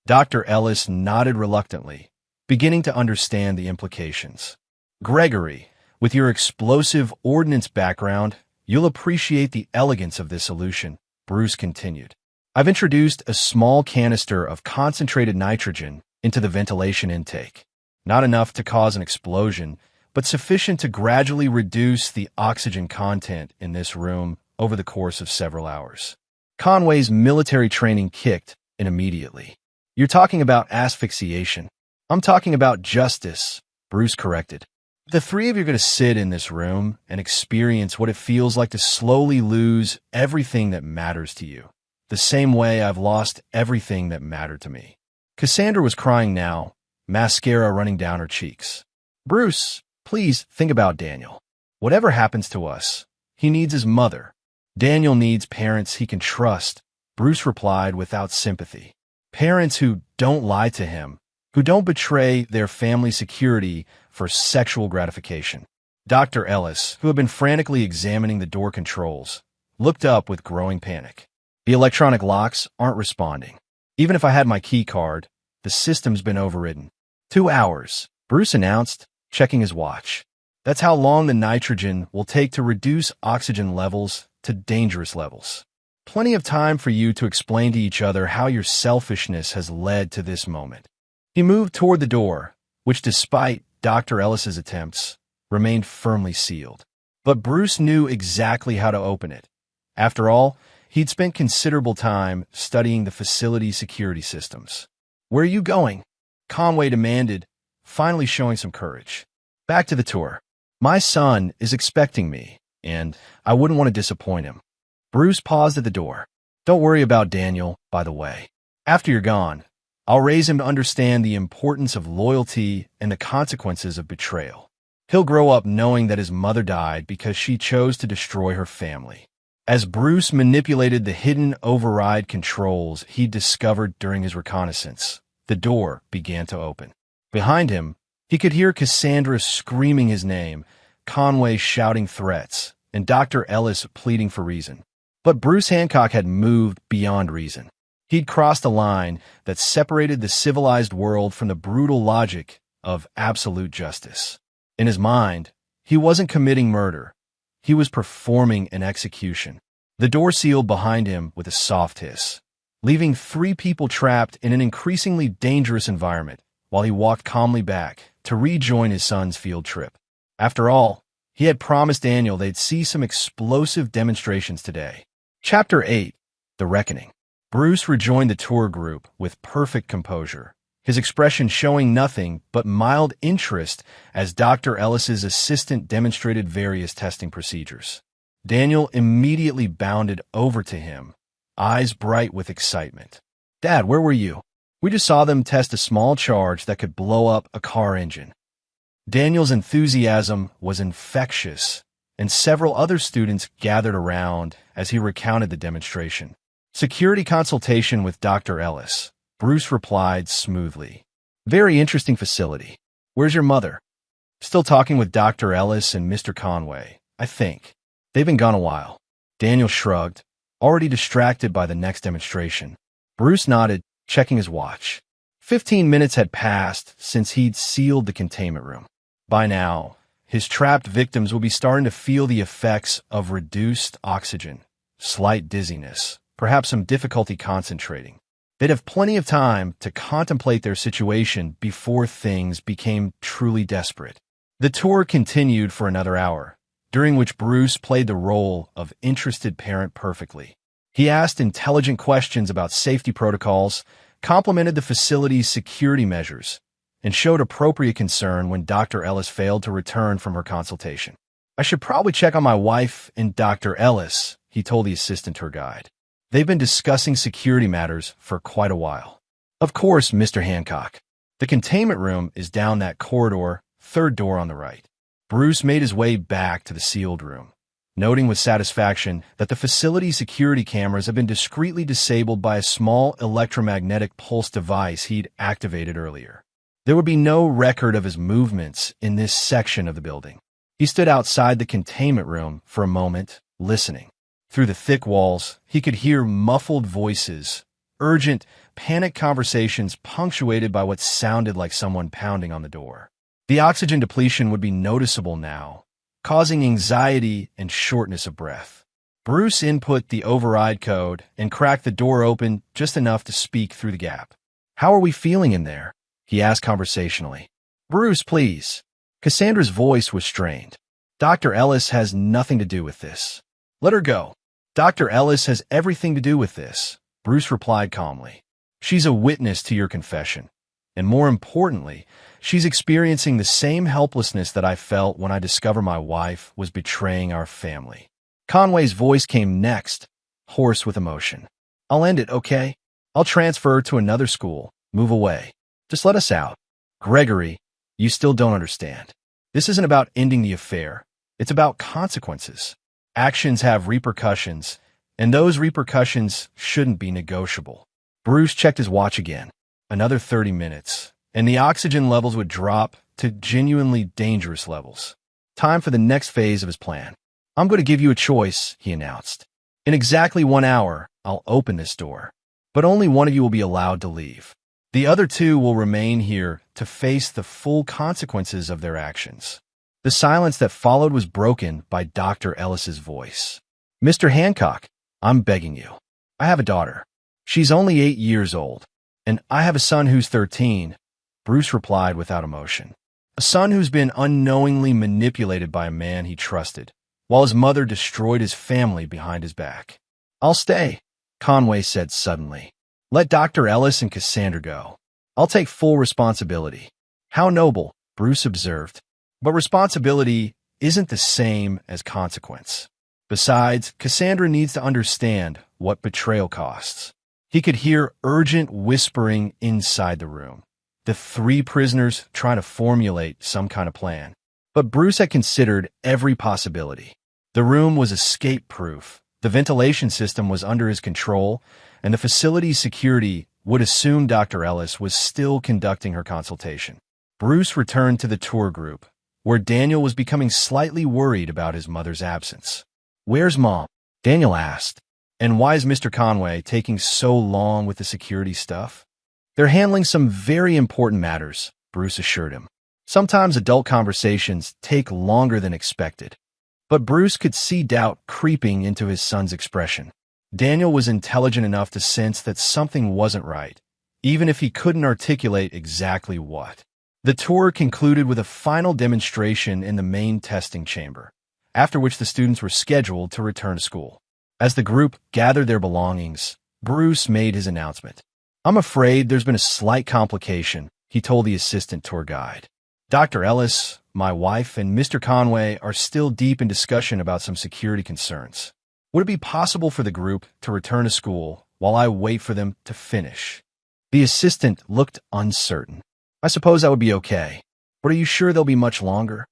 Dr. Ellis nodded reluctantly, beginning to understand the implications. Gregory, with your explosive ordnance background, you'll appreciate the elegance of this solution, Bruce continued. I've introduced a small canister of concentrated nitrogen into the ventilation intake. Not enough to cause an explosion, but sufficient to gradually reduce the oxygen content in this room over the course of several hours. Conway's military training kicked in immediately. You're talking about asphyxiation. I'm talking about justice, Bruce corrected. The three of you are going to sit in this room and experience what it feels like to slowly lose everything that matters to you, the same way I've lost everything that mattered to me. Cassandra was crying now, mascara running down her cheeks. Bruce, please think about Daniel. Whatever happens to us, he needs his mother. Daniel needs parents he can trust, Bruce replied without sympathy. Parents who don't lie to him, who don't betray their family security for sexual gratification. Dr. Ellis, who had been frantically examining the door controls, looked up with growing panic. The electronic locks aren't responding. Even if I had my key card, the system's been overridden. 2 hours, Bruce announced, checking his watch. That's how long the nitrogen will take to reduce oxygen levels to dangerous levels. Plenty of time for you to explain to each other how your selfishness has led to this moment. He moved toward the door, which despite Dr. Ellis's attempts, remained firmly sealed. But Bruce knew exactly how to open it. After all, he'd spent considerable time studying the facility's security systems. Where are you going? Conway demanded, finally showing some courage. Back to the tour. My son is expecting me, and I wouldn't want to disappoint him. Bruce paused at the door. Don't worry about Daniel, by the way. After you're gone, I'll raise him to understand the importance of loyalty and the consequences of betrayal. He'll grow up knowing that his mother died because she chose to destroy her family. As Bruce manipulated the hidden override controls he'd discovered during his reconnaissance, the door began to open. Behind him, he could hear Cassandra screaming his name, Conway shouting threats, and Dr. Ellis pleading for reason. But Bruce Hancock had moved beyond reason. He'd crossed a line that separated the civilized world from the brutal logic of absolute justice. In his mind, he wasn't committing murder. He was performing an execution. The door sealed behind him with a soft hiss, leaving 3 people trapped in an increasingly dangerous environment while he walked calmly back to rejoin his son's field trip. After all, he had promised Daniel they'd see some explosive demonstrations today. Chapter 8, The Reckoning. Bruce rejoined the tour group with perfect composure, his expression showing nothing but mild interest as Dr. Ellis's assistant demonstrated various testing procedures. Daniel immediately bounded over to him, eyes bright with excitement. Dad, where were you? We just saw them test a small charge that could blow up a car engine. Daniel's enthusiasm was infectious, and several other students gathered around as he recounted the demonstration. Security consultation with Dr. Ellis, Bruce replied smoothly. Very interesting facility. Where's your mother? Still talking with Dr. Ellis and Mr. Conway, I think. They've been gone a while. Daniel shrugged, already distracted by the next demonstration. Bruce nodded, checking his watch. 15 minutes had passed since he'd sealed the containment room. By now, his trapped victims will be starting to feel the effects of reduced oxygen, slight dizziness, perhaps some difficulty concentrating. They'd have plenty of time to contemplate their situation before things became truly desperate. The tour continued for another hour, during which Bruce played the role of interested parent perfectly. He asked intelligent questions about safety protocols, complimented the facility's security measures, and showed appropriate concern when Dr. Ellis failed to return from her consultation. I should probably check on my wife and Dr. Ellis, he told the assistant tour guide. They've been discussing security matters for quite a while. Of course, Mr. Hancock. The containment room is down that corridor, 3rd door on the right. Bruce made his way back to the sealed room. noting with satisfaction that the facility's security cameras had been discreetly disabled by a small electromagnetic pulse device he'd activated earlier. There would be no record of his movements in this section of the building. He stood outside the containment room for a moment, listening. Through the thick walls, he could hear muffled voices, urgent, panicked conversations punctuated by what sounded like someone pounding on the door. The oxygen depletion would be noticeable now, causing anxiety and shortness of breath. Bruce input the override code and cracked the door open just enough to speak through the gap. "How are we feeling in there?" he asked conversationally. "Bruce, please." Cassandra's voice was strained. "Dr. Ellis has nothing to do with this. Let her go." "Dr. Ellis has everything to do with this," Bruce replied calmly. "She's a witness to your confession. And more importantly, she's experiencing the same helplessness that I felt when I discovered my wife was betraying our family." Conway's voice came next, hoarse with emotion. "I'll end it, okay? I'll transfer to another school, move away. Just let us out." "Gregory, you still don't understand. This isn't about ending the affair. It's about consequences. Actions have repercussions, and those repercussions shouldn't be negotiable." Bruce checked his watch again. Another 30 minutes, and the oxygen levels would drop to genuinely dangerous levels. Time for the next phase of his plan. "I'm going to give you a choice," he announced. "In exactly 1 hour, I'll open this door. But only one of you will be allowed to leave. The other two will remain here to face the full consequences of their actions." The silence that followed was broken by Dr. Ellis's voice. "Mr. Hancock, I'm begging you. I have a daughter. She's only 8 years old. And I have a son who's 13, Bruce replied without emotion. "A son who's been unknowingly manipulated by a man he trusted, while his mother destroyed his family behind his back." "I'll stay," Conway said suddenly. "Let Dr. Ellis and Cassandra go. I'll take full responsibility." "How noble," Bruce observed. "But responsibility isn't the same as consequence. Besides, Cassandra needs to understand what betrayal costs." He could hear urgent whispering inside the room. The 3 prisoners trying to formulate some kind of plan. But Bruce had considered every possibility. The room was escape-proof, the ventilation system was under his control, and the facility's security would assume Dr. Ellis was still conducting her consultation. Bruce returned to the tour group, where Daniel was becoming slightly worried about his mother's absence. "Where's Mom?" Daniel asked. "And why is Mr. Conway taking so long with the security stuff?" "They're handling some very important matters," Bruce assured him. "Sometimes adult conversations take longer than expected." But Bruce could see doubt creeping into his son's expression. Daniel was intelligent enough to sense that something wasn't right, even if he couldn't articulate exactly what. The tour concluded with a final demonstration in the main testing chamber, after which the students were scheduled to return to school. As the group gathered their belongings, Bruce made his announcement. "I'm afraid there's been a slight complication," he told the assistant tour guide. "Dr. Ellis, my wife, and Mr. Conway are still deep in discussion about some security concerns. Would it be possible for the group to return to school while I wait for them to finish?" The assistant looked uncertain. "I suppose that would be okay. But are you sure they'll be much longer?"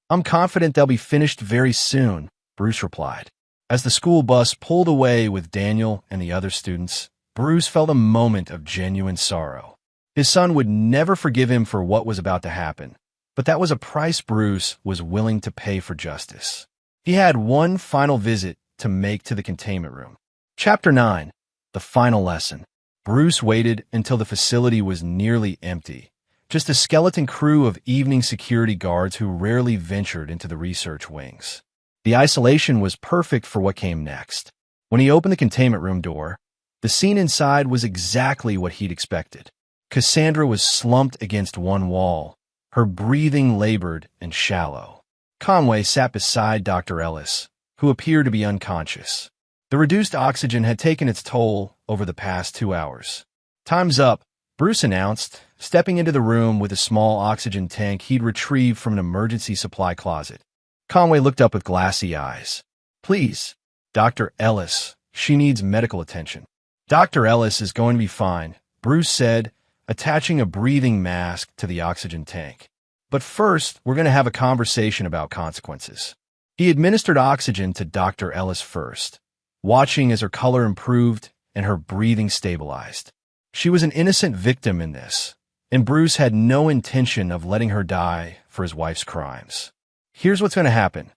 "I'm confident they'll be finished very soon," Bruce replied. As the school bus pulled away with Daniel and the other students, Bruce felt a moment of genuine sorrow. His son would never forgive him for what was about to happen, but that was a price Bruce was willing to pay for justice. He had one final visit to make to the containment room. Chapter 9. The Final Lesson. Bruce waited until the facility was nearly empty, just a skeleton crew of evening security guards who rarely ventured into the research wings. The isolation was perfect for what came next. When he opened the containment room door, the scene inside was exactly what he'd expected. Cassandra was slumped against one wall, her breathing labored and shallow. Conway sat beside Dr. Ellis, who appeared to be unconscious. The reduced oxygen had taken its toll over the past 2 hours. "Time's up," Bruce announced, stepping into the room with a small oxygen tank he'd retrieved from an emergency supply closet. Conway looked up with glassy eyes. "Please, Dr. Ellis, she needs medical attention." "Dr. Ellis is going to be fine," Bruce said, attaching a breathing mask to the oxygen tank. "But first, we're going to have a conversation about consequences." He administered oxygen to Dr. Ellis first, watching as her color improved and her breathing stabilized. She was an innocent victim in this, and Bruce had no intention of letting her die for his wife's crimes. Here's what's going to happen,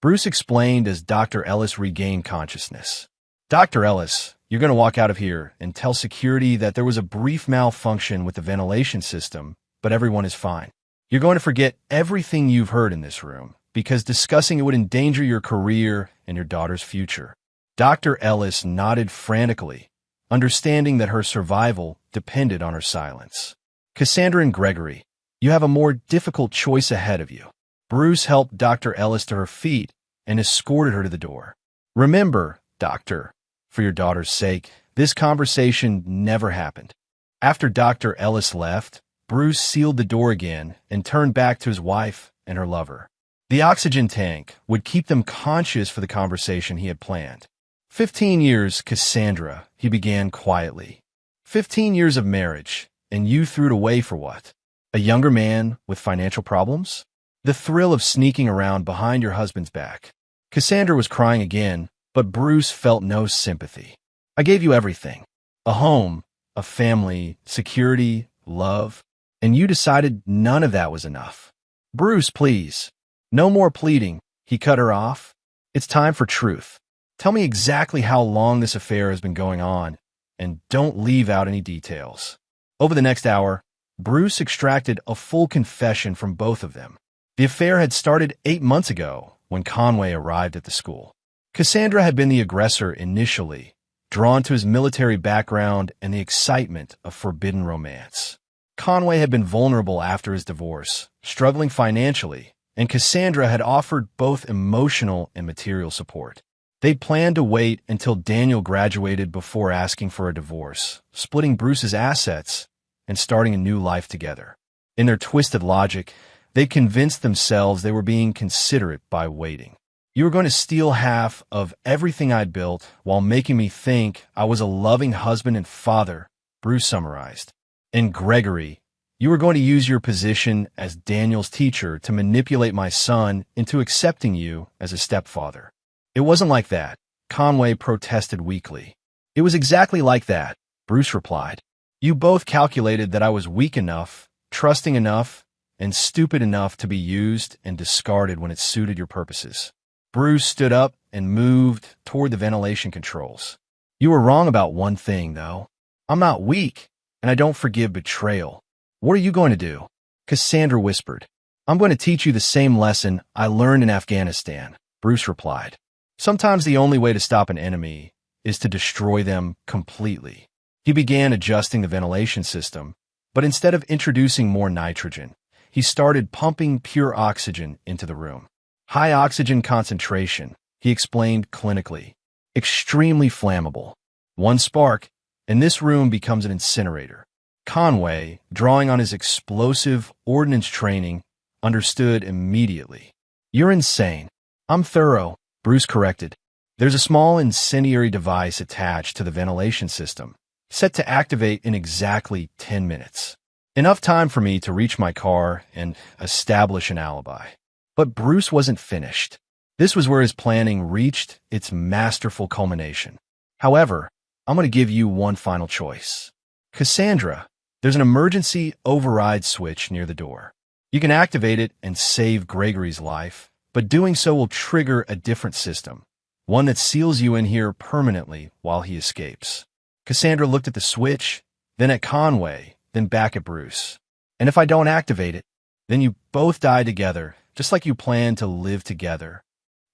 Bruce explained as Dr. Ellis regained consciousness. Dr. Ellis, you're going to walk out of here and tell security that there was a brief malfunction with the ventilation system, but everyone is fine. You're going to forget everything you've heard in this room, because discussing it would endanger your career and your daughter's future. Dr. Ellis nodded frantically, understanding that her survival depended on her silence. Cassandra and Gregory, you have a more difficult choice ahead of you. Bruce helped Dr. Ellis to her feet and escorted her to the door. Remember, Doctor, for your daughter's sake, this conversation never happened. After Dr. Ellis left, Bruce sealed the door again and turned back to his wife and her lover. The oxygen tank would keep them conscious for the conversation he had planned. 15 years, Cassandra, he began quietly. 15 years of marriage, and you threw it away for what? A younger man with financial problems? The thrill of sneaking around behind your husband's back. Cassandra was crying again, but Bruce felt no sympathy. I gave you everything. A home, a family, security, love, and you decided none of that was enough. Bruce, please. No more pleading, he cut her off. It's time for truth. Tell me exactly how long this affair has been going on, and don't leave out any details. Over the next hour, Bruce extracted a full confession from both of them. The affair had started 8 months ago when Conway arrived at the school. Cassandra had been the aggressor initially, drawn to his military background and the excitement of forbidden romance. Conway had been vulnerable after his divorce, struggling financially, and Cassandra had offered both emotional and material support. They'd planned to wait until Daniel graduated before asking for a divorce, splitting Bruce's assets and starting a new life together. In their twisted logic, they convinced themselves they were being considerate by waiting. You were going to steal half of everything I'd built while making me think I was a loving husband and father, Bruce summarized. And Gregory, you were going to use your position as Daniel's teacher to manipulate my son into accepting you as a stepfather. It wasn't like that, Conway protested weakly. It was exactly like that, Bruce replied. You both calculated that I was weak enough, trusting enough, and stupid enough to be used and discarded when it suited your purposes. Bruce stood up and moved toward the ventilation controls. You were wrong about one thing, though. I'm not weak, and I don't forgive betrayal. What are you going to do? Cassandra whispered. I'm going to teach you the same lesson I learned in Afghanistan, Bruce replied. Sometimes the only way to stop an enemy is to destroy them completely. He began adjusting the ventilation system, but instead of introducing more nitrogen, he started pumping pure oxygen into the room. High oxygen concentration, he explained clinically. Extremely flammable. One spark, and this room becomes an incinerator. Conway, drawing on his explosive ordnance training, understood immediately. You're insane. I'm thorough, Bruce corrected. There's a small incendiary device attached to the ventilation system, set to activate in exactly 10 minutes. Enough time for me to reach my car and establish an alibi. But Bruce wasn't finished. This was where his planning reached its masterful culmination. However, I'm going to give you one final choice. Cassandra, there's an emergency override switch near the door. You can activate it and save Gregory's life, but doing so will trigger a different system, one that seals you in here permanently while he escapes. Cassandra looked at the switch, then at Conway, then back at Bruce. And if I don't activate it, then you both die together, just like you planned to live together.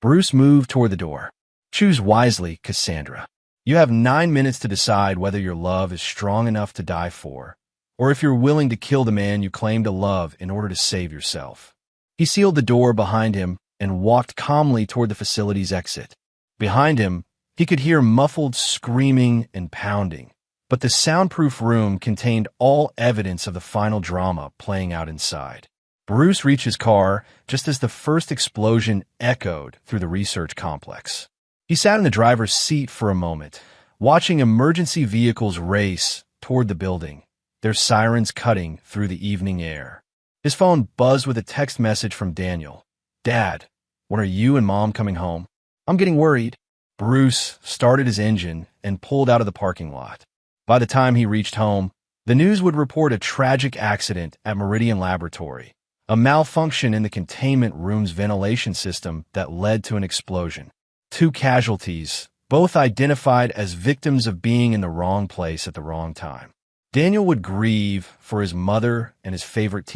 Bruce moved toward the door. Choose wisely, Cassandra. You have 9 minutes to decide whether your love is strong enough to die for, or if you're willing to kill the man you claim to love in order to save yourself. He sealed the door behind him and walked calmly toward the facility's exit. Behind him, he could hear muffled screaming and pounding, but the soundproof room contained all evidence of the final drama playing out inside. Bruce reached his car just as the first explosion echoed through the research complex. He sat in the driver's seat for a moment, watching emergency vehicles race toward the building, their sirens cutting through the evening air. His phone buzzed with a text message from Daniel. Dad, When are you and Mom coming home? I'm getting worried. Bruce started his engine and pulled out of the parking lot. By the time he reached home, the news would report a tragic accident at Meridian Laboratory, a malfunction in the containment room's ventilation system that led to an explosion. 2 casualties, both identified as victims of being in the wrong place at the wrong time. Daniel would grieve for his mother and his favorite